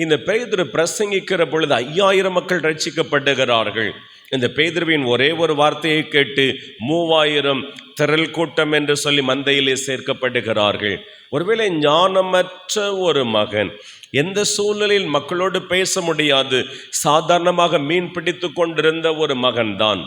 இந்த பேதுரு பிரசங்கிக்கிற பொழுது 5000 மக்கள் ரட்சிக்கப்படுகிறார்கள். இந்த பேதுருவின் ஒரே ஒரு வார்த்தையை கேட்டு 3000 திரள் கூட்டம் என்று சொல்லி மந்தையிலே சேர்க்கப்படுகிறார்கள். ஒருவேளை ஞானமற்ற ஒரு மகன், எந்த சூழ்நிலையில் மக்களோடு பேச முடியாது, சாதாரணமாக மீன் பிடித்து கொண்டிருந்த ஒரு மகன்தான்.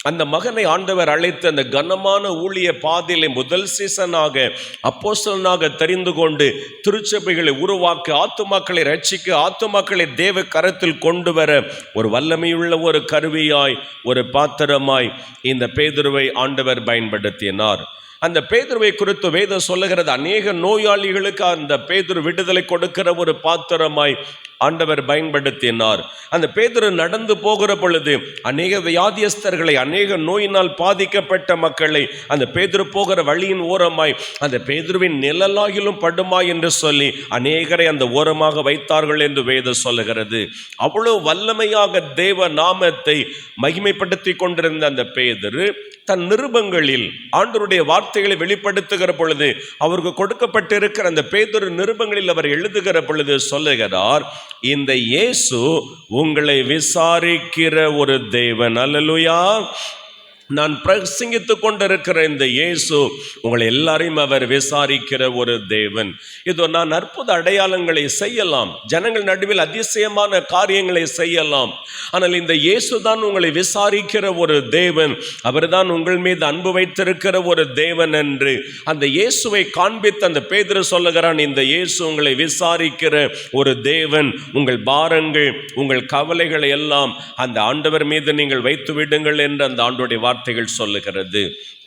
அந்த மகனை ஆண்டவர் அழைத்து அந்த கனமான ஊழிய பாதையிலே முதல் சீசனாக அப்போஸ்தலனாக தெரிந்து கொண்டு திருச்சபைகளை உருவாக்கி ஆத்துமாக்களை ரட்சிக்க, ஆத்துமாக்களை தேவ கரத்தில் கொண்டு வர ஒரு வல்லமையுள்ள ஒரு கருவியாய், ஒரு பாத்திரமாய் இந்த பேதுருவை ஆண்டவர் பயன்படுத்தினார். அந்த பேதுருவை குறித்து வேதம் சொல்லுகிறது, அநேக நோயாளிகளுக்கு அந்த பேதுரு விடுதலை கொடுக்கிற ஒரு பாத்திரமாய் ஆண்டவர் பயன்படுத்தினார். அந்த பேதுரு நடந்து போகிற பொழுது அநேக வியாதியஸ்தர்களை, அநேக நோயினால் பாதிக்கப்பட்ட மக்களை அந்த பேதுரு போகிற வழியின் ஓரமாய் அந்த பேதுருவின் நிழலாகிலும் படுமா என்று சொல்லி அநேகரை அந்த ஓரமாக வைத்தார்கள் என்று வேதம் சொல்லுகிறது. அவ்வளவு வல்லமையாக தேவ நாமத்தை மகிமைப்படுத்தி கொண்டிருந்த அந்த பேதுரு தன் நிருபங்களில் ஆண்டவருடைய வார்த்தைகளை வெளிப்படுத்துகிற பொழுது, அவருக்கு கொடுக்கப்பட்டிருக்கிற அந்த பேதுரு நிருபங்களில் அவர் எழுதுகிற பொழுது சொல்லுகிறார், இந்த இயேசு உங்களை விசாரிக்கிற ஒரு தேவன். அல்லேலூயா. நான் பிரசங்கித்து கொண்டிருக்கிற இந்த இயேசு உங்களை எல்லாரையும் அவர் விசாரிக்கிற ஒரு தேவன். இதோ நான் அற்புத அடையாளங்களை செய்யலாம், ஜனங்கள் நடுவில் அதிசயமான காரியங்களை செய்யலாம், ஆனால் இந்த இயேசு தான் உங்களை விசாரிக்கிற ஒரு தேவன், அவர் தான் உங்கள் மீது அன்பு வைத்திருக்கிற ஒரு தேவன் என்று அந்த இயேசுவை காண்பித்து அந்த பேதுரு சொல்லுகிறான், இந்த இயேசு உங்களை விசாரிக்கிற ஒரு தேவன். உங்கள் பாரங்கள், உங்கள் கவலைகளை எல்லாம் அந்த ஆண்டவர் மீது நீங்கள் வைத்து விடுங்கள் என்று அந்த ஆண்டவருடைய வார்த்தைகள் சொல்லுகிறது.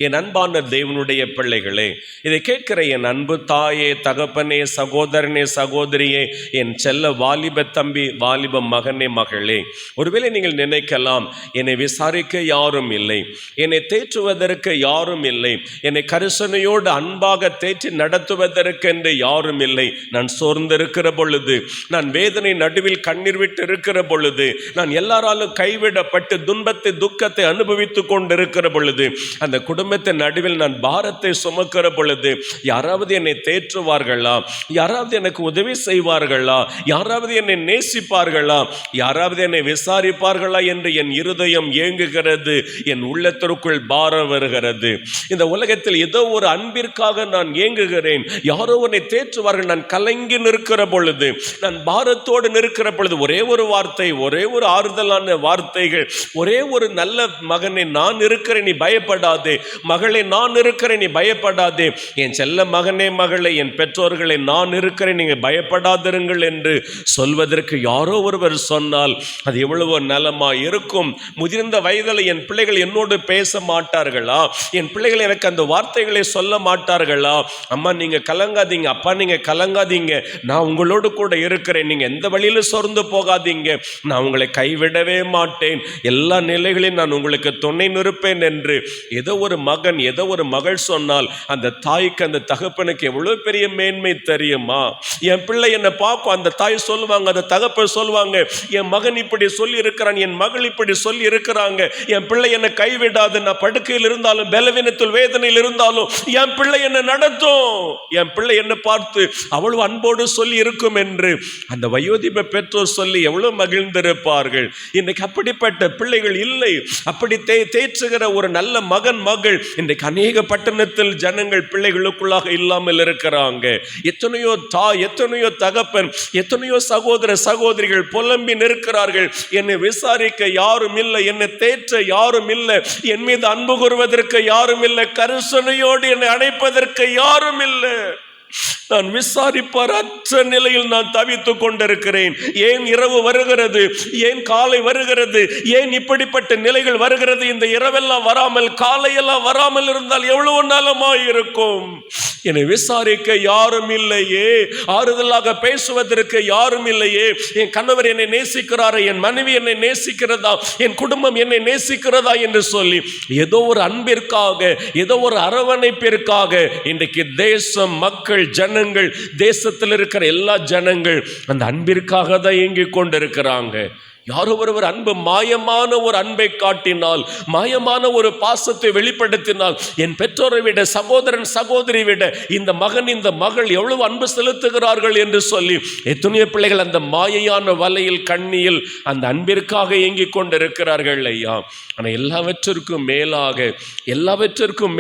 என் அன்பான தேவனுடைய பிள்ளைகளே, இதை கேட்கிற என் அன்பு தாயே, தகப்பனே, சகோதரனே, சகோதரியே, என் செல்ல வாலிப தம்பி, வாலிப மகனே, மகளே, ஒருவேளை நீங்கள் நினைக்கலாம், என்னை விசாரிக்க யாரும் இல்லை, என்னை தேற்றுவதற்கு யாரும் இல்லை, என்னை கரிசனையோடு அன்பாக தேற்றி நடத்துவதற்கென்று யாரும் இல்லை. நான் சோர்ந்திருக்கிற பொழுது, நான் வேதனை நடுவில் கண்ணீர் விட்டு இருக்கிற பொழுது, நான் எல்லாராலும் கைவிடப்பட்டு துன்பத்தை துக்கத்தை அனுபவித்து கொண்டிருக்கிற பொழுது, அந்த குடும்பத்தின் நடுவில் நான் பாரத்தை சுமக்கிற பொழுது, யாராவது என்னை தேற்றுவார்களா? யாராவது எனக்கு உதவி செய்வார்களா? யாராவது என்னை நேசிப்பார்களா? யாராவது என்னை விசாரிப்பார்களா என்று என் இருதயம் ஏங்குகிறது, என் உள்ளத்திற்குள் பாரம் வருகிறது. இந்த உலகத்தில் ஏதோ ஒரு அன்பிற்காக நான் ஏங்குகிறேன், யாரோ என்னை தேற்றுவார்கள். நான் கலங்கி நிற்கிற பொழுது, நான் பாரத்தோடு நிற்கிற பொழுது, ஒரே ஒரு வார்த்தை, ஒரே ஒரு ஆறுதலான வார்த்தைகள், ஒரே ஒரு நல்ல மகனை, நான் இருக்கிறேன் நீ பயப்படாதே, மகளே நான் இருக்கிறேன் நீ பயப்படாதே, என் செல்ல மகனே மகளே, என் பெற்றோர்களை நான் இருக்கிறேன் நீங்க பயப்படாதிருங்கள் என்று சொல்வதற்கு யாரோ ஒருவர் சொன்னால் அது எவ்வளவு நலமா இருக்கும். முதிர்ந்த வயதில் என் பிள்ளைகள் என்னோடு பேச மாட்டார்களா? என் பிள்ளைகள் எனக்கு அந்த வார்த்தைகளை சொல்ல மாட்டார்களா? அம்மா நீங்க கலங்காதீங்க, அப்பா நீங்க கலங்காதீங்க, நான் உங்களோடு கூட இருக்கிறேன், நீங்க எந்த வழியில சோர்ந்து போகாதீங்க, நான் உங்களை கைவிடவே மாட்டேன், எல்லா நிலைகளையும் நான் உங்களுக்கு துணை நிற்பேன் என்று ஏதோ ஒரு மகன், ஏதோ ஒரு மகள் சொன்னால் அந்த தாய்க்கு, அந்த தகப்பனுக்கு எவ்வளவு பெரிய மேன்மை தெரியுமா? என் பிள்ளை என்னை பார்க்கும், அந்த தாய் சொல்லுவாங்க, அந்த தகப்பன் சொல்லுவாங்க, என் மகன் இப்படி சொல்லி இருக்கிறான், என் மகள் இப்படி சொல்லி இருக்கிறாங்க, என் பிள்ளை என்னை கைவிடாது, நான் படுக்கையில் இருந்தாலும், பலவீனத்தில் வேதனையில் இருந்தாலும் என் பிள்ளை என்னை நடத்தும், என் பிள்ளை என்னை பார்த்து அவ்வளவு அன்போடு சொல்லி இருக்கும் என்று அந்த வயோதிப பெற்றோர் சொல்லி எவ்வளவு மகிழ்ந்திருப்பார்கள். இன்னைக்கு அப்படிப்பட்ட பிள்ளைகள் இல்லை. அப்படி தேற்றுகிற ஒரு நல்ல மகன், மகள் இன்றைக்கு அநேக பட்டணத்தில் ஜனங்கள் பிள்ளைகளுக்குள்ளாக இல்லாமல் இருக்கிறாங்க. எத்தனையோ தாய், எத்தனையோ தகப்பன், எத்தனையோ சகோதர சகோதரிகள் புலம்பி நிற்கிறார்கள், என்னை விசாரிக்க யாரும் இல்லை, என்னை தேற்ற யாரும் இல்லை, என் மீது அன்பு கூறுவதற்கு யாரும் இல்லை, கரிசனையோடு என்னை அணைப்பதற்கு யாரும் இல்லை. நான் விசாரிப்பார் அற்ற நிலையில் நான் தவித்துக் கொண்டிருக்கிறேன். ஏன் இரவு வருகிறது, ஏன் காலை வருகிறது, ஏன் இப்படிப்பட்ட நிலைகள் வருகிறது? இந்த இரவெல்லாம் வராமல் காலையெல்லாம் வராமல் இருந்தால் எவ்வளவு நலமாய் இருக்கும். என்னை விசாரிக்க யாரும் இல்லையே, ஆறுதலாக பேசுவதற்கு யாரும் இல்லையே. என் கணவர் என்னை நேசிக்கிறாரா, என் மனைவி என்னை நேசிக்கிறதா, என் குடும்பம் என்னை நேசிக்கிறதா என்று சொல்லி ஏதோ ஒரு அன்பிற்காக, ஏதோ ஒரு அரவணைப்பிற்காக இன்றைக்கு தேசம், மக்கள், ஜனங்கள், தேசத்தில் இருக்கிற எல்லா ஜனங்கள் அந்த அன்பிற்காக தான் ஏங்கிக் கொண்டிருக்கிறாங்க. யாரோ ஒருவர் அன்பு, மாயமான ஒரு அன்பை காட்டினால், மாயமான ஒரு பாசத்தை வெளிப்படுத்தினால், என் பெற்றோரை விட, சகோதரன் சகோதரி விட இந்த மகன் இந்த மகள் எவ்வளவு அன்பு செலுத்துகிறார்கள் என்று சொல்லி எத்தனையோ பிள்ளைகள் அந்த மாயையான வலையில், கண்ணியில் அந்த அன்பிற்காக ஏங்கிக் கொண்டிருக்கிறார்கள் ஐயா. ஆனால் எல்லாவற்றிற்கும்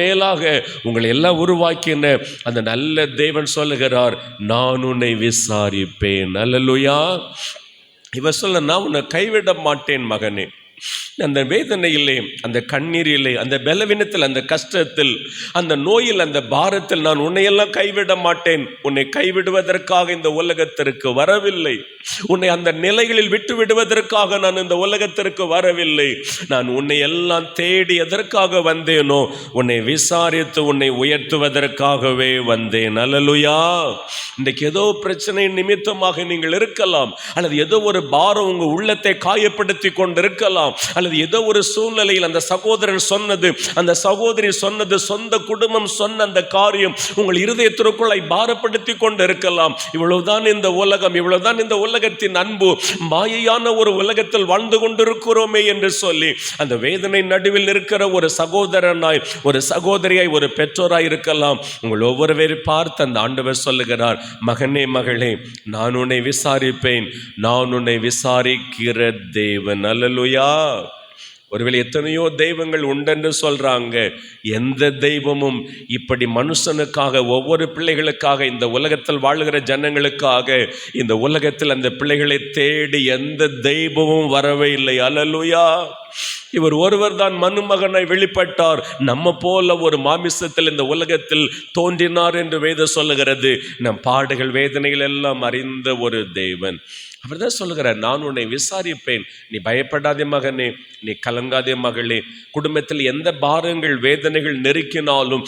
மேலாக உங்களை எல்லாம் உருவாக்கின அந்த நல்ல தேவன் சொல்லுகிறார், நான் உன்னை விசாரிப்பேன். அல்லேலூயா. இவர் சொல்ல, நான் உன்னை கைவிட மாட்டேன் மகனே. அந்த வேதனையிலே, அந்த கண்ணீரிலே, அந்த பலவீனத்தில், அந்த கஷ்டத்தில், அந்த நோயில், அந்த பாரத்தில் நான் உன்னையெல்லாம் கைவிட மாட்டேன். உன்னை கைவிடுவதற்காக இந்த உலகத்திற்கு வரவில்லை. உன்னை அந்த நிலைகளில் விட்டு விடுவதற்காக நான் இந்த உலகத்திற்கு வரவில்லை. நான் உன்னை எல்லாம் தேடி எதற்காக வந்தேனோ, உன்னை விசாரித்து உன்னை உயர்த்துவதற்காகவே வந்தேன். அல்லேலூயா. இன்றைக்கு ஏதோ பிரச்சனை நிமித்தமாக நீங்கள் இருக்கலாம், அல்லது ஏதோ ஒரு பாரம் உங்கள் உள்ளத்தை காயப்படுத்தி கொண்டிருக்கலாம், அல்லது ஏதோ ஒரு சூழ்நிலையில் அந்த சகோதரன் சொன்னது, அந்த சகோதரி சொன்னது, சொந்த குடும்பம் சொன்ன அந்த காரியம் உங்கள் இருதயத்திற்குள்ளே பாரப்படுத்தி கொண்டு இருக்கலாம். இவ்வளவுதான் இந்த உலகம், இவ்வளவுதான் இந்த உலகத்தின் அன்பு, மாயையான ஒரு உலகத்தில் வாழ்ந்து கொண்டிருக்கிறோமே என்று சொல்லி அந்த வேதனை நடுவில் இருக்கிற ஒரு சகோதரனாய், ஒரு சகோதரியாய், ஒரு பெற்றோராய் இருக்கலாம். உங்கள் ஒவ்வொருவரை பார்த்து அந்த ஆண்டவர் சொல்லுகிறார், மகனே மகளே, நான் உன்னை விசாரிப்பேன், நான் உன்னை விசாரிக்கிற தேவன். அல்லேலூயா. ஒருவேளை எத்தனையோ தெய்வங்கள் உண்டென்று சொல்றாங்க. எந்த தெய்வமும் இப்படி மனுஷனுக்காக, ஒவ்வொரு பிள்ளைகளுக்காக, இந்த உலகத்தில் வாழுகிற ஜனங்களுக்காக, இந்த உலகத்தில் அந்த பிள்ளைகளை தேடி எந்த தெய்வமும் வரவே இல்லை. அல்லேலூயா. இவர் ஒருவர் தான் மனுமகனாய் வெளிப்பட்டார், நம்ம போல ஒரு மாமிசத்தில் இந்த உலகத்தில் தோன்றினார் என்று வேதம் சொல்லுகிறது. நம் பாடுகள், வேதனைகள் எல்லாம் அறிந்த ஒரு தேவன். அவர் தான் சொல்லுகிறார், நான் உன்னை விசாரிப்பேன், நீ பயப்படாதே மகனே, நீ கலங்காதே மகளே. குடும்பத்தில் எந்த பாரங்கள், வேதனைகள் நெருக்கினாலும்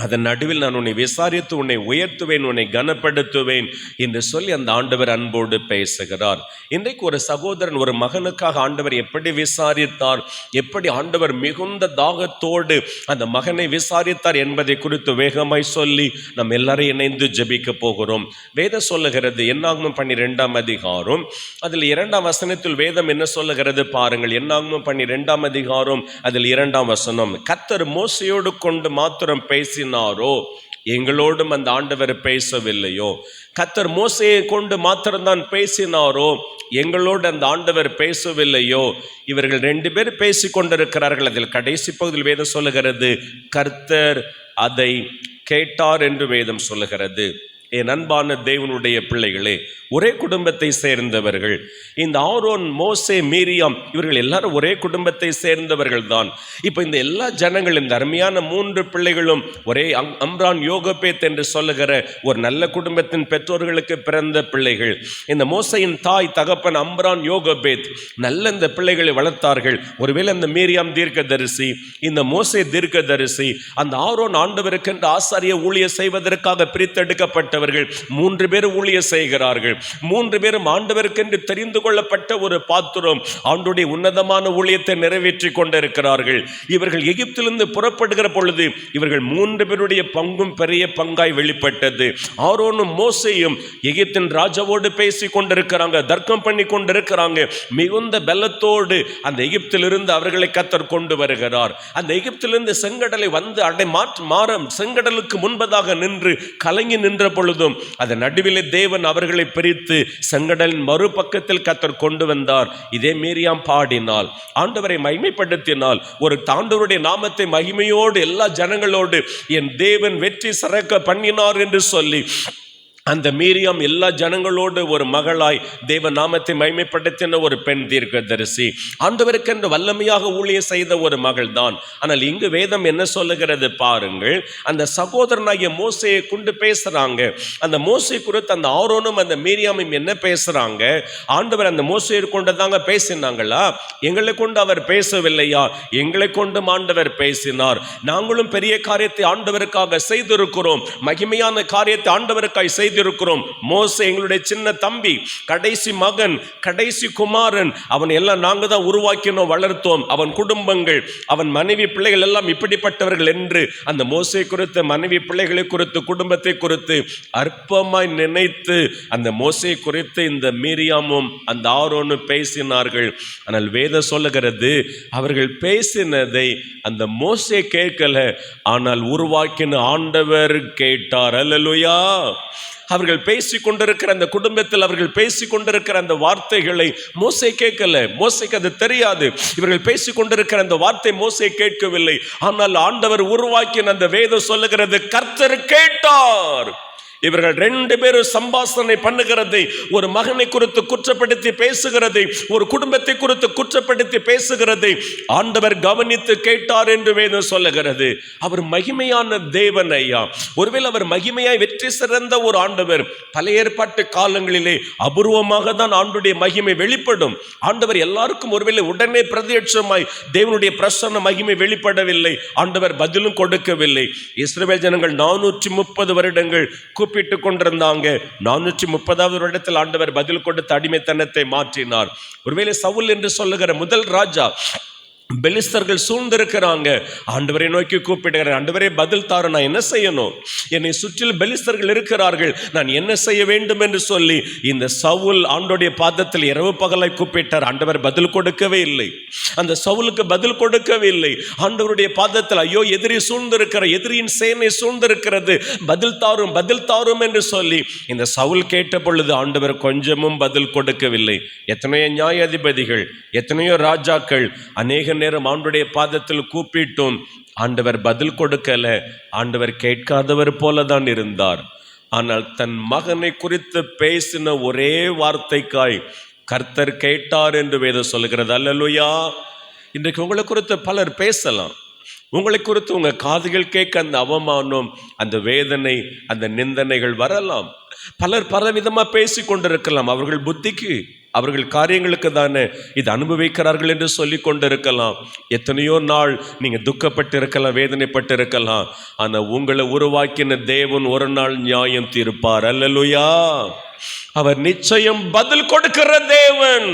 அதன் நடுவில் நான் உன்னை விசாரித்து உன்னை உயர்த்துவேன், உன்னை கனப்படுத்துவேன் என்று சொல்லி அந்த ஆண்டவர் அன்போடு பேசுகிறார். இன்றைக்கு ஒரு சகோதரன், ஒரு மகனுக்காக ஆண்டவர் எப்படி விசாரித்தார், எப்படி ஆண்டவர் மிகுந்த தாகத்தோடு அந்த மகனை விசாரித்தார் என்பதை குறித்து வேகமாய் சொல்லி நாம் எல்லாரும் இணைந்து ஜெபிக்க போகிறோம். வேதம் சொல்லுகிறது, என்னாகமம் 12ஆம் அதிகாரம் அதில் 2ஆம் வசனத்தில் வேதம் என்ன சொல்லுகிறது பாருங்கள். என்னாகமம் 12ஆம் அதிகாரம் அதில் 2ஆம் வசனம், கர்த்தர் மோசேயோடு கொண்டு மாத்திரம் பேசி எங்களோடும் அந்த ஆண்டவர் பேசவில்லையோ? கர்த்தர் மோசேயை கொண்டு மாத்திரம்தான் பேசினாரோ, எங்களோடு அந்த ஆண்டவர் பேசவில்லையோ? இவர்கள் 2 பேர் பேசி கொண்டிருக்கிறார்கள். அதில் கடைசி பகுதியில் வேதம் சொல்லுகிறது, கர்த்தர் அதை கேட்டார் என்று வேதம் சொல்லுகிறது. என் அன்பான தேவனுடைய பிள்ளைகளே, ஒரே குடும்பத்தை சேர்ந்தவர்கள் இந்த ஆரோன், மோசே, மீரியாம், இவர்கள் எல்லாரும் ஒரே குடும்பத்தை சேர்ந்தவர்கள் தான். இப்போ இந்த எல்லா ஜனங்கள், இந்த அருமையான 3 பிள்ளைகளும் ஒரே அம்ரான், யோகபேத் என்று சொல்லுகிற ஒரு நல்ல குடும்பத்தின் பெற்றோர்களுக்கு பிறந்த பிள்ளைகள். இந்த மோசையின் தாய் தகப்பன் அம்ரான், யோகபேத் நல்ல இந்த பிள்ளைகளை வளர்த்தார்கள். ஒருவேளை அந்த மீரியாம் தீர்க்கதரிசி, இந்த மோசே தீர்க்கதரிசி, அந்த ஆரோன் ஆண்டவருக்கென்று ஆசாரிய ஊழிய செய்வதற்காக பிரித்தெடுக்கப்பட்டவர்கள். 3 பேர் ஊழிய செய்கிறார்கள். 3 பேரும் ஆண்டவருக்கென்று தெரிந்து கொள்ளப்பட்ட ஒரு பாத்திரம், ஆண்டுடைய உன்னதமான ஊழியத்தை நிறைவேற்றி கொண்டிருக்கிறார்கள். இவர்கள் எகிப்திலிருந்து புறப்படுகிற பொழுது இவர்கள் 3 பேருடைய பங்கும் பெரிய பங்காய் வெளிப்பட்டது. ஆரோனும் மோசேயும் எகிப்தின் ராஜாவோடு பேசி கொண்டிருக்கிறாங்க, தர்க்கம் பண்ணி கொண்டிருக்கிறாங்க. மிகுந்த பலத்தோடு அந்த எகிப்திலிருந்து அவர்களை கர்த்தர் கொண்டு வருகிறார். அந்த எகிப்திலிருந்து செங்கடலை வந்து செங்கடலுக்கு முன்பதாக நின்று கலங்கி நின்ற பொழுதும் அதன் நடுவிலே தேவன் அவர்களை பிரித்து செங்கடலின் மறுபக்கத்தில் கர்த்தர் கொண்டு வந்தார். இதே மீரியாம் பாடினால், ஆண்டவரை மகிமைப்படுத்தினால், ஒரு ஆண்டவருடைய நாமத்தை மகிமையோடு எல்லா ஜனங்களோடு என் தேவன் வெற்றி சிறக்க பண்ணினார் என்று சொல்லி அந்த மீரியாம் எல்லா ஜனங்களோடு ஒரு மகளாய் தேவ நாமத்தை மகிமைப்படுத்தின ஒரு பெண் தீர்க்கதரிசி, ஆண்டவருக்கு என்று வல்லமையாக ஊழியம் செய்த ஒரு மகள் தான். ஆனால் இங்கு வேதம் என்ன சொல்லுகிறது பாருங்கள். அந்த சகோதரனாகிய மோசையை கொண்டு பேசுறாங்க. அந்த மோசை குறித்து அந்த ஆரோனும் அந்த மீரியாமும் என்ன பேசுறாங்க? ஆண்டவர் அந்த மோசையை கொண்டு தாங்க பேசினாங்களா? எங்களை கொண்டு அவர் பேசவில்லையா? எங்களை கொண்டு ஆண்டவர் பேசினார். நாங்களும் பெரிய காரியத்தை ஆண்டவருக்காக செய்திருக்கிறோம், மகிமையான காரியத்தை ஆண்டவருக்காக செய்திருக்கிறோம். மோசே எங்களுடைய சின்ன தம்பி, கடைசி மகன், கடைசி குமாரன். அவன் எல்லாம் நாங்க தான் உருவாக்கினோம், வளர்த்தோம். அவன் குடும்பங்கள், அவன் மனைவி பிள்ளைகள் எல்லாம் இப்படிப்பட்டவர்கள் என்று அந்த மோசே குறித்து, மனைவி பிள்ளைகளை குறித்து, குடும்பத்தை குறித்து அற்பமாய் நினைத்து அந்த மோசே குறித்து இந்த மீரியாமும் அந்த ஆரோனும் பேசினார்கள். ஆனால் வேதம் சொல்லுகிறது, அவர்கள் பேசினதை அந்த மோசே கேட்கல, ஆனால் உருவாக்கின ஆண்டவர் கேட்டார். அல்லேலூயா. அவர்கள் பேசி கொண்டிருக்கிற அந்த குடும்பத்தில் அவர்கள் பேசி கொண்டிருக்கிற அந்த வார்த்தைகளை மோசே கேட்கல, மோசேக்கு அது தெரியாது. இவர்கள் பேசி கொண்டிருக்கிற அந்த வார்த்தை மோசே கேட்கவில்லை. ஆனால் ஆண்டவர் உருவாக்கின அந்த வேதம் சொல்லுகிறது, கர்த்தர் கேட்டார். இவர்கள் ரெண்டு பேரும் சம்பாஷணை பண்ணுகிறதை, ஒரு மகனை குறித்து குற்றப்படுத்தி பேசுகிறதை, ஒரு குடும்பத்தை குறித்து குற்றப்படுத்தி பேசுகிறதை ஆண்டவர் கவனித்து கேட்டார் என்று வேதம் சொல்லுகிறது. அவர் மகிமையான தேவன் ஐயா. ஒருவேளை அவர் மகிமையாய் வெற்றி சிறந்த ஒரு ஆண்டவர். பழைய ஏற்பாட்டு காலங்களிலே அபூர்வமாக தான் ஆண்டுடைய மகிமை வெளிப்படும். ஆண்டவர் எல்லாருக்கும் ஒருவேளை உடனே பிரத்யட்சமாய் தேவனுடைய பிரசன்ன மகிமை வெளிப்படவில்லை. ஆண்டவர் பதிலும் கொடுக்கவில்லை. இஸ்ரவேல் ஜனங்கள் 430 வருடங்கள் கூப்பிட்டு கொண்டிருந்தாங்க. 430வது வருடத்தில் ஆண்டவர் பதில் கொடுத்து அடிமைத்தனத்தை மாற்றினார். ஒருவேளை சவுல் என்று சொல்லுகிற முதல் ராஜா, பெலிஸ்தர்கள் சூழ்ந்திருக்கிறாங்க. ஆண்டவரை நோக்கி கூப்பிடுகிறார், ஆண்டவரே பதில் தாரு, நான் என்ன செய்யணும்? என்னை சுற்றிலும் பெலிஸ்தர்கள் இருக்கிறார்கள், நான் என்ன செய்ய வேண்டும் என்று சொல்லி இந்த சவுல் ஆண்டோடைய பாதத்தில் இரவு பகலாய் கூப்பிட்டார். ஆண்டவர் பதில் கொடுக்கவே இல்லை. அந்த சவுலுக்கு பதில் கொடுக்கவே இல்லை. ஆண்டவருடைய பாதத்தில், ஐயோ எதிரி சூழ்ந்திருக்கிற, எதிரியின் சேனை சூழ்ந்திருக்கிறது, பதில் தாரும், பதில் தாரும் என்று சொல்லி இந்த சவுல் கேட்ட பொழுது ஆண்டவர் கொஞ்சமும் பதில் கொடுக்கவில்லை. எத்தனையோ நியாயாதிபதிகள், எத்தனையோ ராஜாக்கள் அநேக நேரம் ஆண்டுடைய பாதத்தில் கூப்பிட்டும் ஆண்டவர் பதில் கொடுக்கல. ஆண்டவர் கேட்காதவர் போலதான் இருந்தார். ஆனால் தன் மகனை குறித்து பேசின ஒரே வார்த்தைக்காய் கர்த்தர் கேட்டார் என்று வேதம் சொல்லுகிறது. அல்லேலூயா. இன்றைக்கு உங்களை குறித்து பலர் பேசலாம். உங்களை குறித்து உங்க காதுகள் கேட்க அந்த அவமானம், அந்த வேதனை, அந்த நிந்தனைகள் வரலாம். பலர் பலவிதமா பேசி கொண்டிருக்கலாம். அவர்கள் புத்திக்கு, அவர்கள் காரியங்களுக்கு தானே இது அனுபவிக்கிறார்கள் என்று சொல்லி கொண்டிருக்கலாம். எத்தனையோ நாள் நீங்க துக்கப்பட்டு இருக்கலாம், வேதனைப்பட்டு இருக்கலாம். ஆனா உங்களை உருவாக்கின தேவன் ஒரு நாள் நியாயம் தீர்ப்பார். அல்லேலூயா. அவர் நிச்சயம் பதில் கொடுக்கிற தேவன்.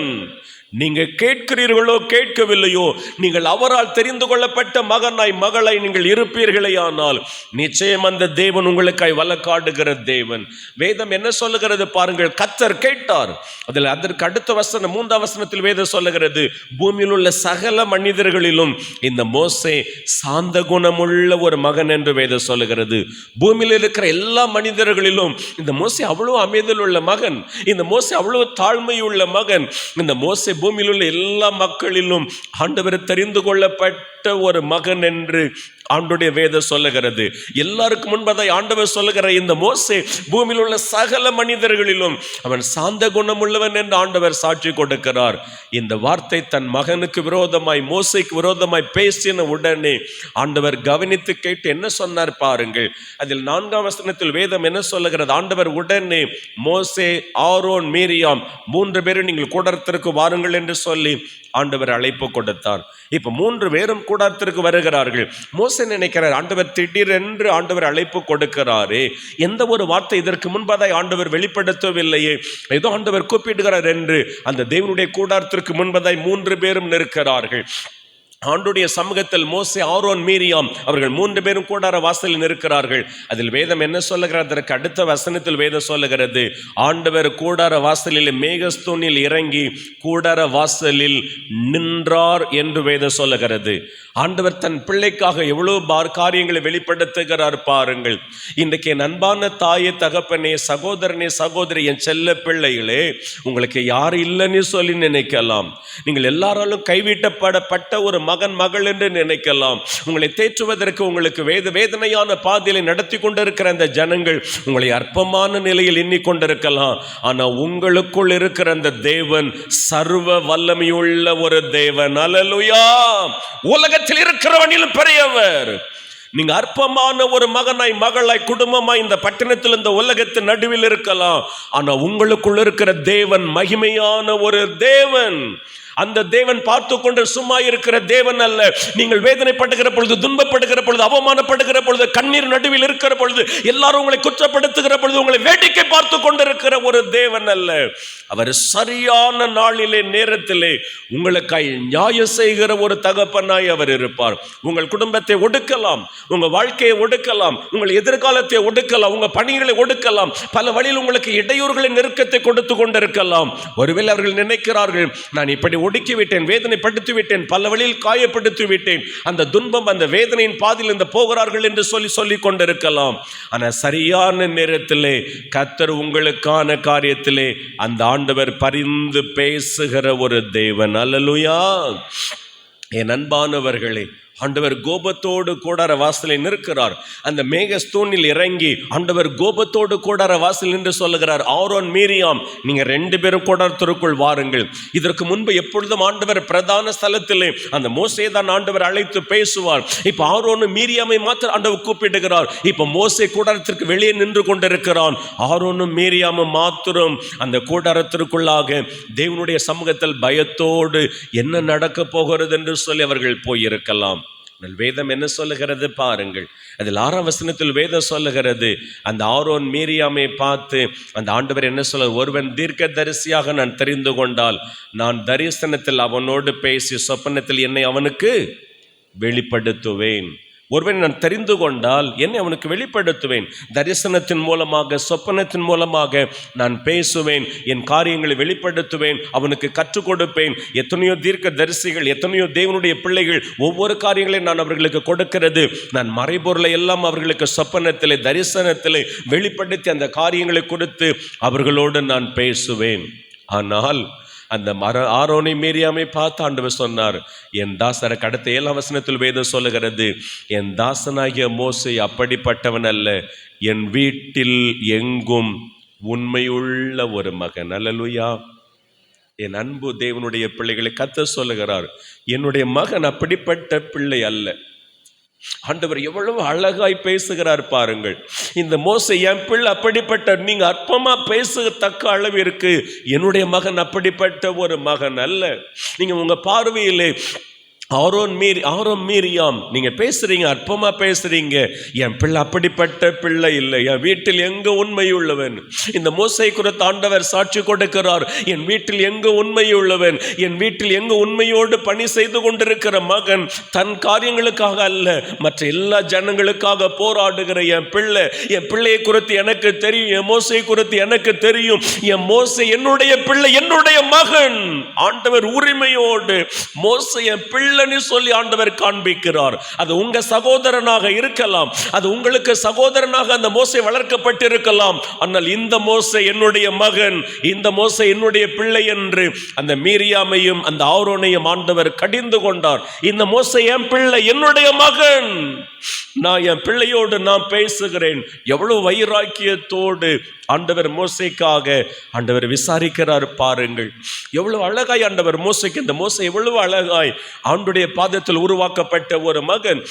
நீங்க கேட்கிறீர்களோ கேட்கவில்லையோ, நீங்கள் அவரால் தெரிந்து கொள்ளப்பட்ட மகனாய் மகளை நீங்கள் இருப்பீர்களே, ஆனால் நிச்சயம் அந்த தேவன் உங்களுக்காய் வழக்காடுகிற தேவன். வேதம் என்ன சொல்லுகிறது பாருங்கள், கர்த்தர் கேட்டார். அதில் அதற்கு அடுத்த வசனம், 3ஆம் வசனத்தில் வேதம் சொல்லுகிறது, பூமியில் உள்ள சகல மனிதர்களிலும் இந்த மோசே சாந்த குணமுள்ள ஒரு மகன் என்று வேதம் சொல்லுகிறது. பூமியில் இருக்கிற எல்லா மனிதர்களிலும் இந்த மோசே அவ்வளவு அமைதியில் உள்ள மகன், இந்த மோசே அவ்வளவு தாழ்மையுள்ள மகன். இந்த மோசே பூமியில் உள்ள எல்லா மக்களிலும் ஆண்டவர் தெரிந்து கொள்ளப்பட்ட ஒரு மகன் என்று ஆண்டுடைய வேதம் சொல்லுகிறது. எல்லாருக்கும் முன்பதாய் ஆண்டவர் சொல்லுகிற இந்த மோசே பூமியில் உள்ள சகல மனிதர்களிலும் அவன் சாந்த குணம் உள்ளவன் என்று ஆண்டவர் சாட்சி கொடுக்கிறார். இந்த வார்த்தை தன் மகனுக்கு விரோதமாய், மோசேக்கு விரோதமாய் பேசின உடனே ஆண்டவர் கவனித்து கேட்டு என்ன சொன்னார் பாருங்கள். அதில் 4ஆம் வசனத்தில் வேதம் என்ன சொல்லுகிறது, ஆண்டவர் உடனே மோசே, ஆரோன், மீரியாம் 3 பேரும் நீங்கள் கூடாரத்திற்கு வாருங்கள் என்று சொல்லி ஆண்டவர் அழைப்பு கொடுத்தார். இப்ப 3 பேரும் கூடாரத்திற்கு வருகிறார்கள். மோசே நினைக்கிறார், ஆண்டவர் திடீரென்று ஆண்டவர் அழைப்பு கொடுக்கிறாரே, எந்த ஒரு வார்த்தை இதற்கு முன்பதாய் ஆண்டவர் வெளிப்படுத்தவில்லையே, ஏதோ ஆண்டவர் கூப்பிடுகிறார் என்று அந்த தேவனுடைய கூடாரத்திற்கு முன்பதாய் 3 பேரும் நிற்கிறார்கள். ஆண்டுடைய சமூகத்தில் மோசே, ஆரோன், மீரியாம் அவர்கள் 3 பேரும் கூடார வாசலில் இருக்கிறார்கள். அதில் வேதம் என்ன சொல்லுகிறது, அதற்கு அடுத்த வசனத்தில் வேதம் சொல்லுகிறது, ஆண்டவர் கூடார வாசலில் மேகஸ்தூணில் இறங்கி கூடார வாசலில் நின்றார் என்று வேதம் சொல்லுகிறது. ஆண்டவர் தன் பிள்ளைக்காக எவ்வளவு காரியங்களை வெளிப்படுத்துகிறார் பாருங்கள். இன்றைக்கு என் அன்பான தாயே, தகப்பனே, சகோதரனே, சகோதரி, என் செல்ல பிள்ளைகளே, உங்களுக்கு யார் இல்லைன்னு சொல்லி நினைக்கலாம். நீங்கள் எல்லாராலும் கைவிட்டப்பட்ட ஒரு மகன் மகள் என்று நினைக்கலாம். உங்களை தேற்றுவதற்கு உங்களுக்கு வேதனையான பாதையில நடத்தி கொண்டிருக்கிற அந்த ஜனங்கள் உங்களை அற்பமான நிலையில் எண்ணிக்கொண்டிருக்கலாம். ஆனா உங்களுக்குள் இருக்கிற அந்த தேவன் சர்வ வல்லமையுள்ள ஒரு தேவன். அல்லேலூயா. உலகத்தில் இருக்கிறவனிலும் பெரியவர். நீங்க அற்பமான ஒரு மகனாய் மகளாய் குடும்பமாய் இந்த பட்டணத்தில் இந்த உலகத்தின் நடுவில் இருக்கலாம். ஆனா உங்களுக்குள் இருக்கிற தேவன் மகிமையான ஒரு தேவன். அந்த தேவன் பார்த்து கொண்டு சும்மா இருக்கிற தேவன் அல்ல. நீங்கள் வேதனைப்படுகிற பொழுது, துன்பப்படுகிற பொழுது, அவமானப்படுகிற பொழுது, கண்ணீர் நடுவில் இருக்கிற பொழுது, எல்லாரும் உங்களை குற்றப்படுத்துகிற பொழுது உங்களை வேடிக்கை பார்த்து கொண்டிருக்கிற ஒரு தேவன் அல்ல. அவர் சரியான நாளிலே நேரத்திலே உங்களுக்காய் நியாயம் செய்கிற ஒரு தகப்பனாய் அவர் இருப்பார். உங்கள் குடும்பத்தை ஒடுக்கலாம், உங்க வாழ்க்கையை ஒடுக்கலாம், உங்கள் எதிர்காலத்தை ஒடுக்கலாம், உங்க பணிகளை ஒடுக்கலாம், பல வழியில் உங்களுக்கு இடையூறுகளின் நெருக்கத்தை கொடுத்து கொண்டிருக்கலாம். ஒருவேளை அவர்கள் நினைக்கிறார்கள், நான் இப்படி ஒடுக்கி விட்டேன், வேதனைப்படுத்தி விட்டேன், பல வழியில் காயப்படுத்தி விட்டேன், அந்த துன்பம் அந்த வேதனையின் பாதையில் இந்த போகிறார்கள் என்று சொல்லிக் கொண்டிருக்கலாம். ஆனால் சரியான நேரத்திலே கர்த்தர் உங்களுக்கான காரியத்திலே அந்த ஆண்டவர் பரிந்து பேசுகிற ஒரு தேவன். அல்லேலூயா. என் அன்பானவர்களே, ஆண்டவர் கோபத்தோடு கூடார வாசலில் நிற்கிறார். அந்த மேகஸ்தூணில் இறங்கி ஆண்டவர் கோபத்தோடு கூடார வாசல் என்று சொல்லுகிறார், ஆரோன் மீரியாம் நீங்க 2 பேரும் கூடாரத்திற்குள் வாருங்கள். இதற்கு முன்பு எப்பொழுதும் ஆண்டவர் பிரதான ஸ்தலத்திலே அந்த மோசே தான் ஆண்டவர் அழைத்து பேசுவார். இப்ப ஆரோனும் மீரியாமை மாத்திரம் ஆண்டவர் கூப்பிடுகிறார். இப்ப மோசே கூடாரத்திற்கு வெளியே நின்று கொண்டிருக்கிறான். ஆரோனும் மீரியாமும் மாத்திரம் அந்த கூடாரத்திற்குள்ளாக தேவனுடைய சமூகத்தில் பயத்தோடு என்ன நடக்க போகிறது என்று சொல்லி அவர்கள் போயிருக்கலாம். வேதம் என்ன சொல்லுகிறது பாருங்கள். அதில் 6ஆம் வசனத்தில் வேதம் சொல்லுகிறது, அந்த ஆரோன் மீரியாமை பார்த்து அந்த ஆண்டவர் என்ன சொல்ல, ஒருவன் தீர்க்கதரிசியாக நான் தெரிந்து கொண்டால் நான் தரிசனத்தில் அவனோடு பேசி சொப்பனத்தில் என்னை அவனுக்கு வெளிப்படுத்துவேன். ஒருவன் நான் தெரிந்து கொண்டால் என்னை அவனுக்கு வெளிப்படுத்துவேன். தரிசனத்தின் மூலமாக, சொப்பனத்தின் மூலமாக நான் பேசுவேன், என் காரியங்களை வெளிப்படுத்துவேன், அவனுக்கு கற்றுக் கொடுப்பேன். எத்தனையோ தீர்க்க தரிசிகள், எத்தனையோ தேவனுடைய பிள்ளைகள் ஒவ்வொரு காரியங்களையும் நான் அவர்களுக்கு கொடுக்கிறது. நான் மறைபொருளை எல்லாம் அவர்களுக்கு சொப்பனத்திலே, தரிசனத்திலே வெளிப்படுத்தி அந்த காரியங்களை கொடுத்து அவர்களோடு நான் பேசுவேன். ஆனால் அந்த ஆரோனை மீரியாமை பார்த்து ஆண்டவர் சொன்னார், என் தாசரை கடத்த 7ஆம் வசனத்தில் வேதம் சொல்லுகிறது, என் தாசனாகிய மோசே அப்படிப்பட்டவன் அல்ல, என் வீட்டில் எங்கும் உண்மையுள்ள ஒரு மகன். அல்லேலூயா. என் அன்பு தேவனுடைய பிள்ளைகளை கர்த்தர் சொல்லுகிறார், என்னுடைய மகன் அப்படிப்பட்ட பிள்ளை அல்ல. ஆண்டவர் எவ்வளவு அழகாய் பேசுகிறார் பாருங்கள். இந்த மோசே என் பிள்ளை அப்படிப்பட்ட, நீங்க அற்பமா பேசத்தக்க அளவு இருக்கு, என்னுடைய மகன் அப்படிப்பட்ட ஒரு மகன் அல்ல. நீங்க உங்க பார்வையிலே ஆரோன் மீரியாம் நீங்க பேசுறீங்க, அற்பமா பேசுறீங்க. என் பிள்ளை அப்படிப்பட்ட பிள்ளை இல்லை, என் வீட்டில் எங்க உண்மையுள்ளவன். இந்த மோசே குறித்து ஆண்டவர் சாட்சி கொடுக்கிறார், என் வீட்டில் எங்க உண்மையுள்ளவன், என் வீட்டில் எங்க உண்மையோடு பணி செய்து கொண்டிருக்கிற மகன், தன் காரியங்களுக்காக அல்ல மற்ற எல்லா ஜனங்களுக்காக போராடுகிற என் பிள்ளையை குறித்து எனக்கு தெரியும், என் மோசை குறித்து எனக்கு தெரியும். என் மோசே என்னுடைய பிள்ளை, என்னுடைய மகன். ஆண்டவர் உரிமையோடு மோசே என் பிள்ளை சொல்லி ஆண்டவர் காண்பிக்கிறார். அது உங்க சகோதரனாக இருக்கலாம், அது உங்களுக்கு சகோதரனாக அந்த மோசே வளர்க்கப்பட்டிருக்கலாம். ஆனால் இந்த மோசே என்னுடைய மகன், இந்த மோசே என்னுடைய பிள்ளை என்று அந்த மீரியாமையும் அந்த ஆரோனையும் ஆண்டவர் கடிந்து கொண்டார். இந்த மோசே என் பிள்ளை, என்னுடைய மகன், நான் என் பிள்ளையோடு நான் பேசுகிறேன். எவ்வளவு வைராக்கியத்தோடு ஆண்டவர் மோசேக்காக ஆண்டவர் விசாரிக்கிறார் பாருங்கள். எவ்வளவு அழகாய் ஆண்டவர் மோசேக்கு, இந்த மோசே எவ்வளவு அழகாய் ஆண்டுடைய பாதத்தில் உருவாக்கப்பட்ட ஒரு மகன்.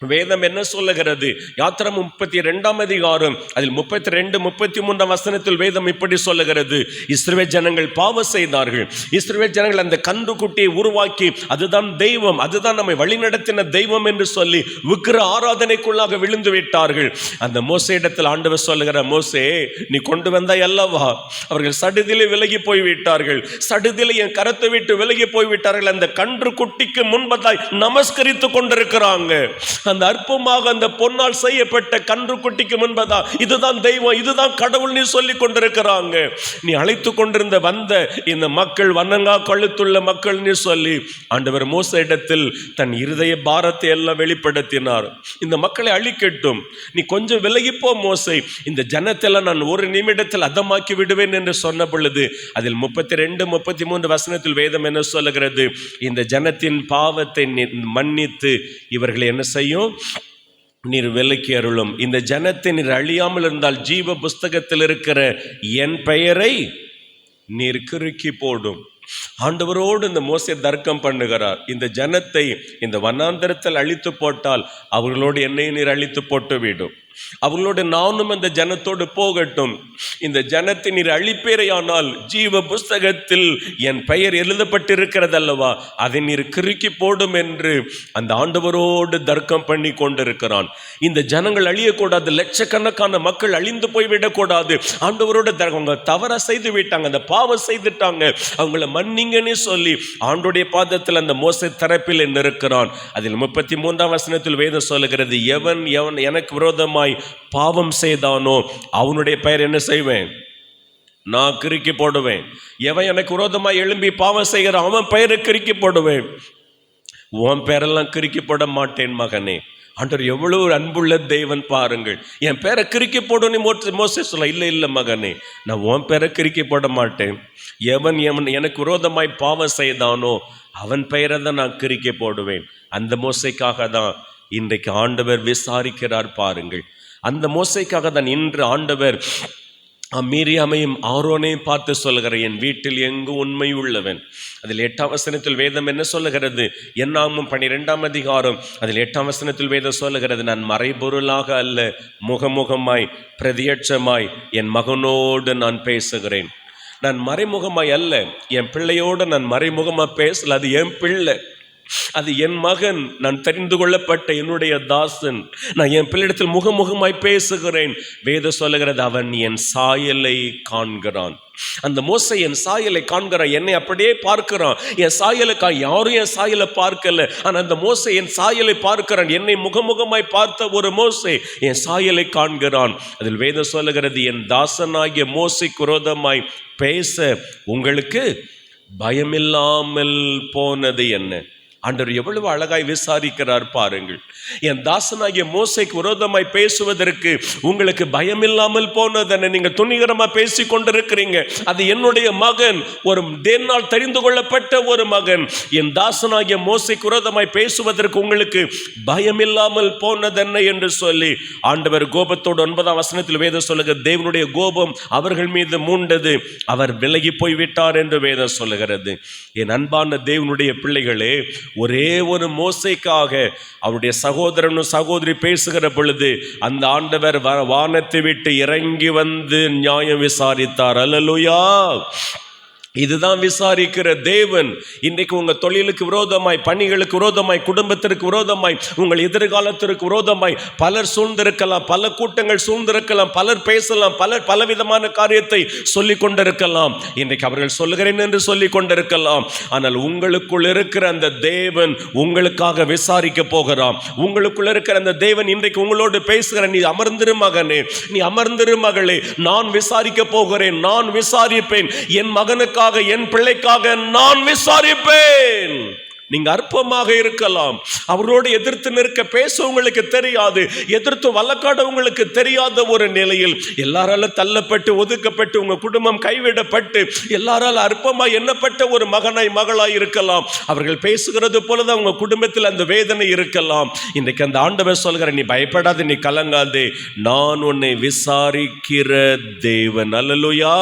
வேதம் என்ன சொல்லுகிறது? யாத்திராகமம் 32ஆம் அதிகாரம் அதில் 32, 33 வசனத்தில் வேதம் இப்படி சொல்லுகிறது, இஸ்ரவேல் ஜனங்கள் பாவம் செய்தார்கள். இஸ்ரவேல் ஜனங்கள் அந்த கன்றுக்குட்டியை உருவாக்கி அதுதான் தெய்வம், அதுதான் நம்மை வழிநடத்தின தெய்வம் என்று சொல்லி விக்கிர ஆராதனைக்குள்ளாக விழுந்து விட்டார்கள். அந்த மோசே இடத்தில் ஆண்டவர் சொல்லுகிற, மோசே நீ கொண்டு வந்தாய் அல்லவா, அவர்கள் சடுதிலே விலகி போய்விட்டார்கள், சடுதிலே என் கரத்தை விட்டு விலகி போய்விட்டார்கள். அந்த கன்று குட்டிக்கு முன்பதாய் நமஸ்கரித்து கொண்டிருக்கிறாங்க. அந்த அற்பமாக அந்த பொன்னால் செய்யப்பட்ட கன்றுக்குட்டிக்கு முன்பதா இதுதான் தெய்வம், இதுதான் கடவுள் நீ சொல்லி கொண்டிருக்கிறாங்க. நீ அழைத்து கொண்டிருந்த வந்த இந்த மக்கள் வண்ணங்கா கழுத்துள்ள மக்கள் நீ சொல்லி ஆண்டவர் மோசே இடத்தில் தன் இருதய பாரத்தை எல்லாம் வெளிப்படுத்தினார். இந்த மக்களை அழிக்கட்டும், நீ கொஞ்சம் விலகிப்போ மோசே, இந்த ஜனத்தெல்லாம் நான் ஒரு நிமிடத்தில் அதமாக்கி விடுவேன் என்று சொன்ன பொழுது அதில் 32, 33 வசனத்தில் வேதம் என்ன சொல்லுகிறது? இந்த ஜனத்தின் பாவத்தை மன்னித்து இவர்களை என்ன செய்யும்? நீர் விலக்கி அருளும். இந்த ஜனத்தை நீர் அழியாமல் இருந்தால் ஜீவ புஸ்தகத்தில் இருக்கிற என் பெயரை நீர் கிறுக்கி போடும். ஆண்டவரோடு இந்த மோசே தர்க்கம் பண்ணுகிறார். இந்த ஜனத்தை இந்த வனாந்தரத்தில் அழித்து போட்டால் அவர்களோடு என்னை நீர் அழித்து போட்டு விடும், அவர்களோடு நானும் அந்த ஜனத்தோடு போகட்டும். இந்த ஜனத்தை நீர் அழிப்பேரையானால் ஜீவ புஸ்தகத்தில் என் பெயர் எழுதப்பட்டிருக்கிறது அல்லவா, அதை நீர் கிறுக்கி போடும் என்று அந்த ஆண்டவரோடு தர்க்கம் பண்ணி கொண்டிருக்கிறான். இந்த ஜனங்கள் அழியக்கூடாது, லட்சக்கணக்கான மக்கள் அழிந்து போய்விடக்கூடாது. ஆண்டவரோட அவங்க தவற செய்து விட்டாங்க, அந்த பாவம் செய்துட்டாங்க, அவங்கள மன்னிங்கன்னு சொல்லி ஆண்டோடைய பாதத்தில் அந்த மோசே தரப்பில் இருக்கிறான். அதில் 33 வசனத்தில் வேதம் சொல்லுகிறது, எவன் எனக்கு விரோதமாக பாவம் செய்தானோ அவனுடைய பெயர் என்ன செய்வேன்? நான் கிறுக்கி போடுவேன். எவன் எனக்கு விரோதமாய் எழும்பி பாவம் செய்கிறான் அவன் பெயரை கிறுக்கி போடுவேன். உன் பெயரெல்லாம் கிறுக்கி போட மாட்டேன் மகனே. ஆண்டவர் எவ்வளவு அன்புள்ள தெய்வன் பாருங்கள். என் பேரை கிறுக்கி போடணும் மோசே சொல்ல, இல்லை மகனே, நான் உன் பேரை கிறுக்கி போட மாட்டேன். எவன் எனக்கு விரோதமாய் பாவம் செய்தானோ அவன் பெயரை தான் நான் கிறுக்கி போடுவேன். அந்த மோசைக்காக தான் இன்றைக்கு ஆண்டவர் விசாரிக்கிறார் பாருங்கள். அந்த மோசைக்காக தான் இன்று ஆண்டவர் மீரியாமையும் ஆரோனையும் பார்த்து சொல்லுகிற, என் வீட்டில் எங்கு உண்மை உள்ளவன். அதில் 8ஆம் வசனத்தில் வேதம் என்ன சொல்லுகிறது? என்னாகும் 12ஆம் அதிகாரம் அதில் 8ஆம் வசனத்தில் வேதம் சொல்லுகிறது, நான் மறைபொருளாக அல்ல முகமுகமாய் பிரதியட்சமாய் என் மகனோடு நான் பேசுகிறேன். நான் மறைமுகமாய் அல்ல, என் பிள்ளையோடு நான் மறைமுகமாக பேசல. அது என் பிள்ளை, அது என் மகன், நான் தெரிந்து கொள்ளப்பட்ட என்னுடைய தாசன். நான் என் பிள்ளையிடத்தில் முகமுகமாய் பேசுகிறேன். வேதம் சொல்லுகிறது, அவன் என் சாயலை காண்கிறான். அந்த மோசை என் சாயலை காண்கிறான், என்னை அப்படியே பார்க்கிறான். என் சாயலுக்காக யாரும் என் சாயலை பார்க்கல, ஆனால் அந்த மோசை என் சாயலை பார்க்கிறான். என்னை முகமுகமாய் பார்த்த ஒரு மோசை என் சாயலை காண்கிறான். அதில் வேதம் சொல்லுகிறது, என் தாசனாகிய மோசைக்கு விரோதமாய் பேச உங்களுக்கு பயமில்லாமல் போனது என்ன? ஆண்டவர் எவ்வளவு அழகாய் விசாரிக்கிறார் பாருங்கள். என் தாசனாகிய மோசைக்கு விரோதமாய் பேசுவதற்கு உங்களுக்கு பயமில்லாமல் போனதென்ன? நீங்க துணிகரமா பேசி கொண்டிருக்கிறீங்க. அது என்னுடைய மகன், ஒரு தேவனால் தெரிந்து கொள்ளப்பட்ட ஒரு மகன். என் தாசனாகிய மோசைக்கு விரோதமாய் பேசுவதற்கு உங்களுக்கு பயமில்லாமல் போனதென்ன என்று சொல்லி ஆண்டவர் கோபத்தோடு 9ஆம் வசனத்தில் வேதம் சொல்லுகிறது, தேவனுடைய கோபம் அவர்கள் மீது மூண்டது, அவர் விலகி போய்விட்டார் என்று வேதம் சொல்லுகிறது. என் அன்பான தேவனுடைய பிள்ளைகளே, ஒரே ஒரு மோசைக்காக அவருடைய சகோதரனும் சகோதரி பேசுகிற பொழுது அந்த ஆண்டவர் வானத்தை விட்டு இறங்கி வந்து நியாயம் விசாரித்தார். அல்லேலூயா! இதுதான் விசாரிக்கிற தேவன். இன்றைக்கு உங்கள் தொழிலுக்கு விரோதமாய், பணிகளுக்கு விரோதமாய், குடும்பத்திற்கு விரோதமாய், உங்கள் எதிர்காலத்திற்கு விரோதமாய் பலர் சூழ்ந்திருக்கலாம், பல கூட்டங்கள் சூழ்ந்திருக்கலாம், பலர் பேசலாம், பலர் பலவிதமான காரியத்தை சொல்லி கொண்டிருக்கலாம். இன்றைக்கு அவர்கள் சொல்லுகிறேன் என்று சொல்லி கொண்டிருக்கலாம். ஆனால் உங்களுக்குள் இருக்கிற அந்த தேவன் உங்களுக்காக விசாரிக்க போகிறான். உங்களுக்குள் இருக்கிற அந்த தேவன் இன்றைக்கு உங்களோடு பேசுகிற, நீ அமர்ந்திரு மகனே, நீ அமர்ந்திரு மகளே, நான் விசாரிக்க போகிறேன், நான் விசாரிப்பேன், என் மகனுக்கு என் பிள்ளைக்காக நான் விசாரிப்பேன். நீங்க அற்பமாக இருக்கலாம், அவரோடு எதிர்த்து நிற்க பேச உங்களுக்கு தெரியாது, எதிர்த்து வழக்காட உங்களுக்கு தெரியாத ஒரு நிலையில் எல்லாரால தள்ளப்பட்டு ஒதுக்கப்பட்டு உங்க குடும்பம் கைவிடப்பட்டு எல்லாரால அற்பமா எண்ணப்பட்ட ஒரு மகனாய் மகளாய் இருக்கலாம். அவர்கள் பேசுகிறது போலதான் உங்க குடும்பத்தில் அந்த வேதனை இருக்கலாம். இன்றைக்கு அந்த ஆண்டவர் சொல்கிற, நீ பயப்படாது, நீ கலங்காதே, நான் உன்னை விசாரிக்கிற தேவன். அல்லேலூயா!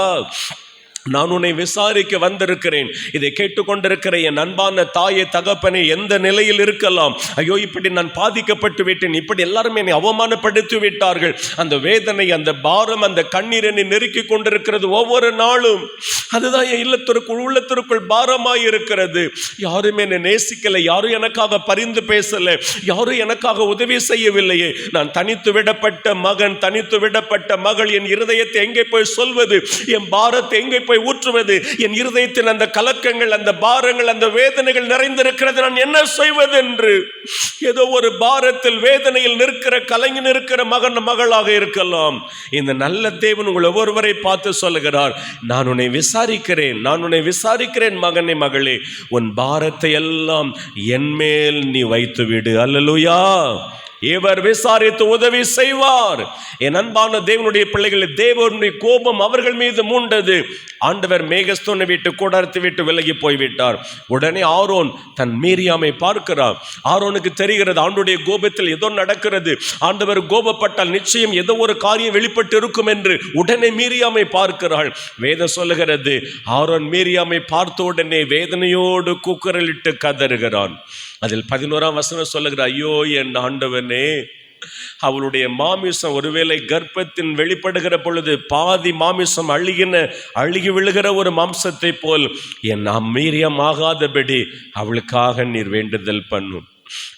நான் உன்னை விசாரிக்க வந்திருக்கிறேன். இதை கேட்டுக்கொண்டிருக்கிற என் அன்பான தாயை தகப்பனை, எந்த நிலையில் இருக்கலாம், ஐயோ இப்படி நான் பாதிக்கப்பட்டு விட்டேன், இப்படி எல்லாரும் என்னை அவமானப்படுத்தி விட்டார்கள், அந்த வேதனை, அந்த பாரம், அந்த கண்ணீர் என்னை நெருக்கி கொண்டிருக்கிறது ஒவ்வொரு நாளும். அதுதான் என் உள்ளத்திற்குள் பாரமாய் இருக்கிறது. யாரும் என்னை நேசிக்கலை, யாரும் எனக்காக பரிந்து பேசலை, யாரும் எனக்காக உதவி செய்யவில்லையே. நான் தனித்து விடப்பட்ட மகன், தனித்து விடப்பட்ட மகள். என் இருதயத்தை எங்கே போய் சொல்வது, என் பாரத்தை எங்கே போய் ஊற்றுவது? என் இருதயத்தின் அந்த கலக்கங்கள், அந்த பாரங்கள், அந்த வேதனைகள் நிறைந்திருக்கிறது, நான் என்ன செய்வது என்று ஏதோ ஒரு பாரத்தில் வேதனையில் நிற்கிற, கலங்கி நிற்கிற மகளாக இருக்கலாம். இந்த நல்ல தேவன் உங்கள் ஒவ்வொருவரை பார்த்து சொல்லுகிறார், நான் உன்னை விசாரிக்கிறேன் மகனே, மகளே, உன் பாரத்தை எல்லாம் என் மேல் நீ வைத்து விடு. அல்லேலூயா. இவர் விசாரித்து உதவி செய்வார். என் அன்பான தேவனுடைய பிள்ளைகளை, தேவனுடைய கோபம் அவர்கள் மீது மூண்டது. ஆண்டவர் மேகஸ்தோனை விட்டு, கூடாரத்தை விட்டு விலகி போய்விட்டார். உடனே ஆரோன் தன் மீரியாமை பார்க்கிறார். ஆரோனுக்கு தெரிகிறது ஆண்டுடைய கோபத்தில் ஏதோ நடக்கிறது, ஆண்டவர் கோபப்பட்டால் நிச்சயம் ஏதோ ஒரு காரியம் வெளிப்பட்டு இருக்கும் என்று. உடனே மீரியாமை பார்க்கிறாள். வேதம் சொல்லுகிறது, ஆரோன் மீரியாமை பார்த்த உடனே வேதனையோடு கூக்குரலிட்டு கதறுகிறான். அதில் 11ஆம் வசனம் சொல்லுகிறார், ஐயோ என் ஆண்டவனே, அவளுடைய மாமிசம் ஒருவேளை கர்ப்பத்தின் வெளிப்படுகிற பொழுது பாதி மாமிசம் அழுகி விழுகிற ஒரு மாம்சத்தை போல் என் மீரியம் ஆகாதபடி அவளுக்காக நீர் வேண்டுதல் பண்ணும்.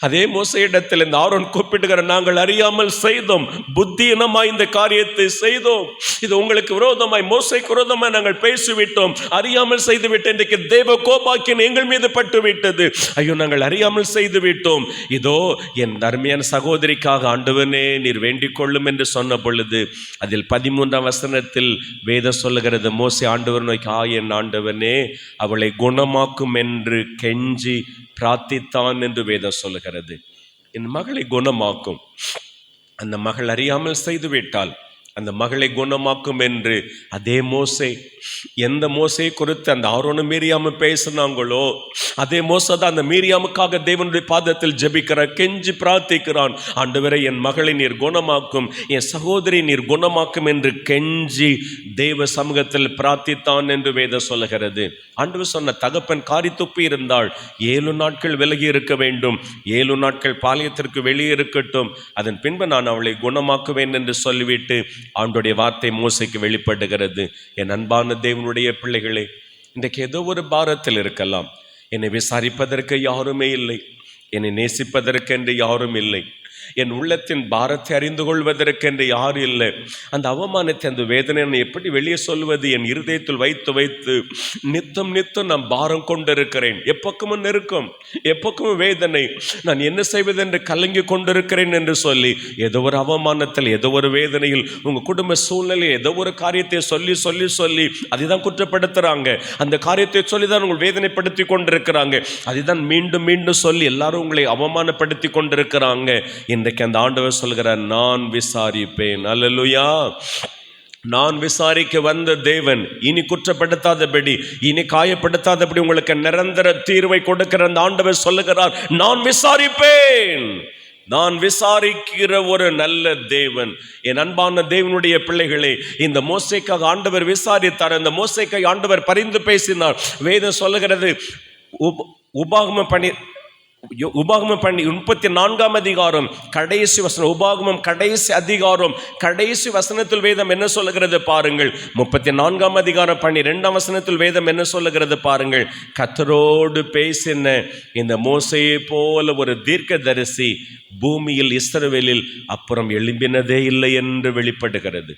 அதே மோசையிடத்தில் இந்த ஆரோன் கூப்பிடுகிற, நாங்கள் அறியாமல் செய்தோம், புத்தியினமாய் இந்த காரியத்தை செய்தோம், இது உங்களுக்கு விரோதமாய், மோசைக்கு விரோதமாய் நாங்கள் பேசிவிட்டோம், அறியாமல் செய்து விட்டோம், இன்றைக்கு தேவ கோபாக்கின் எங்கள் மீது பட்டு விட்டது, ஐயோ நாங்கள் அறியாமல் செய்து விட்டோம், இதோ என் அருமையான சகோதரிக்காக ஆண்டவனே நீர் வேண்டிக் கொள்ளும் என்று சொன்ன பொழுது அதில் 13ஆம் வசனத்தில் வேதம் சொல்லுகிறது, மோசே ஆண்டவர் நோக்கி, என் ஆண்டவனே அவளை குணமாக்கும் என்று கெஞ்சி பிரார்த்தித்தான் என்று வேதம் சொல்லுகிறது. என் மகளை குணமாக்கும். அந்த மகள் அறியாமல் செய்துவிட்டால் அந்த மகளை குணமாக்கும் என்று அதே மோசே, எந்த மோசை குறித்து அந்த ஆரோனும் மீரியாம பேசினாங்களோ அதே மோசை தான் அந்த மீரியாமுக்காக தேவனுடைய பாதத்தில் ஜெபிக்கிறார், கெஞ்சி பிரார்த்திக்கிறான். ஆண்டவரே என் மகளை நீர் குணமாக்கும், என் சகோதரி நீர் குணமாக்கும் என்று கெஞ்சி தேவ சமூகத்தில் பிரார்த்தித்தான் என்று வேதம் சொல்லுகிறது. ஆண்டவர் சொன்ன, தகப்பன் காரி துப்பி இருந்தால் 7 நாட்கள் விலகி இருக்க வேண்டும், 7 நாட்கள் பாளையத்திற்கு வெளியே இருக்கட்டும், அதன் பின்பு நான் அவளை குணமாக்குவேன் என்று சொல்லிவிட்டு ஆண்டோடைய வார்த்தை மோசைக்கு வெளிப்படுகிறது. என் அன்பான தேவனுடைய பிள்ளைகளே, இன்றைக்கு ஏதோ ஒரு பாரத்தில் இருக்கலாம். என்னை விசாரிப்பதற்கு யாருமே இல்லை, என்னை நேசிப்பதற்கென்று யாரும் இல்லை, என் உள்ளத்தின் பாரத்தை அறிந்து கொள்வதற்கென்று யாரும் இல்லை. அந்த அவமானத்தை, அந்த வேதனை எப்படி வெளியே சொல்வது? என் இருதயத்தில் வைத்து வைத்து நித்தம் நான் பாரம் கொண்டிருக்கிறேன். எப்பக்கமும் நெருக்கம், எப்பக்கமும் வேதனை, நான் என்ன செய்வது என்று கலங்கி கொண்டிருக்கிறேன் என்று சொல்லி ஏதோ ஒரு அவமானத்தில், ஏதோ ஒரு வேதனையில், உங்கள் குடும்ப சூழ்நிலை ஏதோ ஒரு காரியத்தை சொல்லி சொல்லி சொல்லி அதை தான் குற்றப்படுத்துகிறாங்க. அந்த காரியத்தை சொல்லி தான் உங்கள் வேதனைப்படுத்தி கொண்டிருக்கிறாங்க. அதை தான் மீண்டும் மீண்டும் சொல்லி எல்லாரும் உங்களை அவமானப்படுத்தி கொண்டிருக்கிறாங்க. இன்றைக்கு அந்த ஆண்டவர் சொல்கிறார், நான் விசாரிப்பேன். அல்லேலூயா. நான் விசாரிக்க வந்த தேவன், இனி குற்றப்படுத்தாதபடி, இனி காயப்படுத்தாதபடி உங்களுக்கு நிரந்தர தீர்வை கொடுக்கிற அந்த ஆண்டவர் சொல்லுகிறார், நான் விசாரிப்பேன். நான் விசாரிக்கிற ஒரு நல்ல தேவன். என் அன்பான தேவனுடைய பிள்ளைகளே, இந்த மோசேக்காக ஆண்டவர் விசாரித்தார். அந்த மோசேக்காக ஆண்டவர் பரிந்து பேசினார். வேதம் சொல்லுகிறது, உபாகமம் 34ஆம் அதிகாரம் கடைசி வசனம், உபாகமம் கடைசி அதிகாரம் கடைசி வசனத்தில் வேதம் என்ன சொல்லுகிறது பாருங்கள். 34ஆம் அதிகாரம் 12ஆம் வசனத்தில் வேதம் என்ன சொல்லுகிறது பாருங்கள். கர்த்தரோடு பேசின இந்த மோசேயை போல ஒரு தீர்க்கதரிசி பூமியில் இஸ்ரவேலில் அப்புறம் எழும்பினதே இல்லை என்று வெளிப்படுகிறது.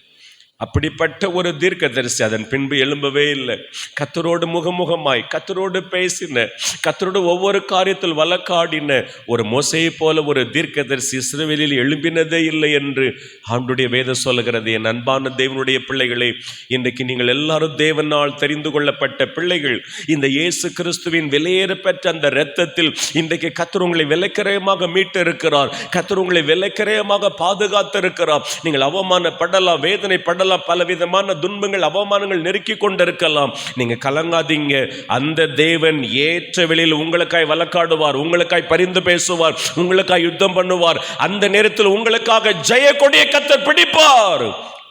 அப்படிப்பட்ட ஒரு தீர்க்கதரிசி அதன் பின்பு எழும்பவே இல்லை. கர்த்தரோடு முகமுகமாய், கர்த்தரோடு பேசின, கர்த்தரோடு ஒவ்வொரு காரியத்தில் வழக்காடின ஒரு மோசேயை போல ஒரு தீர்க்கதரிசி இஸ்ரவேலில் எழும்பினதே இல்லை என்று ஆண்டவருடைய வேதம் சொல்லுகிறது. என் அன்பான தேவனுடைய பிள்ளைகளே, இன்றைக்கு நீங்கள் எல்லாரும் தேவனால் தெரிந்து கொள்ளப்பட்ட பிள்ளைகள். இந்த இயேசு கிறிஸ்துவின் விலையேற பெற்ற அந்த இரத்தத்தில் இன்றைக்கு கர்த்தர் உங்களை விலைக்கிரயமாக மீட்டு இருக்கிறார். கர்த்தர் உங்களை விலைக்கிரயமாக பாதுகாத்து இருக்கிறார். நீங்கள் அவமானப்படலாம், வேதனைப்படலாம், பலவிதமான துன்பங்கள், அவமானங்கள் நெருக்கி கொண்டிருக்கலாம். நீங்க கலங்காதீங்க. அந்த தேவன் ஏற்ற வெளியில் உங்களுக்காய் வழக்காடுவார், உங்களுக்காய் பரிந்து பேசுவார், உங்களுக்காய் யுத்தம் பண்ணுவார். அந்த நேரத்தில் உங்களுக்காக ஜெய கொடியை கர்த்தர் பிடிப்பார்.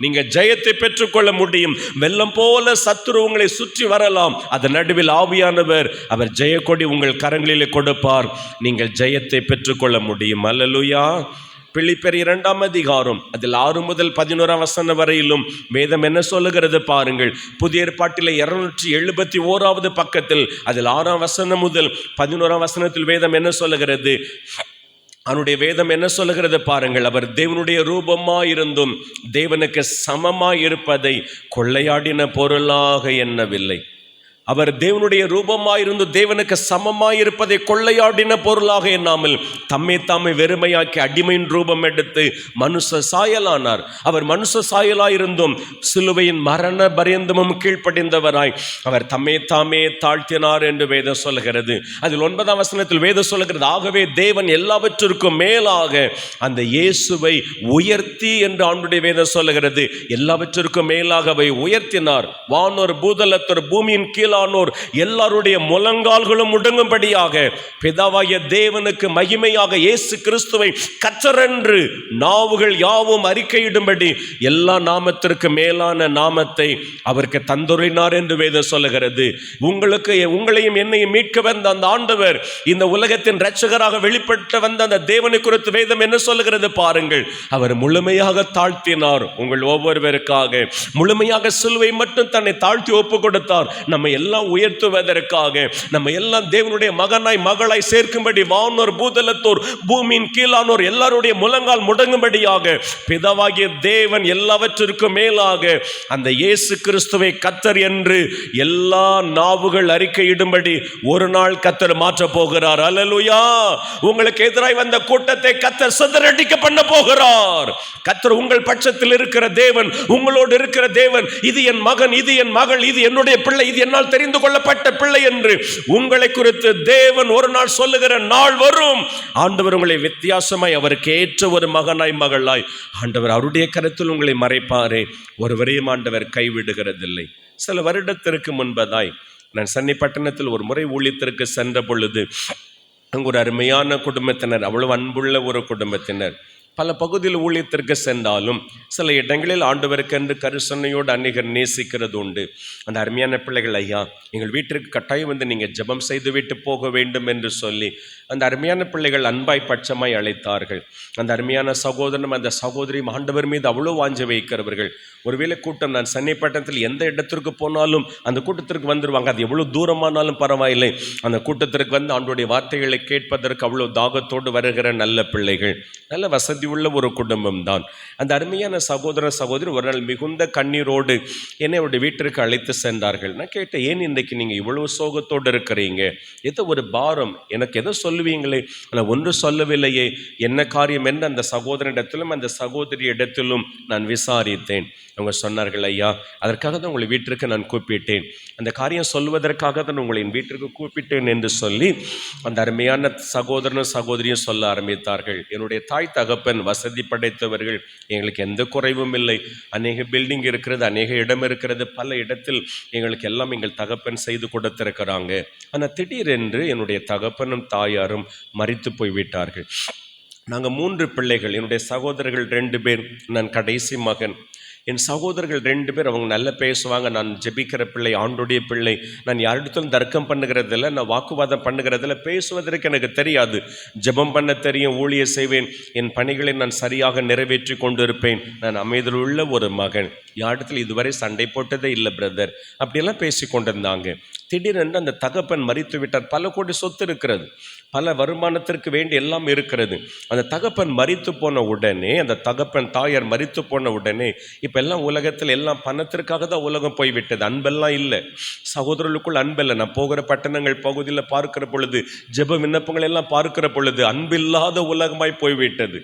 நீங்க ஜெயத்தை பெற்றுக்கொள்ள முடியும். வெள்ளம் போல சத்துரு உங்களை சுற்றி வரலாம், அதன் நடுவில் ஆவியானவர் அவர் ஜெய கொடி உங்கள் கரங்களிலே கொடுப்பார். நீங்கள் ஜெயத்தை பெற்றுக்கொள்ள முடியும். அல்லேலூயா. பிலிப்பியர் 2ஆம் அதிகாரம் அதில் 6 முதல் 11ஆம் வசனம் வரையிலும் வேதம் என்ன சொல்லுகிறது பாருங்கள். புதிய ஏற்பாட்டில் 271வது பக்கத்தில் அதில் 6ஆம் வசனம் முதல் 11ஆம் வசனத்தில் வேதம் என்ன சொல்லுகிறது? அவனுடைய வேதம் என்ன சொல்லுகிறது பாருங்கள். அவர் தேவனுடைய ரூபமாயிருந்தும் தேவனுக்கு சமமாயிருப்பதை கொள்ளையாடின பொருளாக எண்ணவில்லை. அவர் தேவனுடைய ரூபமாயிருந்து தேவனுக்கு சமமாயிருப்பதை கொள்ளையாடின பொருளாக எண்ணாமல் தம்மை தாமே வெறுமையாக்கி அடிமையின் ரூபம் எடுத்து மனுஷ சாயலானார். அவர் மனுஷ சாயலாயிருந்தும் சிலுவையின் மரண பரியந்தமும் கீழ்ப்படிந்தவராய் அவர் தம்மை தாமே தாழ்த்தினார் என்று வேதம் சொல்லுகிறது. அதில் 9ஆம் வசனத்தில் வேதம் சொல்லுகிறது, ஆகவே தேவன் எல்லாவற்றிற்கும் மேலாக அந்த இயேசுவை உயர்த்தி என்று ஆண்டுடைய வேதம் சொல்லுகிறது. எல்லாவற்றிற்கும் மேலாக அவை உயர்த்தினார். வானோர் பூதலத்தோர் பூமியின் கீழ் எல்லாருடைய முழங்கால்களும் முடங்கும்படியாக பிதாவாகிய தேவனுக்கு மகிமையாக இயேசு கிறிஸ்துவை கர்த்தரென்று நாவுகள் யாவும் அறிக்கையிடும்படி எல்லா நாமத்திற்கு மேலான நாமத்தை அவருக்கு தந்துரைனார் என்று வேதம் சொல்லுகிறது. உங்களையும் என்னையும் மீட்க வந்த அந்த ஆண்டவர், இந்த உலகத்தின் இரட்சகராக வெளிப்பட்டு வந்த அந்த தேவனை குறித்து வேதம் என்ன சொல்லுகிறது பாருங்கள். அவர் முழுமையாக தாழ்த்தினார். உங்கள் ஒவ்வொருவருக்காக முழுமையாக சிலுவை மட்டும் தன்னை தாழ்த்தி ஒப்பு கொடுத்தார். நம்ம எல்லாம் உயர்த்துவதற்காக, நம்ம எல்லாம் தேவனுடைய மகனாய் மகளாய் சேர்க்கும்படி வானோர் பூதலத்தோர் பூமியின் கீழானோர் எல்லாருடைய முழங்கால் முடங்கும்படியாக பிதாவாகிய தேவன் எல்லாவற்றிற்கும் மேலாக அந்த இயேசு கிறிஸ்துவை கர்த்தர் என்று எல்லா நாவுகள் அறிக்கையிடும்படி ஒரு நாள் கர்த்தர் மாற்ற போகிறார். அல்லேலூயா. உங்களுக்கு எதிராய் வந்த கூட்டத்தை கர்த்தர் சிதறடிக்க பண்ண போகிறார். கர்த்தர் உங்கள் பட்சத்தில் இருக்கிற தேவன், உங்களோடு இருக்கிற தேவன், இது என் மகன், இது என் மகள், இது என்னுடைய பிள்ளை, இது என்னால் தெரிந்து கொள்ளப்பட்ட பிள்ளை என்று உங்களை குறித்து தேவன் ஒரு நாள் சொல்லுகிற நாள் வரும். ஆண்டவர் உங்களை வித்தியாசமாய் அவருக்கு ஏற்ற ஒரு மகனாய் மகளாய் ஆண்டவர் அவருடைய கருத்தில் உங்களை மறைப்பாரே. ஒருவரையும் ஆண்டவர் கைவிடுகிறதில்லை. சில வருடத்திற்கு முன்பதாய் நான் சென்னை பட்டணத்தில் ஒரு முறை ஊழியத்திற்கு சென்ற பொழுது அங்கு ஒரு அருமையான குடும்பத்தினர், அவ்வளவு அன்புள்ள ஒரு குடும்பத்தினர். பல பகுதியில் ஊழியத்திற்கு சென்றாலும் சில இடங்களில் ஆண்டவருக்கென்று கருசனையோடு அநேகர் நேசிக்கிறது உண்டு. அந்த அருமையான பிள்ளைகள், ஐயா எங்கள் வீட்டிற்கு கட்டாயம் வந்து நீங்கள் ஜெபம் செய்து விட்டு போக வேண்டும் என்று சொல்லி அந்த அருமையான பிள்ளைகள் அன்பாய் பட்சமாய் அழைத்தார்கள். அந்த அருமையான சகோதரனும் அந்த சகோதரியும் ஆண்டவர் மீது அவ்வளோ வாஞ்சை வைக்கிறவர்கள். ஒருவேளை கூட்டம், நான் சென்னை பட்டணத்தில் எந்த இடத்திற்கு போனாலும் அந்த கூட்டத்திற்கு வந்துடுவாங்க. அது எவ்வளோ தூரமானாலும் பரவாயில்லை, அந்த கூட்டத்திற்கு வந்து ஆண்டவருடைய வார்த்தைகளை கேட்பதற்கு அவ்வளோ தாகத்தோடு வருகிற நல்ல பிள்ளைகள், நல்ல வசதி உள்ள ஒரு குடும்பம் தான். அந்த அருமையான சகோதர சகோதரி ஒரு நாள் மிகுந்த கண்ணீரோடு என்னை அவருடைய வீட்டிற்கு அழைத்து சென்றார்கள். நான் கேட்டேன், ஏன் இன்றைக்கு நீங்கள் இவ்வளவு சோகத்தோடு இருக்கிறீங்க? ஏதோ ஒரு பாரம், எனக்கு எதோ சொல்லுவீங்களே, ஆனால் ஒன்று சொல்லவில்லையே, என்ன காரியம் என்று அந்த சகோதரனிடத்திலும் அந்த சகோதரி இடத்திலும் நான் விசாரித்தேன். அவங்க சொன்னார்கள், ஐயா அதற்காக தான் உங்களை வீட்டிற்கு நான் கூப்பிட்டேன், அந்த காரியம் சொல்வதற்காக தான் உங்களை என் வீட்டிற்கு கூப்பிட்டேன் என்று சொல்லி அந்த அருமையான சகோதரனும் சகோதரியும் சொல்ல ஆரம்பித்தார்கள். என்னுடைய தாய் தகப்பன் வசதி படைத்தவர்கள், எங்களுக்கு எந்த குறைவும் இல்லை, அநேக பில்டிங் இருக்கிறது, அநேக இடம் இருக்கிறது, பல இடத்தில் எங்களுக்கு எல்லாம் எங்கள் தகப்பன் செய்து கொடுத்திருக்கிறாங்க. ஆனால் திடீரென்று என்னுடைய தகப்பனும் தாயாரும் மரித்து போய்விட்டார்கள். நாங்கள் 3 பிள்ளைகள், என்னுடைய சகோதரர்கள் 2 பேர், நான் கடைசி மகன். என் சகோதரர்கள் 2 பேர், அவங்க நல்லா பேசுவாங்க. நான் ஜெபிக்கிற பிள்ளை, ஆண்டுடைய பிள்ளை. நான் யாரிடத்திலும் தர்க்கம் பண்ணுகிறதில்ல, நான் வாக்குவாதம் பண்ணுகிறதில்ல, பேசுவதற்கு எனக்கு தெரியாது. ஜெபம் பண்ண தெரியும், ஊழிய செய்வேன், என் பணிகளை நான் சரியாக நிறைவேற்றி கொண்டிருப்பேன். நான் அமைதியுள்ள ஒரு மகன், யாரிடத்தில் இதுவரை சண்டை போட்டதே இல்லை பிரதர், அப்படியெல்லாம் பேசி கொண்டிருந்தாங்க. திடீரென்று அந்த தகப்பன் மரித்து விட்டார். பல கோடி சொத்து இருக்கிறது, பல வருமானத்திற்கு வேண்டி எல்லாம் இருக்கிறது. அந்த தகப்பன் மரித்து போன உடனே, அந்த தகப்பன் தாயார் மரித்து போன உடனே இப்போ எல்லாம் உலகத்தில் எல்லாம் பணத்திற்காக தான் உலகம் போய்விட்டது. அன்பெல்லாம் இல்லை, சகோதரர்களுக்குள் அன்பில்லை. நான் போகிற பட்டணங்கள் பகுதியில் பார்க்கிற பொழுது, ஜெப விண்ணப்பங்கள் எல்லாம் பார்க்கிற பொழுது அன்பில்லாத உலகமாய் போய்விட்டது.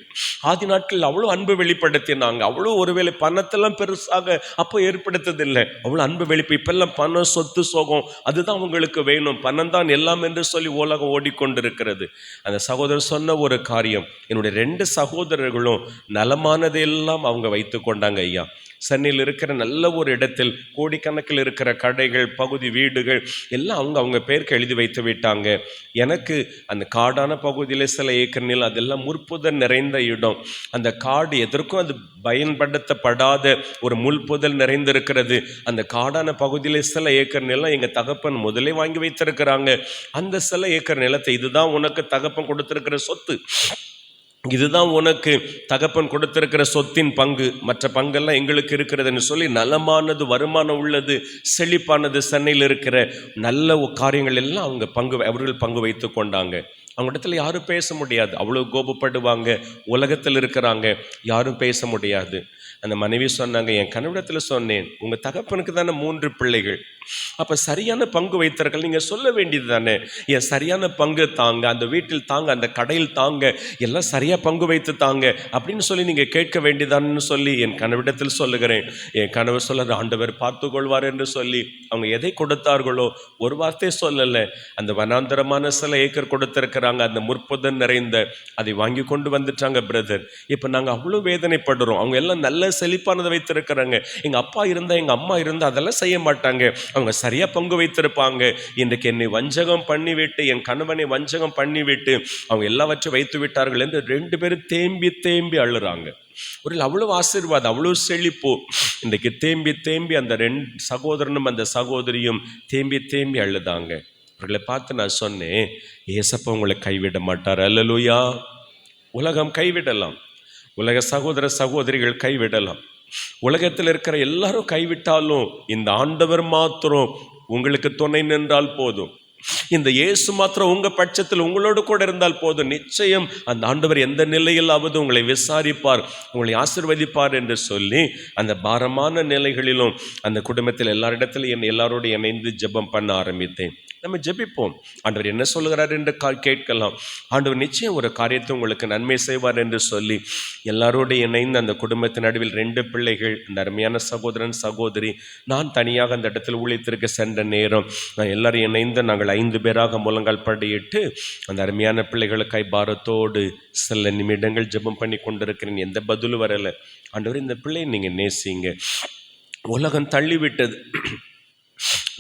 ஆதி நாட்களில் அவ்வளோ அன்பு வெளிப்படுத்தினாங்க, அவ்வளோ ஒருவேளை பணத்தெல்லாம் பெருசாக அப்போ ஏற்படுத்ததில்லை, அவ்வளோ அன்பு வெளிப்பு. இப்பெல்லாம் பணம், சொத்து, சோகம், அதுதான் அவங்களுக்கு வேணும், பணம் தான் எல்லாம் என்று சொல்லி உலகம் ஓடிக்கொண்டிருக்கிறது. அந்த சகோதரர் சொன்ன ஒரு காரியம், என்னுடைய 2 சகோதரர்களும் நலமானதெல்லாம் அவங்க வைத்து கொண்டாங்க. ஐயா சென்னையில் இருக்கிற நல்ல ஒரு இடத்தில் கோடிக்கணக்கில் இருக்கிற கடைகள், பகுதி, வீடுகள் எல்லாம் அவங்க பேருக்கு எழுதி வைத்து விட்டாங்க. எனக்கு அந்த காடான பகுதியில் சில ஏக்கர் நிலம், அதெல்லாம் முற்புதல் நிறைந்த இடம். அந்த காடு எதற்கும் அது பயன்படுத்தப்படாத ஒரு முள்புதல் நிறைந்திருக்கிறது. அந்த காடான பகுதியில் சில ஏக்கர் நிலம் எங்கள் தகப்பன் முதலே வாங்கி வைத்திருக்கிறாங்க. அந்த சில ஏக்கர் நிலத்தை, இதுதான் உனக்கு தகப்பன் கொடுத்திருக்கிற சொத்து, இதுதான் உனக்கு தகப்பன் கொடுத்திருக்கிற சொத்தின் பங்கு, மற்ற பங்கெல்லாம் எங்களுக்கு இருக்கிறதுன்னு சொல்லி நலமானது, வருமானம் உள்ளது, செழிப்பானது, சென்னையில் இருக்கிற நல்ல காரியங்கள் எல்லாம் அவர்கள் பங்கு வைத்து கொண்டாங்க. அவங்க இடத்துல யாரும் பேச முடியாது, அவ்வளோ கோபப்படுவாங்க. உலகத்தில் இருக்கிறாங்க, யாரும் பேச முடியாது. அந்த மனைவி சொன்னாங்க, என் கணவனிடத்தில் சொன்னேன், உங்கள் தகப்பனுக்கு தானே 3 பிள்ளைகள், அப்போ சரியான பங்கு வைத்தார்கள், நீங்கள் சொல்ல வேண்டியது தானே, என் சரியான பங்கு தாங்க, அந்த வீட்டில் தாங்க, அந்த கடையில் தாங்க, எல்லாம் சரியாக பங்கு வைத்து தாங்க அப்படின்னு சொல்லி நீங்கள் கேட்க வேண்டியதான்னு சொல்லி என் கணவனிடத்தில் சொல்லுகிறேன். என் கணவர் சொல்லுற, ஆண்டவர் பார்த்து கொள்வார் என்று சொல்லி அவங்க எதை கொடுத்தார்களோ ஒரு வார்த்தை சொல்லலை. அந்த வனாந்தரமான சில ஏக்கர் கொடுத்திருக்கிறாங்க, அந்த முற்புதன் நிறைந்த அதை வாங்கி கொண்டு வந்துட்டாங்க பிரதர். இப்போ நாங்கள் அவ்வளோ வேதனைப்படுறோம். அவங்க எல்லாம் நல்ல செழிப்பானதை வைத்திருக்கிறாங்க. எங்கள் அப்பா இருந்தால், எங்கள் அம்மா இருந்தால் அதெல்லாம் செய்ய மாட்டாங்க, அவங்க சரியாக பங்கு வைத்திருப்பாங்க. இன்றைக்கு என்னை வஞ்சகம் பண்ணிவிட்டு, என் கணவனை வஞ்சகம் பண்ணிவிட்டு அவங்க எல்லாவற்றையும் வைத்து விட்டார்கள் என்று 2 பேரும் தேம்பி தேம்பி அழுறாங்க. ஒரு அவ்வளோ ஆசீர்வாதம், அவ்வளோ செழிப்பு. இன்றைக்கு தேம்பி தேம்பி அந்த 2 சகோதரனும் அந்த சகோதரியும் தேம்பி தேம்பி அழுதாங்க. அவர்களை பார்த்து நான் சொன்னேன், ஏசப்பா உங்களை கைவிட மாட்டார். அல்லேலூயா. உலகம் கைவிடலாம், உலக சகோதர சகோதரிகள் கைவிடலாம், உலகத்தில் இருக்கிற எல்லாரும் கைவிட்டாலும் இந்த ஆண்டவர் மாத்திரம் உங்களுக்கு துணை நின்றால் போதும். இந்த இயேசு மாத்திரம் உங்க பட்சத்தில் உங்களோடு கூட இருந்தால் போதும். நிச்சயம் அந்த ஆண்டவர் எந்த நிலையிலாவது உங்களை விசாரிப்பார், உங்களை ஆசீர்வதிப்பார் என்று சொல்லி அந்த பாரமான நிலைகளிலும் அந்த குடும்பத்தில் எல்லாரிடத்திலும் எல்லாரோடு இணைந்து ஜெபம் பண்ண ஆரம்பித்தேன். நம்ம ஜெபிப்போம், ஆண்டவர் என்ன சொல்லுகிறார் என்று கேட்கலாம். ஆண்டவர் நிச்சயம் ஒரு காரியத்தை உங்களுக்கு நன்மை செய்வார் என்று சொல்லி எல்லாரோடு இணைந்து அந்த குடும்பத்தின் நடுவில் 2 பிள்ளைகள், அந்த அருமையான சகோதரன் சகோதரி, நான் தனியாக அந்த இடத்தில் ஊழியத்திற்கு சென்ற நேரம் நான் எல்லாரும் இணைந்து நாங்கள் 5 பேராக முழங்கால் படியிட்டு அந்த அருமையான பிள்ளைகளுக்காய் பாரத்தோடு சில நிமிடங்கள் ஜெபம் பண்ணி கொண்டிருக்கிறேன். எந்த பதிலும் வரலை. ஆண்டவர் இந்த பிள்ளையை நீங்கள் நேசிங்க. உலகம் தள்ளிவிட்டது,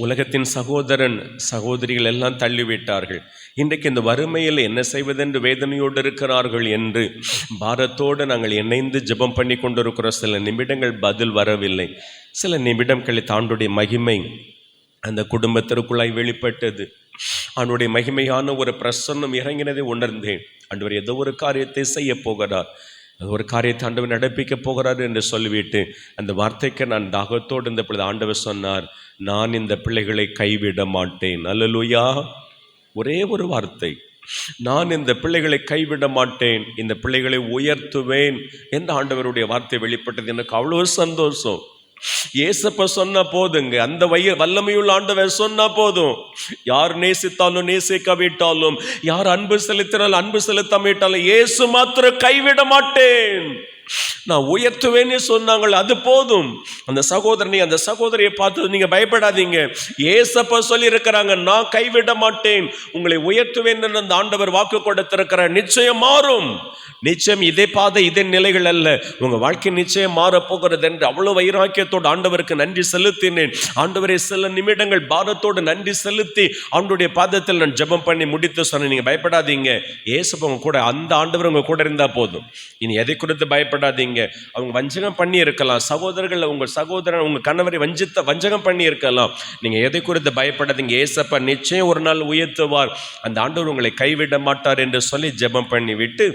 உலகத்தின் சகோதரன் சகோதரிகள் எல்லாம் தள்ளிவிட்டார்கள். இன்றைக்கு இந்த வறுமையில் என்ன செய்வதென்று வேதனையோடு இருக்கிறார்கள் என்று பாரத்தோடு நாங்கள் இணைந்து ஜெபம் பண்ணி கொண்டிருக்கிற சில நிமிடங்கள் பதில் வரவில்லை. சில நிமிடம் கழித்து ஆண்டுடைய மகிமை அந்த குடும்பத்திற்குள்ளாய் வெளிப்பட்டது. அவனுடைய மகிமையான ஒரு பிரசன்னம் இறங்கினதை உணர்ந்தேன். ஆண்டவர் ஏதோ ஒரு காரியத்தை செய்ய போகிறார், ஒரு காரியத்தை ஆண்டவர் நடப்பிக்க போகிறார் என்று சொல்லிவிட்டு அந்த வார்த்தைக்கு நான் தாகத்தோடு இந்த பொழுது ஆண்டவர் சொன்னார், நான் இந்த பிள்ளைகளை கைவிட மாட்டேன். அல்லேலூயா. ஒரே ஒரு வார்த்தை, நான் இந்த பிள்ளைகளை கைவிட மாட்டேன், இந்த பிள்ளைகளை உயர்த்துவேன் என்று ஆண்டவருடைய வார்த்தை வெளிப்பட்டது. எனக்கு அவ்வளோ சந்தோஷம். ஏசப்ப சொன்ன போதுங்க, அந்த வல்லமையுள்ள ஆண்டவர் சொன்னா போதும். யார் நேசித்தாலும் நேசிக்காவிட்டாலும், யார் அன்பு செலுத்தினாலும் அன்பு செலுத்தாவிட்டாலும், இயேசு மாத்திரம் கைவிட மாட்டேன், நான் உயர்த்துவேன்னு சொன்னாங்கள், அது போதும். அந்த சகோதரனை அந்த சகோதரியை பார்த்து நீங்க பயப்படாதீங்க, ஏசப்பா சொல்லி இருக்கிறாங்க, நான் கைவிட மாட்டேன், உங்களை உயர்த்துவேன் என்று அந்த ஆண்டவர் வாக்கு கொடுத்திருக்கிறார். நிச்சயம் மாறும், நிச்சயம் இதே பாதை இதே நிலைகள் அல்ல, உங்க வாழ்க்கை நிச்சயம் மாறப்போகிறது என்று அவ்வளவு வைராக்கியத்தோடு ஆண்டவருக்கு நன்றி செலுத்தினேன். ஆண்டவரை சில நிமிடங்கள் பாரத்தோடு நன்றி செலுத்தி ஆண்டவருடைய பாதத்தில் நான் ஜெபம் பண்ணி முடித்து சொன்னேன், நீங்க பயப்படாதீங்க, ஏசப்பா உங்க கூட, அந்த ஆண்டவர் உங்க கூட இருந்தா போதும், இனி எதை குறித்து பயப்படாதீங்க. அவங்க வஞ்சகம் பண்ணி இருக்கலாம், சகோதரர்கள் உங்க சகோதரன் உங்க கணவரை வஞ்சகம் பண்ணி இருக்கலாம், நீங்க எதை குறித்து பயப்படாதீங்க, ஏசப்பா நிச்சயம் ஒரு நாள் உயர்த்துவார், அந்த ஆண்டவர் உங்களை கைவிட மாட்டார் என்று சொல்லி ஜெபம் பண்ணி விட்டு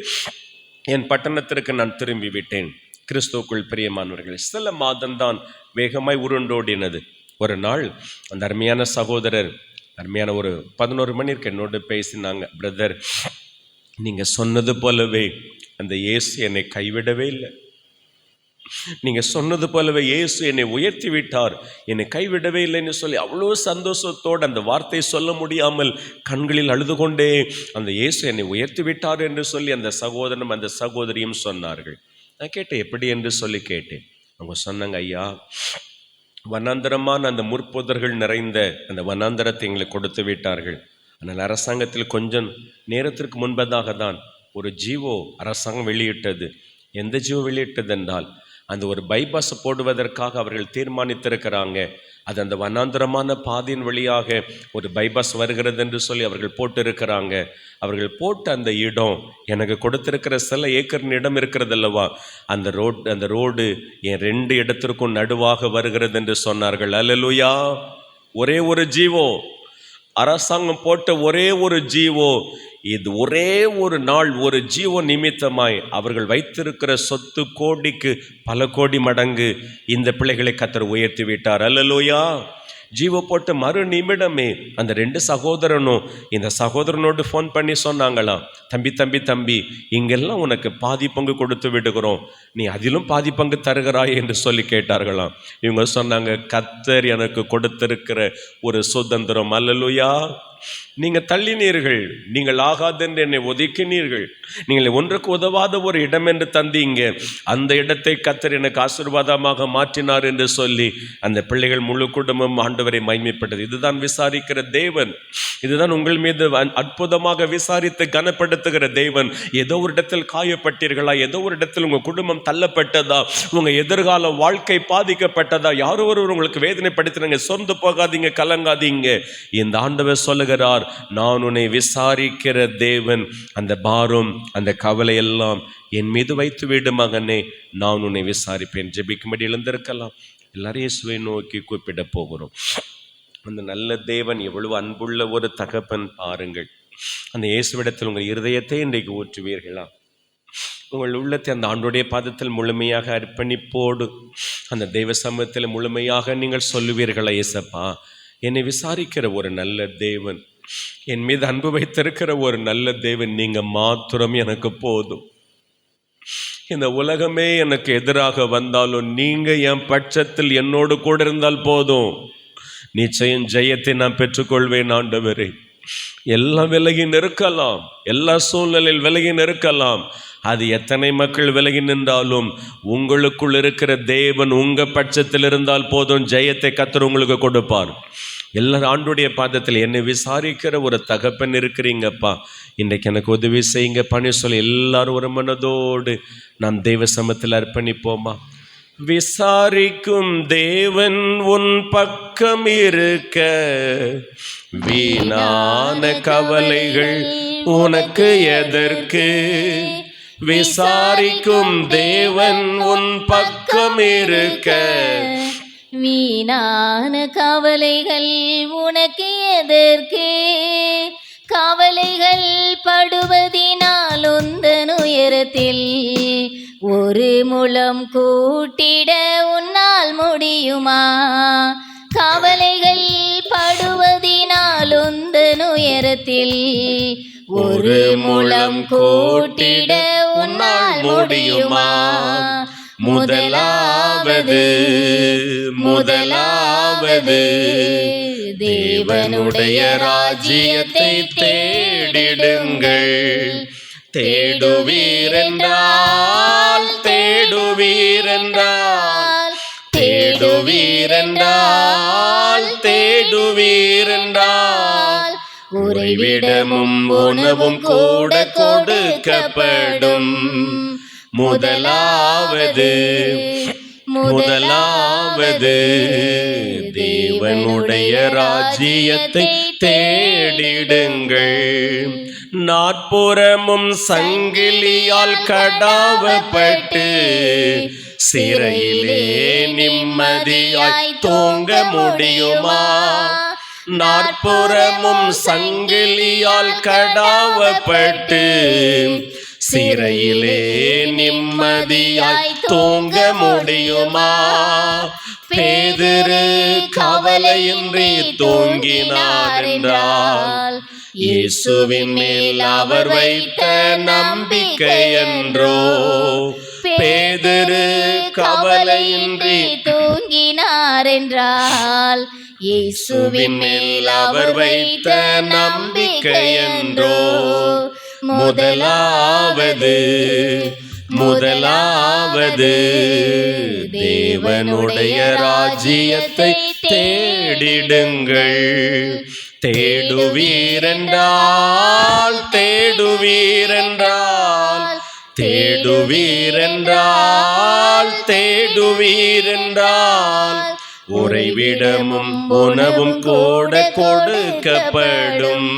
என் பட்டணத்திற்கு நான் திரும்பி விட்டேன். கிறிஸ்துவுக்குள் பிரியமானவர்கள், சில மாதம்தான் வேகமாய் உருண்டோடினது. ஒரு நாள் அந்த அருமையான சகோதரர் அருமையான ஒரு 11 மணிக்கு என்னோடு பேசினாங்க, பிரதர் நீங்கள் சொன்னது போலவே அந்த இயேசு என்னை கைவிடவே இல்லை, நீங்கள் சொன்னது போலவே இயேசு என்னை உயர்த்தி விட்டார், என்னை கைவிடவே இல்லைன்னு சொல்லி அவ்வளோ சந்தோஷத்தோடு அந்த வார்த்தை சொல்ல முடியாமல் கண்களில் அழுது கொண்டே அந்த இயேசு என்னை உயர்த்தி விட்டார் என்று சொல்லி அந்த சகோதரனும் அந்த சகோதரியும் சொன்னார்கள். நான் கேட்டேன், எப்படி என்று சொல்லி கேட்டேன். அவங்க சொன்னாங்க, ஐயா வனாந்தரமான அந்த முற்புதர்கள் நிறைந்த அந்த வனாந்தரத்தை எங்களுக்கு கொடுத்து விட்டார்கள். ஆனால் அரசாங்கத்தில் கொஞ்சம் நேரத்திற்கு முன்பதாக தான் ஒரு ஜீவோ அரசாங்கம் வெளியிட்டது. எந்த ஜீவோ வெளியிட்டது என்றால், அந்த ஒரு பைபாஸ் போடுவதற்காக அவர்கள் தீர்மானித்திருக்கிறாங்க. அது அந்த வனாந்தரமான பாதையின் வழியாக ஒரு பைபாஸ் வருகிறது என்று சொல்லி அவர்கள் போட்டிருக்கிறாங்க. அவர்கள் போட்ட அந்த இடம் எனக்கு கொடுத்திருக்கிற சில ஏக்கர் இடம் இருக்கிறது அல்லவா, அந்த ரோடு என் 2 இடத்திற்கும் நடுவாக வருகிறது என்று சொன்னார்கள். அல்லேலூயா. ஒரே ஒரு ஜீவோ, அரசாங்கம் போட்ட ஒரே ஒரு ஜீவோ, இது ஒரே ஒரு நாள் ஒரு ஜீவ நிமித்தமாய் அவர்கள் வைத்திருக்கிற சொத்து கோடிக்கு பல கோடி மடங்கு இந்த பிள்ளைகளை கர்த்தர் உயர்த்தி விட்டார். அல்லேலூயா. ஜீவ போட்டு மறு நிமிடமே அந்த 2 சகோதரனும் இந்த சகோதரனோடு ஃபோன் பண்ணி சொன்னாங்களாம், தம்பி தம்பி தம்பி, இங்கெல்லாம் உனக்கு பாதி பங்கு கொடுத்து விடுகிறோம், நீ அதிலும் பாதி பங்கு தருகிறாய் என்று சொல்லி கேட்டார்களாம். இவங்க சொன்னாங்க, கர்த்தர் எனக்கு கொடுத்திருக்கிற ஒரு சுதந்திரம். அல்லேலூயா. நீங்கள் தள்ளினீர்கள், நீங்கள் ஆகாதென்று என்னை ஒதுக்கினீர்கள், நீங்கள் ஒன்றுக்கு உதவாத ஒரு இடம் என்று தந்தீங்க, அந்த இடத்தை கர்த்தர் எனக்கு ஆசீர்வாதமாக மாற்றினார் என்று சொல்லி அந்த பிள்ளைகள் முழு குடும்பம் ஆண்டவரை மகிமைப்பட்டது. இதுதான் விசாரிக்கிற தேவன். இதுதான் உங்கள் மீது அற்புதமாக விசாரித்து கனப்படுத்துகிற தேவன். ஏதோ ஒரு இடத்தில் காயப்பட்டீர்களா, ஏதோ ஒரு இடத்தில் உங்கள் குடும்பம் தள்ளப்பட்டதா, உங்கள் எதிர்கால வாழ்க்கை பாதிக்கப்பட்டதா, யாரோ ஒருவர் உங்களுக்கு வேதனைப்படுத்தினாங்க, சொர்ந்து போகாதீங்க, கலங்காதீங்க. இந்த ஆண்டவர் சொல்லுகிறார், நான் உன்னை விசாரிக்கிற தேவன். அந்த பாரம், அந்த கவலை எல்லாம் என் மீது வைத்து விடு மகனே, நான் உன்னை விசாரிப்பேன். ஜெபிக்கும்படி எழுந்திருக்கலாம். எல்லாரும் இயேசுவை நோக்கி கூப்பிட போகிறோம். அந்த நல்ல தேவன் எவ்வளவு அன்புள்ள ஒரு தகப்பன் பாருங்கள். அந்த இயேசுவிடத்தில் உங்கள் இருதயத்தை இன்றைக்கு ஊற்றுவீர்களா? உங்கள் உள்ளத்தை அந்த ஆண்டுடைய பாதத்தில் முழுமையாக அர்ப்பணிப்போடு அந்த தெய்வ சமூகத்தில் முழுமையாக நீங்கள் சொல்லுவீர்களா, இயேசப்பா, என்னை விசாரிக்கிற ஒரு நல்ல தேவன், என் மீது அன்பு வைத்திருக்கிற ஒரு நல்ல தேவன், நீங்க மாத்திரம் எனக்கு போதும். இந்த உலகமே எனக்கு எதிராக வந்தாலும் நீங்க என் பட்சத்தில் என்னோடு கூட இருந்தால் போதும். நிச்சயம் ஜெயத்தை நான் பெற்றுக்கொள்வேன் ஆண்டவரே. எல்லாம் விலகி நிற்கலாம், எல்லா சூழ்நிலையில் விலகி நிற்கலாம், அது எத்தனை மக்கள் விலகி நின்றாலும் உங்களுக்குள் இருக்கிற தேவன் உங்க பட்சத்தில் இருந்தால் போதும், ஜெயத்தை கர்த்தர் உங்களுக்கு கொடுப்பார். எல்லாரும் ஆண்டுடைய பாதத்தில் என்னை விசாரிக்கிற ஒரு தகப்பன் இருக்கிறீங்கப்பா, இன்றைக்கு எனக்கு உதவி செய்யுங்க பணி சொல்லி எல்லாரும் ஒரு மனதோடு நாம் தெய்வ சமத்தில் அர்ப்பணிப்போமா? விசாரிக்கும் தேவன் உன் பக்கம் இருக்க, வீணான கவலைகள் உனக்கு எதற்கு? விசாரிக்கும் தேவன் உன் பக்கம் இருக்க, வீணான கவலைகள் உனக்கு எதற்கு? கவலைகள் படுவதினால் உந்தன் உயரத்தில் ஒரு முழம் கூட்டிட உன்னால் முடியுமா? கவலைகள் படுவதினால் உந்தன் உயரத்தில் ஒரு முழம் கூட்டிட உன்னால் முடியுமா? முதலாவது தேவனுடைய ராஜ்யத்தை தேடிடுங்கள். தேடுவீரென்றால் உறைவிடமும் உணவும் கூட கொடுக்கப்படும். முதலாவது தேவனுடைய ராஜ்யத்தை தேடிடுங்கள். நாற்புறமும் சங்கிலியால் கடாவப்பட்டு சிறையிலே நிம்மதியாய் தூங்க முடியுமா? நாற்புறமும் சங்கிலியால் கடாவப்பட்டு சிறையிலே நிம்மதியாய் தூங்க முடியுமா? பேதுரு கவலையின்றி தூங்கினார் என்றால் இயேசுவின் மேல் அவர் வைத்த நம்பிக்கை என்றோ? பேதுரு கவலையின்றி தூங்கினார் என்றால் இயேசுவின் மேல் அவர் வைத்த நம்பிக்கை என்றோ? முதலாவது தேவனுடைய ராஜ்யத்தை தேடிடுங்கள். தேடுவீரென்றால் உறைவிடமும் உணவும் கூட கொடுக்கப்படும்.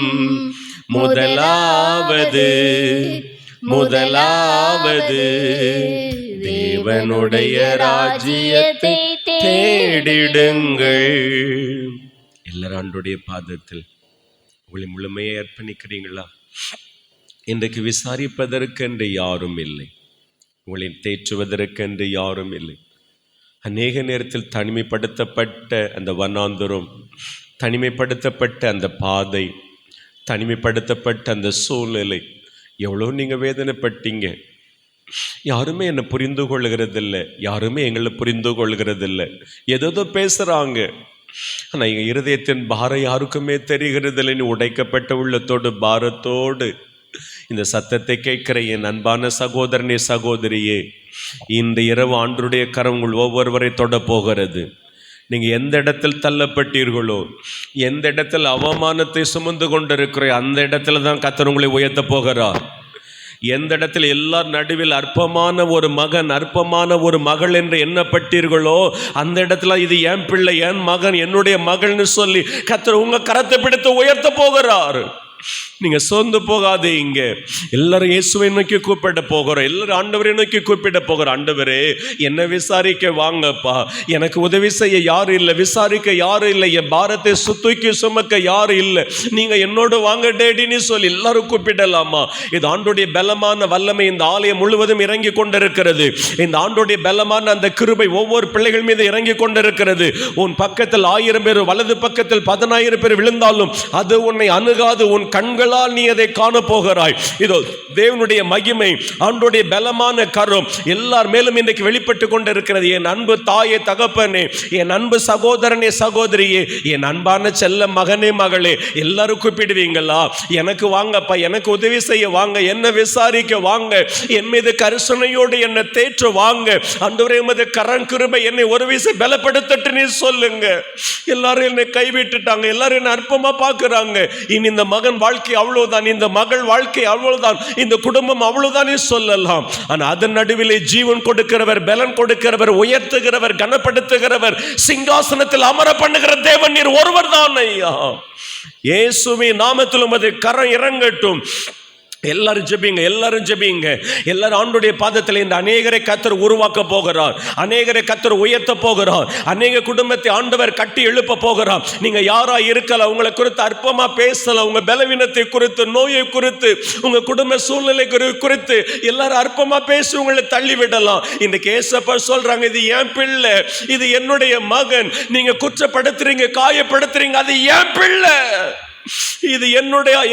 முதலாவது தேவனுடைய ராஜ்யத்தை தேடிடுங்கள். எல்லாரும் ஆண்டவருடைய பாதத்தில் உங்களை முழுமையை அர்ப்பணிக்கிறீங்களா? இன்றைக்கு விசாரிப்பதற்கென்று யாரும் இல்லை, உங்களை தேற்றுவதற்கென்று யாரும் இல்லை. அநேக நேரத்தில் தனிமைப்படுத்தப்பட்ட அந்த வனாந்தரம், தனிமைப்படுத்தப்பட்ட அந்த பாதை, தனிமைப்படுத்தப்பட்ட அந்த சூழ்நிலை, எவ்வளோ நீங்கள் வேதனைப்பட்டீங்க. யாருமே என்னை புரிந்து கொள்கிறதில்லை, யாருமே எங்களை புரிந்து கொள்கிறதில்லை, ஏதோ பேசுகிறாங்க. ஆனால் எங்கள் இருதயத்தின் பாரம் யாருக்குமே தெரிகிறதில்லைன்னு உடைக்கப்பட்ட உள்ளத்தோடு பாரத்தோடு இந்த சத்தத்தை கேட்கிற என் அன்பான சகோதரனே, சகோதரியே, இந்த இரவு ஆண்டருடைய கரம் உங்கள் ஒவ்வொருவரை தொட போகிறது. நீங்கள் எந்த இடத்தில் தள்ளப்பட்டீர்களோ, எந்த இடத்தில் அவமானத்தை சுமந்து கொண்டிருக்கிறோ, அந்த இடத்துல தான் கர்த்தர் உங்களை உயர்த்த போகிறார். எந்த இடத்தில் எல்லார் நடுவில் அற்பமான ஒரு மகன், அற்பமான ஒரு மகள் என்று எண்ணப்பட்டீர்களோ, அந்த இடத்துல இது என் பிள்ளை, என் மகன், என்னுடைய மகள்னு சொல்லி கர்த்தர் உங்க கரத்தை பிடித்து உயர்த்த போகிறார். நீங்க சோர்ந்து போகாதீங்க. எல்லாரும் இயேசுவை நோக்கி கூப்பிட போகிறோம், எல்லாரும் ஆண்டவரை நோக்கி கூப்பிட போகிறோம். ஆண்டவரே, என்னை விசாரிக்க வாங்கப்பா, எனக்கு உதவி செய்ய யாரும் இல்லை, விசாரிக்க யாரும் இல்லை, என் பாரத்தை தூக்கி சுமக்க யாரும் இல்லை, நீங்க என்னோடு வாங்க டேடின்னு சொல்லி எல்லாரும் கூப்பிடலாமா? இது ஆண்டோடைய பலமான வல்லமை இந்த ஆலயம் முழுவதும் இறங்கி கொண்டிருக்கிறது. இந்த ஆண்டோடைய பலமான அந்த கிருபை ஒவ்வொரு பிள்ளைகள் மீது இறங்கி கொண்டிருக்கிறது. உன் பக்கத்தில் 1000 பேர், வலது பக்கத்தில் 10,000 பேர் விழுந்தாலும் அது உன்னை அணுகாது. உன் கண்களால் நீ அதை காண போகிறாய். இதோ தேவனுடைய மகிமை, ஆண்டோடைய பலமான கரம் எல்லார் மேலும் இன்றைக்கு வெளிப்பட்டு கொண்டிருக்கிறது. என் அன்பு தாயே, தகப்பனே, என் அன்பு சகோதரனே, சகோதரியே, என் அன்பான செல்ல மகனே, மகளே, எல்லாரும் கூப்பிடுவீங்களா? எனக்கு வாங்கப்பா, எனக்கு உதவி செய்ய வாங்க, என்ன விசாரிக்க வாங்க, என் மீது கரிசனையோடு என்னை தேற்று வாங்க. ஆண்டவரே, உமது கரம் கிருபை என்னை ஒரு வீசை பலப்படுத்தட்டு நீ சொல்லுங்க. எல்லாரும் என்னை கைவிட்டுட்டாங்க, எல்லாரும் என்னை அற்பமா பார்க்குறாங்க. இனி இந்த மகன் வாழ்க்கை அவ்வளவுதான், இந்த மகள் வாழ்க்கை அவ்வளவுதான், இந்த குடும்பம் அவ்வளவுதான் சொல்லலாம். ஆனால் அதன் நடுவிலே ஜீவன் கொடுக்கிறவர், பலன் கொடுக்கிறவர், உயர்த்துகிறவர், கனப்படுத்துகிறவர், சிங்காசனத்தில் அமர பண்ணுகிற தேவன் நீர் ஒருவர் தான் ஐயா. இயேசுவின் நாமத்தில் உமது கரம் இறங்கட்டும். எல்லாரும் ஜெபிங்க, எல்லாரும் ஜெபிங்க. எல்லாரும் ஆண்டவருடைய பாதத்தில் இந்த அநேகரை கர்த்தர் உருவாக்க போகிறார், அநேகரை கர்த்தர் உயர்த்த போகிறார், அநேக குடும்பத்தை ஆண்டவர் கட்டி எழுப்ப போகிறார். நீங்க யாரா இருக்கல, உங்களை குறித்து அற்பமா பேசல, உங்க பலவீனத்தை குறித்து, நோயை குறித்து, உங்க குடும்ப சூழ்நிலை குறித்து எல்லாரும் அற்பமா பேசி உங்களை தள்ளி விடலாம். இன்றைக்கு ஏசப்பா சொல்றாங்க, இது என் பிள்ளை, இது என்னுடைய மகன். நீங்க குற்றப்படுத்துறீங்க, காயப்படுத்துறீங்க, அது என் பிள்ளை, இது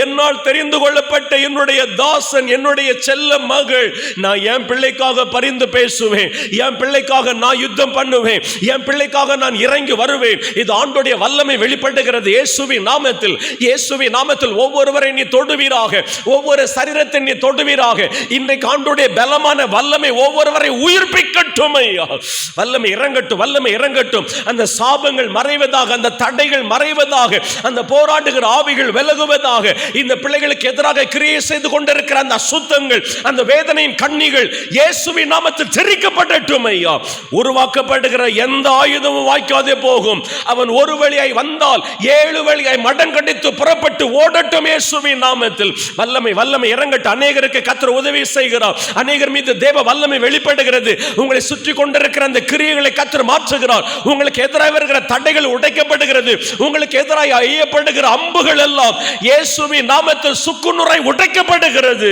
என்னால் தெரிந்து கொள்ளப்பட்ட என்னுடைய தாசன், என்னுடைய செல்ல மகள். நான் என் பிள்ளைக்காக பரிந்து பேசுவேன், என் பிள்ளைக்காக நான் யுத்தம் பண்ணுவேன், என் பிள்ளைக்காக நான் இறங்கி வருவேன். இது ஆண்டோடைய வல்லமை வெளிப்படுகிறது. இயேசுவின் நாமத்தில், இயேசுவின் நாமத்தில் ஒவ்வொருவரை நீ தொடுவீராக, ஒவ்வொரு சரீரத்தை நீ தொடுவீராக. இன்றைக்கு ஆண்டோடைய பலமான வல்லமை ஒவ்வொருவரை உயிர்ப்பிக்கட்டும் ஐயா. வல்லமை இறங்கட்டும், வல்லமை இறங்கட்டும். அந்த சாபங்கள் மறைவதாக, அந்த தடைகள் மறைவதாக, அந்த போராடுகிற ஆவிகள் விலகுவதாக. இந்த பிள்ளைகளுக்கு எதிராக கிரியை செய்து கொண்டிருக்கிற அந்த அசுத்தங்கள், அந்த வேதனையின் கண்ணிகள் இயேசுவின் நாமத்தில் தெரிக்கப்படட்டும் ஐயா. உருவாக்கப்படுகிற எந்த ஆயுதமும் வாய்க்காதே போகும். அவன் ஒரு வழியாய் வந்தால் 7 வழியாய் மடங்கடித்து புறப்பட்டு ஓடட்டும் இயேசுவின் நாமத்தில். வல்லமை, வல்லமை இறங்கட்டும். அநேகருக்கு கர்த்தர் உதவி செய்கிறார், அநேகர் மீது தேவ வல்லமை வெளிப்படுகிறது. உங்களை சுற்றி கொண்டிருக்கிற அந்த கிரியைகளை கர்த்தர் மாற்றுகிறார். உங்களுக்கு எதிராக வருகிற தடைகள் உடைக்கப்படுகிறது. உங்களுக்கு எதிராக ஐயப்படுகிற அம்புகள் எல்லாம் இயேசுவின் நாமத்தில் சுக்குநூறாய் உடைக்கப்படுகிறது.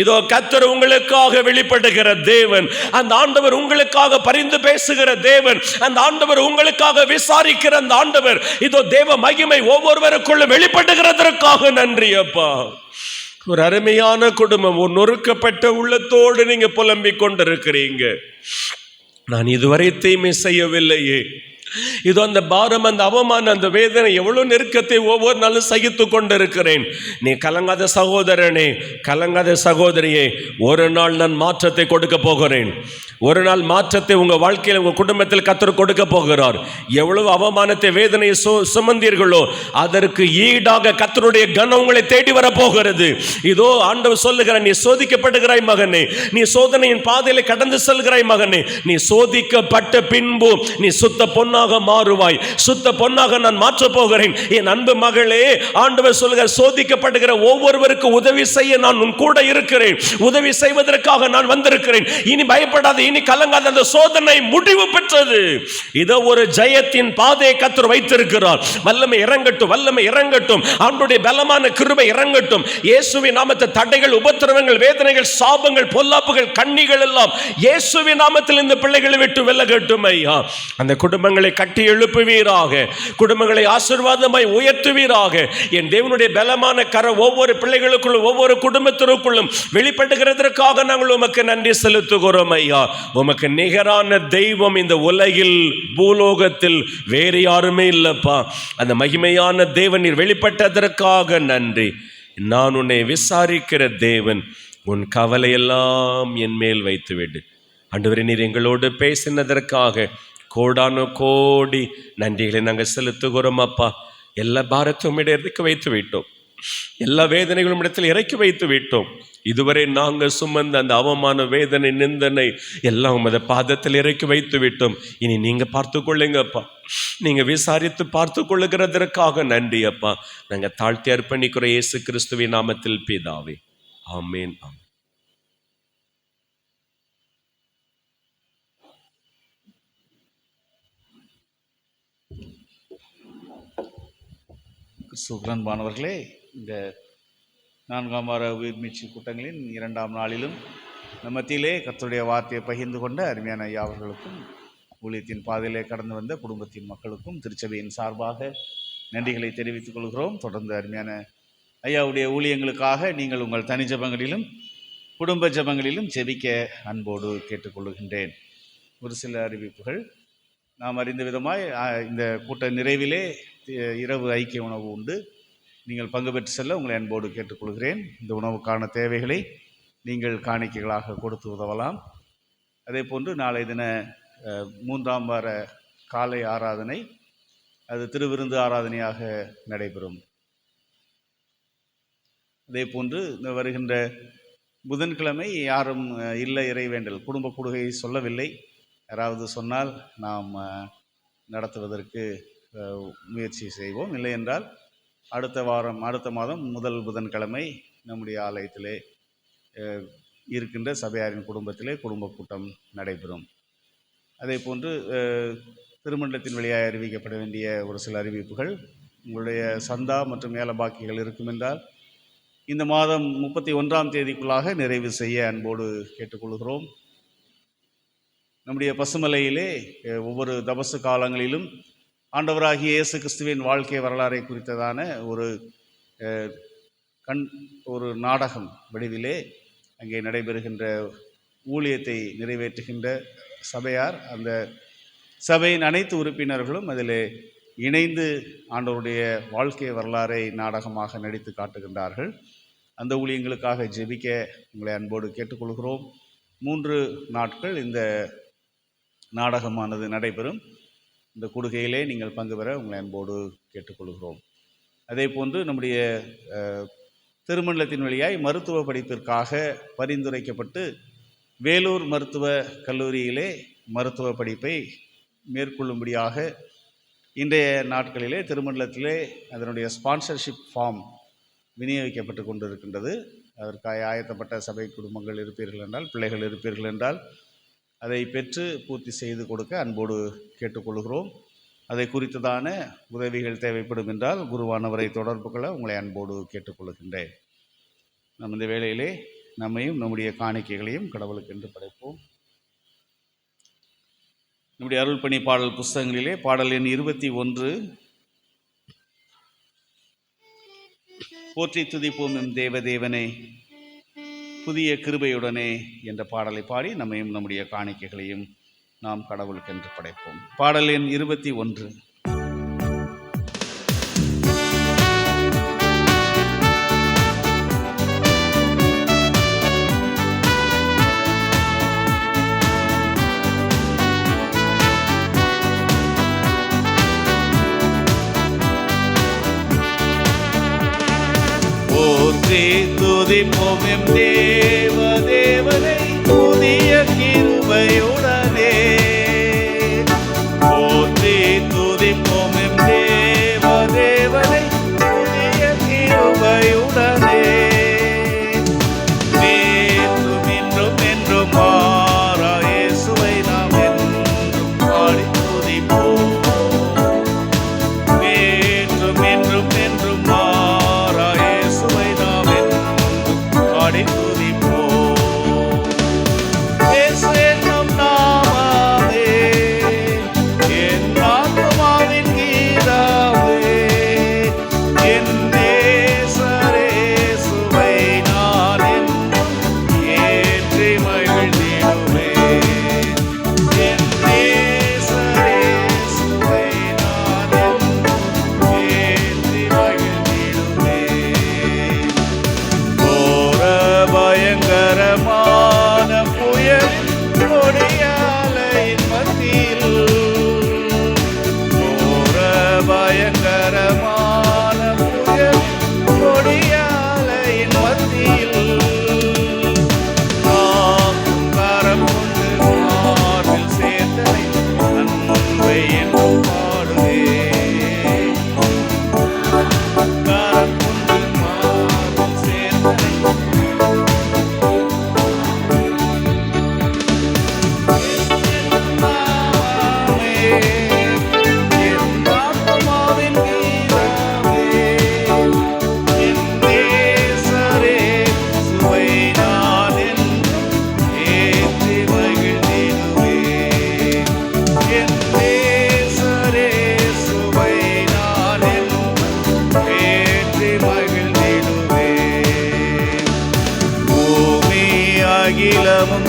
இதோ கர்த்தர் உங்களுக்காக வெளிப்படுகிற தேவன், அந்த ஆண்டவர் உங்களுக்காக பரிந்து பேசுகிற தேவன், அந்த ஆண்டவர் உங்களுக்காக விசாரிக்கிற அந்த ஆண்டவர். இதோ தேவ மகிமை ஒவ்வொருவருக்குள்ளும் வெளிப்படுகிறதற்காக நன்றி அப்பா. ஒரு அருமையான குடும்பம், ஒரு நொறுக்கப்பட்ட உள்ளத்தோடு நீங்க புலம்பிக் கொண்டிருக்கிறீங்க. நான் இதுவரை தீமை செய்யவில்லையே, இதோ அந்த பாரம், அந்த அவமானம், அந்த வேதனை, எவ்வளவு நெருக்கத்தை ஒவ்வொரு நாளும் சகித்து கொண்டிருக்கிறேன். நீ கலங்காத சகோதரனே, கலங்காத சகோதரியே, ஒரு நாள் நான் மாற்றத்தை கொடுக்க போகிறேன். ஒரு நாள் மாற்றத்தை உங்க வாழ்க்கையில், உங்க குடும்பத்தில் கர்த்தர் கொடுக்க போகிறார். எவ்வளவு அவமானத்தை, வேதனையை சுமந்தீர்களோ அதற்கு ஈடாக கர்த்தருடைய கனம் உங்களை தேடி வர போகிறது. இதோ ஆண்டவர் சொல்லுகிறார், நீ சோதிக்கப்படுகிறாய் மகனே, நீ சோதனையின் பாதையில கடந்து செல்கிறாய் மகனே. நீ சோதிக்கப்பட்ட பின்பு நீ சுத்த பொண்ணா பொன்னாக மாறுவாய், சுத்த பொன்னாக நான் மாற்றப் போகிறேன். என் அன்பு மகளே, ஆண்டவர் சொல்லுகிற சோதிக்கப்படுகிற ஒவ்வொருவருக்கு உதவி செய்ய நான் உன் கூட இருக்கிறேன். உதவி செய்வதற்காக நான் வந்திருக்கிறேன். இனி பயப்படாத, இனி கலங்காத. அந்த சோதனை முடிவு பெற்றது. இதோ ஒரு ஜெயத்தின் பாதையை கர்த்தர் வைத்திருக்கிறார். வல்லமை இறங்கட்டும், வல்லமை இறங்கட்டும். அவனுடைய பலமான கிருபை இறங்கட்டும். இயேசுவின் நாமத்தில் தடைகள், உபத்திரவங்கள், வேதனைகள், சாபங்கள், பொல்லாப்புகள், கண்ணிகள் எல்லாம் இயேசுவின் நாமத்தில் இந்த பிள்ளைகளை விட்டு விலகட்டும் ஐயா. அந்த குடும்பங்களை கட்டி எழுப்புவீராக, குடும்பங்களை ஆசீர்வாதமாய் உயர்த்துவீராக. என் தேவனுடைய பலமான கர ஒவ்வொரு பிள்ளைகளுக்குள்ளும், ஒவ்வொரு குடும்பத்திற்குள்ளும் வெளிப்படுகிறதற்காக நாங்கள் உமக்கு நன்றி செலுத்துகிறோம் ஐயா. உமக்கு நிகரான தெய்வம் இந்த உலகில், பூலோகத்தில் வேறு யாருமே இல்லப்பா. அந்த மகிமையான தேவன் நீர் வெளிப்பட்டதற்காக நன்றி. நான் உன்னை விசாரிக்கிற தேவன், உன் கவலையெல்லாம் என் மேல் வைத்துவிடு. ஆண்டவரே, நீர் எங்களோடு பேசினதற்காக கோடானு கோடி நன்றிகளை நாங்கள் செலுத்துகிறோம் அப்பா. எல்லா பாரத்தையும் இறக்கி வைத்து விட்டோம், எல்லா வேதனைகளும் இடத்தில் இறக்கி வைத்து விட்டோம். இதுவரை நாங்கள் சுமந்த அந்த அவமான, வேதனை, நிந்தனை எல்லாம் உமது பாதத்தில் இறக்கி வைத்து விட்டோம். இனி நீங்க பார்த்து கொள்ளுங்கப்பா. நீங்க விசாரித்து பார்த்து கொள்ளுகிறதற்காக நன்றி அப்பா. நாங்கள் தாழ்த்தி அர்ப்பணிக்கிற இயேசு கிறிஸ்துவின் நாமத்தில் பிதாவே, ஆமேன். சுகரன்பானவர்களே, இந்த 4ஆம் வார உயிர் மீட்சி கூட்டங்களின் 2ஆம் நாளிலும் மத்தியிலே கர்த்தருடைய வார்த்தையை பகிர்ந்து கொண்ட அருமையான ஐயா அவர்களுக்கும், ஊழியத்தின் பாதையிலே கடந்து வந்த குடும்பத்தின் மக்களுக்கும் திருச்சபையின் சார்பாக நன்றிகளை தெரிவித்துக் கொள்கிறோம். தொடர்ந்து அருமையான ஐயாவுடைய ஊழியங்களுக்காக நீங்கள் உங்கள் தனி ஜபங்களிலும் குடும்ப ஜபங்களிலும் ஜெபிக்க அன்போடு கேட்டுக்கொள்கின்றேன். ஒரு சில அறிவிப்புகள். நாம் அறிந்த விதமாய் இந்த கூட்ட நிறைவிலே இரவு ஐக்கிய உணவு உண்டு. நீங்கள் பங்கு பெற்று செல்ல உங்களை அன்போடு கேட்டுக்கொள்கிறேன். இந்த உணவுக்கான தேவைகளை நீங்கள் காணிக்கைகளாக கொடுத்து உதவலாம். அதே போன்று நாளை தின 3ஆம் வார காலை ஆராதனை, அது திருவிருந்து ஆராதனையாக நடைபெறும். அதே போன்று இந்த வருகின்ற புதன்கிழமை யாரும் இல்லை இறைவேண்டல் குடும்ப கூடுகை சொல்லவில்லை. யாராவது சொன்னால் நாம் நடத்துவதற்கு முயற்சி செய்வோம். இல்லை என்றால் அடுத்த மாதம் முதல் புதன்கிழமை நம்முடைய ஆலயத்திலே இருக்கின்ற சபையாரின் குடும்பத்திலே குடும்ப கூட்டம் நடைபெறும். அதே போன்று திருமண்டலத்தின் வழியாக அறிவிக்கப்பட வேண்டிய ஒரு சில அறிவிப்புகள். உங்களுடைய சந்தா மற்றும் ஏல பாக்கிகள் இருக்கும் என்றால் இந்த மாதம் 31ஆம் தேதிக்குள்ளாக நிறைவு செய்ய அன்போடு கேட்டுக்கொள்கிறோம். நம்முடைய பசுமலையிலே ஒவ்வொரு தபசு காலங்களிலும் ஆண்டவராகிய இயேசு கிறிஸ்துவின் வாழ்க்கை வரலாறை குறித்ததான ஒரு நாடகம் வடிவிலே அங்கே நடைபெறுகின்ற ஊழியத்தை நிறைவேற்றுகின்ற சபையார், அந்த சபையின் அனைத்து உறுப்பினர்களும் அதில் இணைந்து ஆண்டவருடைய வாழ்க்கை வரலாறை நாடகமாக நடித்து காட்டுகின்றார்கள். அந்த ஊழியங்களுக்காக ஜெபிக்க உங்களை அன்போடு கேட்டுக்கொள்கிறோம். 3 நாட்கள் இந்த நாடகமானது நடைபெறும். இந்த கூடுகையிலே நீங்கள் பங்கு பெற உங்களை அன்போடு கேட்டுக்கொள்கிறோம். அதே போன்று நம்முடைய திருமண்டலத்தின் வழியாய் மருத்துவ படிப்பிற்காக பரிந்துரைக்கப்பட்டு வேலூர் மருத்துவ கல்லூரியிலே மருத்துவ படிப்பை மேற்கொள்ளும்படியாக இன்றைய நாட்களிலே திருமண்டலத்திலே அதனுடைய ஸ்பான்சர்ஷிப் ஃபார்ம் விநியோகிக்கப்பட்டு கொண்டிருக்கின்றது. அதற்காக ஆயத்தப்பட்ட சபை குடும்பங்கள் இருப்பீர்கள் என்றால், பிள்ளைகள் இருப்பீர்கள் என்றால் அதை பெற்று பூர்த்தி செய்து கொடுக்க அன்போடு கேட்டுக்கொள்கிறோம். அதை குறித்ததான உதவிகள் தேவைப்படும் என்றால் குருவானவரை தொடர்பு கொள்ள உங்களை அன்போடு கேட்டுக்கொள்கின்றேன். நம் இந்த வேளையிலே நம்மையும் நம்முடைய காணிக்கைகளையும் கடவுளுக்கு என்று படைப்போம். நம்முடைய அருள் பணி பாடல் புஸ்தகங்களிலே பாடல் எண் 21, போற்றி துதிப்போம் எம் தேவதேவனே புதிய கிருபையுடனே என்ற பாடலை பாடி நம்மையும் நம்முடைய காணிக்கைகளையும் நாம் கடவுளுக்கு என்று படைப்போம். பாடல் எண் 21. போற்றி துதிப்போம் எம் தேவதேவனை புதிய கிருபையுடனே, போற்றி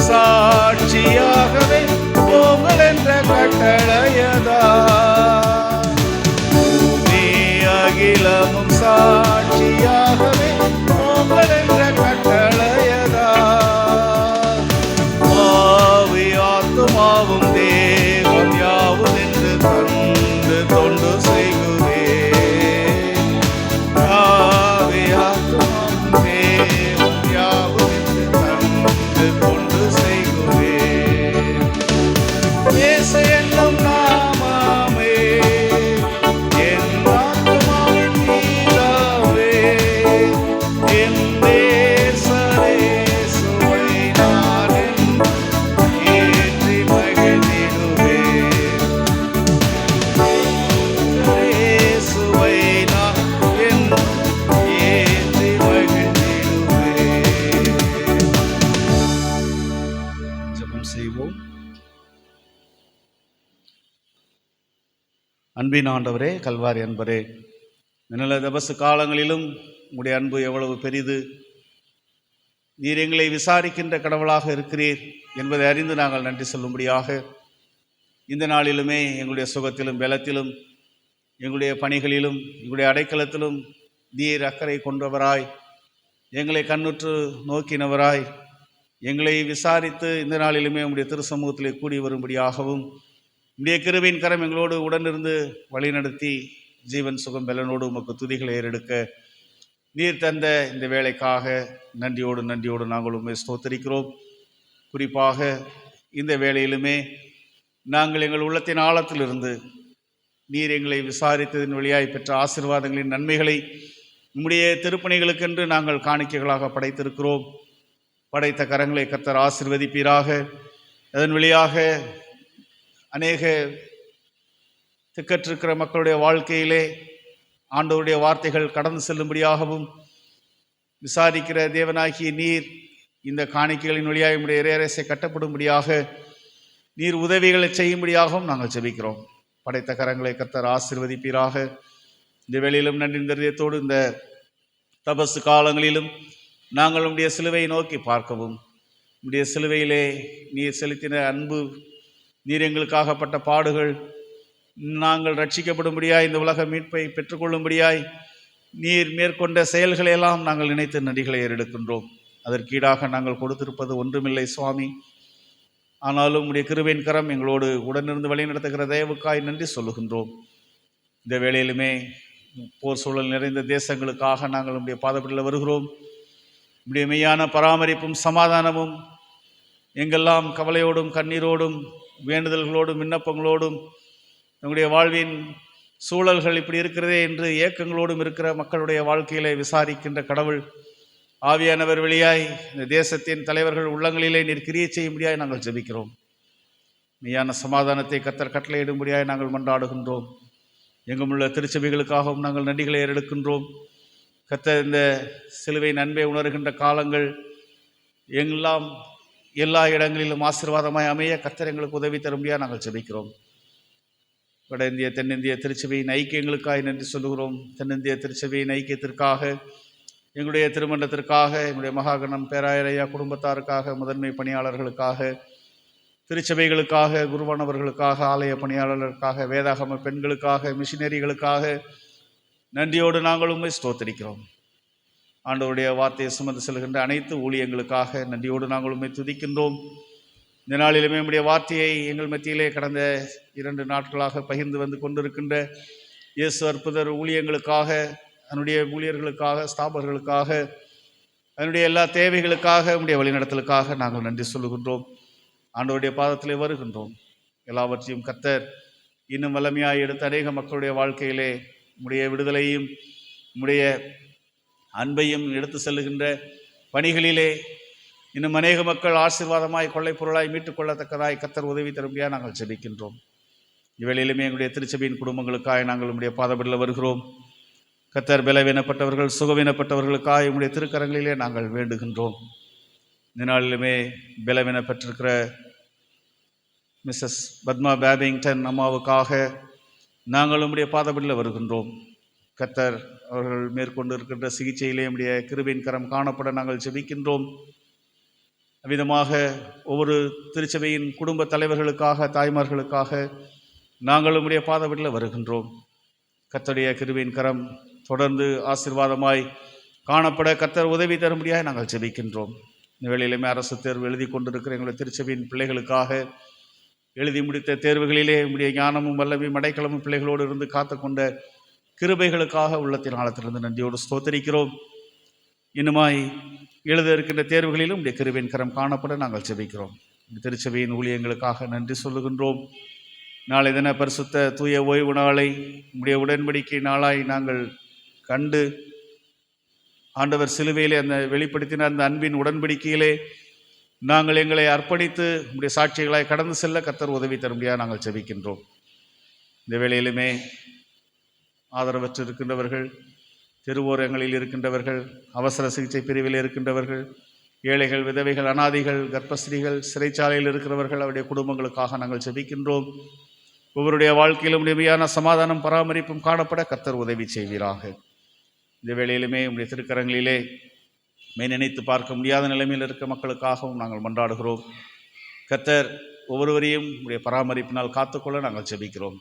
சாட்சியாகவே போங்கள் என்ற கட்டளையதா. பூமி அகிலமும் சாட்சியாகவே போங்கள் என்ற கட்டளையதா. ஆவி ஆத்துமாவும் தேவம் யாவும் என்று தந்து தொண்டு செய்குவே. ஆவி ஆத்துமாவும் தேவம் யாவும் என்று தந்து தொண்டு செய்குவே. இயேசு என்னும் நாமமே என் ஆத்துமாவின் மீதாவே, என் நேசரே சுவை நான் ஏற்றி மகிழ்ந்திடுவேன். இயேசுவை நான் ஏற்றி மகிழ்ந்திடுவேன். ஜெபம் செய்வோம். அன்பின் ஆண்டவரே, கல்வாரி அன்பரே, நல்ல தபசு காலங்களிலும் உங்களுடைய அன்பு எவ்வளவு பெரிது, நீர் எங்களை விசாரிக்கின்ற கடவுளாக இருக்கிறீர் என்பதை அறிந்து நாங்கள் நன்றி சொல்லும்படியாக இந்த நாளிலுமே எங்களுடைய சுகத்திலும் பலத்திலும் எங்களுடைய பணிகளிலும் எங்களுடைய அடைக்கலத்திலும் நீர் அக்கறை கொண்டவராய், எங்களை கண்ணுற்று நோக்கினவராய், எங்களை விசாரித்து இந்த நாளிலுமே உங்களுடைய திருசமூகத்திலே கூடி வரும்படியாகவும் உடைய கிருபையின் கரம் எங்களோடு உடனிருந்து வழிநடத்தி ஜீவன் சுகம் பலனோடு உமக்கு துதிகளை ஏறெடுக்க நீர் தந்த இந்த வேலைக்காக நன்றியோடு நாங்கள் உண்மை ஸ்தோத்தரிக்கிறோம். குறிப்பாக இந்த வேளையிலுமே நாங்கள் எங்கள் உள்ளத்தின் ஆழத்திலிருந்து நீர் எங்களை விசாரித்ததின் வழியாய் பெற்ற ஆசீர்வாதங்களின் நன்மைகளை உம்முடைய திருப்பணிகளுக்கென்று நாங்கள் காணிக்கைகளாக படைத்திருக்கிறோம். படைத்த கரங்களை கர்த்தர் ஆசீர்வதிப்பீராக. அதன் வழியாக அநேக திக்கற்றிருக்கிற மக்களுடைய வாழ்க்கையிலே ஆண்டவருடைய வார்த்தைகள் கடந்து செல்லும்படியாகவும், விசாரிக்கிற தேவனாகிய நீர் இந்த காணிக்கைகளின் வழியாக நம்முடைய இறையரசை கட்டப்படும்படியாக நீர் உதவிகளை செய்யும்படியாகவும் நாங்கள் ஜெபிக்கிறோம். படைத்த கரங்களை கர்த்தர் ஆசீர்வதிப்பீராக. இந்த வேளையிலும் நன்றி இதயத்தோடு இந்த தபசு காலங்களிலும் நாங்கள் உம்முடைய சிலுவையை நோக்கி பார்க்கவும், உம்முடைய சிலுவையிலே நீர் செலுத்தின அன்பு, நீர் எங்களுக்காகப்பட்ட பாடுகள், நாங்கள் ரட்சிக்கப்படும்படியாய் இந்த உலக மீட்பை பெற்றுக்கொள்ளும்படியாய் நீர் மேற்கொண்ட செயல்களையெல்லாம் நாங்கள் நினைத்து நன்றிகளை ஏறெடுக்கின்றோம். அதற்கீடாக நாங்கள் கொடுத்திருப்பது ஒன்றுமில்லை சுவாமி. ஆனாலும் உடைய கிருபையின் கரம் எங்களோடு உடனிருந்து வழிநடத்துகிற தயவுக்காய் நன்றி சொல்லுகின்றோம். இந்த வேளையிலுமே போர் சூழல் நிறைந்த தேசங்களுக்காக நாங்கள் உடைய பாதப்படியில் வருகிறோம். உடைய மெய்யான பராமரிப்பும் சமாதானமும் எங்கெல்லாம் கவலையோடும் கண்ணீரோடும் வேண்டுதல்களோடும் விண்ணப்பங்களோடும் நம்முடைய வாழ்வின் சூழல்கள் இப்படி இருக்கிறதே என்று ஏக்கங்களோடும் இருக்கிற மக்களுடைய வாழ்க்கையிலே விசாரிக்கின்ற கடவுள் ஆவியானவர் வழியாய் இந்த தேசத்தின் தலைவர்கள் உள்ளங்களிலே நீர் கிரியை செய்யும்படியாய் நாங்கள் ஜெபிக்கிறோம். மெய்யான சமாதானத்தை கர்த்தர் கட்டளையிடும்படியாய் நாங்கள் மன்றாடுகின்றோம். எங்குமுள்ள திருச்சபைகளுக்காகவும் நாங்கள் நன்றிகளை ஏறெடுக்கின்றோம். கர்த்தர் இந்த சிலுவை நன்மை உணர்கின்ற காலங்கள் எங்கெல்லாம் எல்லா இடங்களிலும் ஆசீர்வாதமாய் அமைய கர்த்தர் எங்களுக்கு உதவி தரும்படியாக நாங்கள் ஜெபிக்கிறோம். வட இந்திய தென்னிந்திய திருச்சபையின் ஐக்கியங்களுக்காக நன்றி சொல்லுகிறோம். தென்னிந்திய திருச்சபையின் ஐக்கியத்திற்காக, எங்களுடைய திருமண்டத்திற்காக, எங்களுடைய மகாகணம் பேராயரையா குடும்பத்தாருக்காக, முதன்மை பணியாளர்களுக்காக, திருச்சபைகளுக்காக, குருவானவர்களுக்காக, ஆலய பணியாளர்களுக்காக, வேதாகம பெண்களுக்காக, மிஷினரிகளுக்காக நன்றியோடு நாங்கள் உம்மை ஸ்தோத்திரிக்கிறோம். ஆண்டவருடைய வார்த்தையை சுமந்து செல்கின்ற அனைத்து ஊழியங்களுக்காக நன்றியோடு நாங்கள் உம்மை துதிக்கின்றோம். இந்த நாளிலுமே நம்முடைய வார்த்தையை எங்கள் மத்தியிலே கடந்த 2 நாட்களாக பகிர்ந்து வந்து கொண்டிருக்கின்ற இயேசு அற்புதர் ஊழியங்களுக்காக, அதனுடைய ஊழியர்களுக்காக, ஸ்தாபர்களுக்காக, அதனுடைய எல்லா தேவைகளுக்காக, நம்முடைய வழிநடத்தலுக்காக நாங்கள் நன்றி சொல்லுகின்றோம். ஆண்டவருடைய பாதத்திலே வருகின்றோம். எல்லாவற்றையும் கர்த்தர் இன்னும் வல்லமையாக எடுத்து அநேக மக்களுடைய வாழ்க்கையிலே உம்முடைய விடுதலையும் உம்முடைய அன்பையும் எடுத்து செல்லுகின்ற பணிகளிலே இன்னும் அநேக மக்கள் ஆசீர்வாதமாய் கொள்ளை பொருளாய் மீட்டுக்கொள்ளத்தக்கதாய் கர்த்தர் உதவி தரும்படியாக நாங்கள் ஜெபிக்கின்றோம். இவ்வேளையிலுமே எங்களுடைய திருச்சபையின் குடும்பங்களுக்காக நாங்கள் உம்முடைய பாதப்படியில் வருகிறோம். கர்த்தர் பலவீனப்பட்டவர்கள், சுகவீனப்பட்டவர்களுக்காக உம்முடைய திருக்கரங்களிலே நாங்கள் வேண்டுகின்றோம். இந்த நாளிலுமே பலவீனப்பட்டிருக்கிற மிஸ்ஸஸ் பத்மா பேபிங்டன் அம்மாவுக்காக நாங்கள் உம்முடைய பாதப்படியில் வருகின்றோம். கர்த்தர் அவர்கள் மேற்கொண்டு இருக்கின்ற சிகிச்சையிலே உம்முடைய கிருபையின் கரம் காணப்பட நாங்கள் ஜெபிக்கின்றோம். அவ்விதமாக ஒவ்வொரு திருச்சபையின் குடும்ப தலைவர்களுக்காக, தாய்மார்களுக்காக நாங்கள் உம்முடைய பாதபடியில் வருகின்றோம். கர்த்தருடைய கிருபையின் கரம் தொடர்ந்து ஆசீர்வாதமாய் காணப்பட கர்த்தர் உதவி தரும்படியாக நாங்கள் ஜெபிக்கின்றோம். இந்த வேளையிலுமே அரசு தேர்வு எழுதி கொண்டிருக்கிற எங்களுடைய திருச்சபையின் பிள்ளைகளுக்காக, எழுதி முடித்த தேர்வுகளிலே உம்முடைய ஞானமும் வல்லமையும் அடைக்கலமும் பிள்ளைகளோடு இருந்து காத்துக்கொண்ட கிருபைகளுக்காக உள்ளத்தின் ஆழத்திலிருந்து நன்றியோடு ஸ்தோத்தரிக்கிறோம். இன்னுமாய் எழுத இருக்கின்ற தேர்வுகளிலும் உம்முடைய கிருபையின் கரம் காணப்பட நாங்கள் ஜெபிக்கிறோம். இந்த திருச்சபையின் ஊழியங்களுக்காக நன்றி சொல்லுகின்றோம். நாளை தின பரிசுத்த தூய ஓய்வு நாளை உம்முடைய உடன்படிக்கை நாளாய் நாங்கள் கண்டு ஆண்டவர் சிலுவையிலே அந்த வெளிப்படுத்தின அந்த அன்பின் உடன்படிக்கையிலே நாங்கள் எங்களை அர்ப்பணித்து உம்முடைய சாட்சிகளாய் கடந்து செல்ல கர்த்தர் உதவி தரும்படியாக நாங்கள் ஜெபிக்கின்றோம். இந்த வேளையிலுமே ஆதரவற்று இருக்கின்றவர்கள், தெருவோரங்களில் இருக்கின்றவர்கள், அவசர சிகிச்சை பிரிவில் இருக்கின்றவர்கள், ஏழைகள், விதவைகள், அனாதைகள், கர்ப்பஸ்திரீகள், சிறைச்சாலையில் இருக்கிறவர்கள், அவருடைய குடும்பங்களுக்காக நாங்கள் ஜெபிக்கின்றோம். ஒவ்வொருடைய வாழ்க்கையிலும் உண்மையான சமாதானம் பராமரிப்பும் காணப்பட கர்த்தர் உதவி செய்வீராக. இந்த வேளையிலுமே உம்முடைய திருக்கரங்களிலே நினைத்து பார்க்க முடியாத நிலைமையில் இருக்க மக்களுக்காகவும் நாங்கள் மன்றாடுகிறோம். கர்த்தர் ஒவ்வொருவரையும் உடைய பராமரிப்பினால் காத்துக்கொள்ள நாங்கள் ஜெபிக்கிறோம்.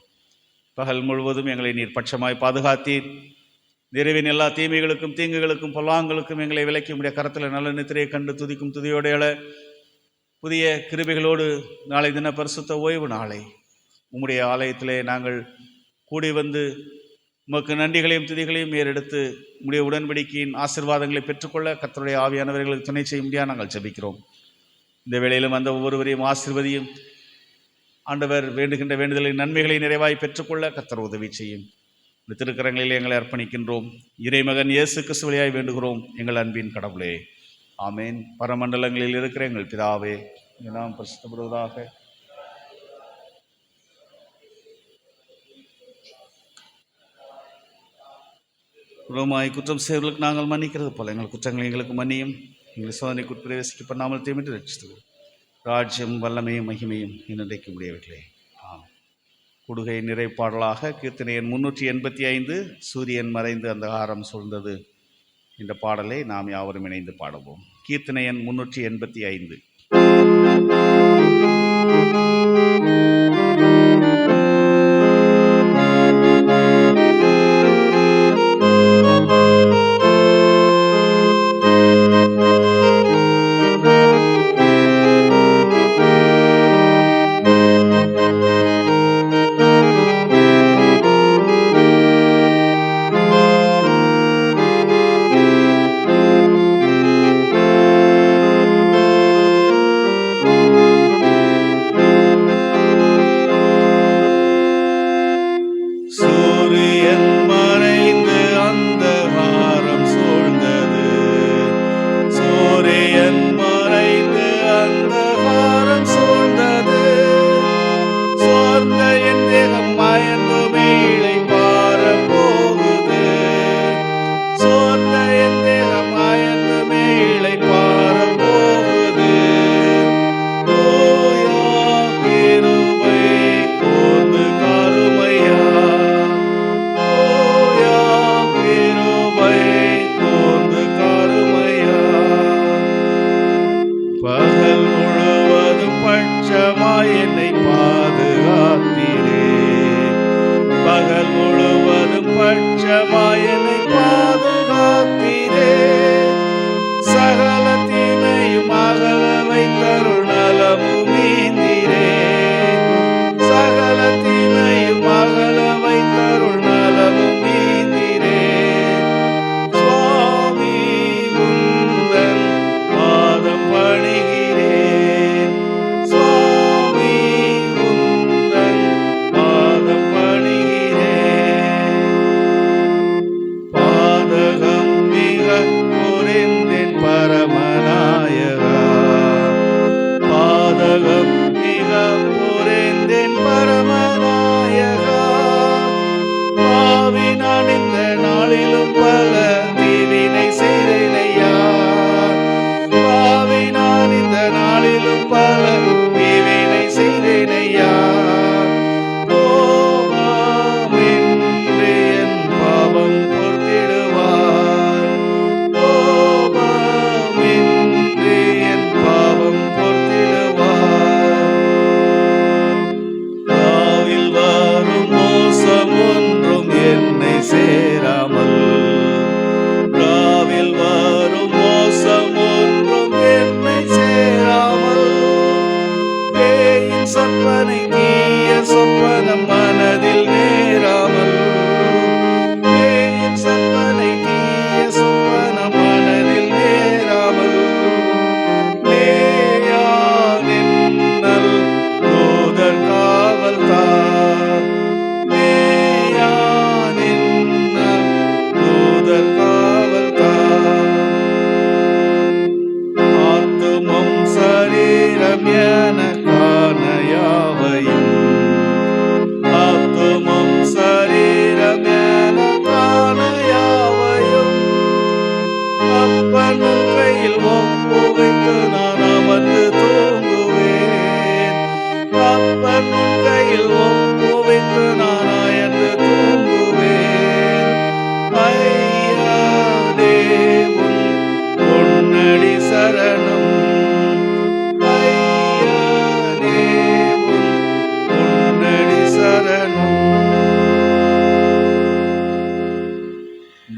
பகல் முழுவதும் எங்களை நீர் பட்சமாய் பாதுகாத்தீர். நிறைவின் எல்லா தீமைகளுக்கும், தீங்குகளுக்கும், பொல்லாங்களுக்கும் எங்களை விலக்கி உடைய கரத்தில் நல்ல நித்திரையை கண்டு துதிக்கும் துதியோடையால புதிய கிருபைகளோடு நாளை தின பரிசுத்த ஓய்வு நாளை உம்முடைய ஆலயத்திலே நாங்கள் கூடி வந்து உமக்கு நன்றிகளையும் துதிகளையும் ஏறெடுத்து உம்முடைய உடன்படிக்கையின் ஆசீர்வாதங்களை பெற்றுக்கொள்ள கர்த்தருடைய ஆவியானவர்களுக்கு துணை செய்ய முடியாது நாங்கள் ஜெபிக்கிறோம். இந்த வேளையிலும் அந்த ஒவ்வொருவரையும் ஆசீர்வதியும். ஆண்டவர் வேண்டுகின்ற வேண்டுதலின் நன்மைகளை நிறைவாய் பெற்றுக்கொள்ள கர்த்தர் உதவி செய்யும். இந்த திருக்கரங்களில் எங்களை அர்ப்பணிக்கின்றோம். இறைமகன் இயேசு கிறிஸ்து வழியாய் வேண்டுகிறோம் எங்கள் அன்பின் கடவுளே, ஆமேன். பரமண்டலங்களில் இருக்கிற எங்கள் பிதாவே, நாம் பரிசுத்தப்படுவதாக. குற்றமாய் குற்றம் செய்வர்களுக்கு நாங்கள் மன்னிக்கிறது போல எங்கள் குற்றங்களை எங்களுக்கு மன்னியும். எங்கள் சோதனைக்கு உட்பிரவேசிக்க பண்ணாமல் தீமிட்டு ரட்சித்து ராஜ்யம், வல்லமையும், மகிமையும் இன்றைக்கு உடையவர்களே. கொடுகை நிறைப்பாடலாக கீர்த்தனை எண் 385 சூரியன் மறைந்து அந்தகாரம் சூழ்ந்தது இந்த பாடலை நாம் யாவரும் இணைந்து பாடுவோம். கீர்த்தனை எண் 385.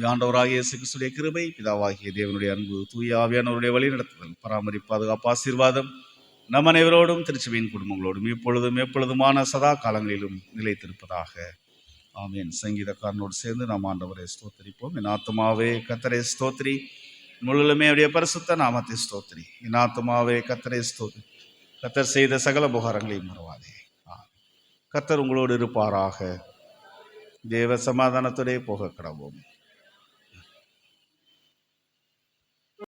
ஆண்டவராகிய இயேசு கிறிஸ்துவின் கிருபை, பிதாவாகிய தேவனுடைய அன்பு, தூய ஆவியானவருடைய வழிநடத்துதல், பராமரிப்பு, பாதுகாப்பு, ஆசீர்வாதம் நம் அனைவரோடும் திருச்சபையின் குடும்பங்களோடும் இப்பொழுதும் எப்பொழுதுமான சதா காலங்களிலும் நிலைத்திருப்பதாக. ஆமென். சங்கீதக்காரனோடு சேர்ந்து நாம் ஆண்டவரை ஸ்தோத்திரிப்போம். என் ஆத்துமாவே கர்த்தரை ஸ்தோத்திரி, முழுமே அவருடைய பரிசுத்த நாமத்தை ஸ்தோத்திரி. என் ஆத்துமாவே கர்த்தரை ஸ்தோத்திரி, கர்த்தர் செய்த சகல உபகாரங்களையும் மறவாதே. கர்த்தர் உங்களோடு இருப்பாராக. தேவ சமாதானத்தோடே போக கடவோம்.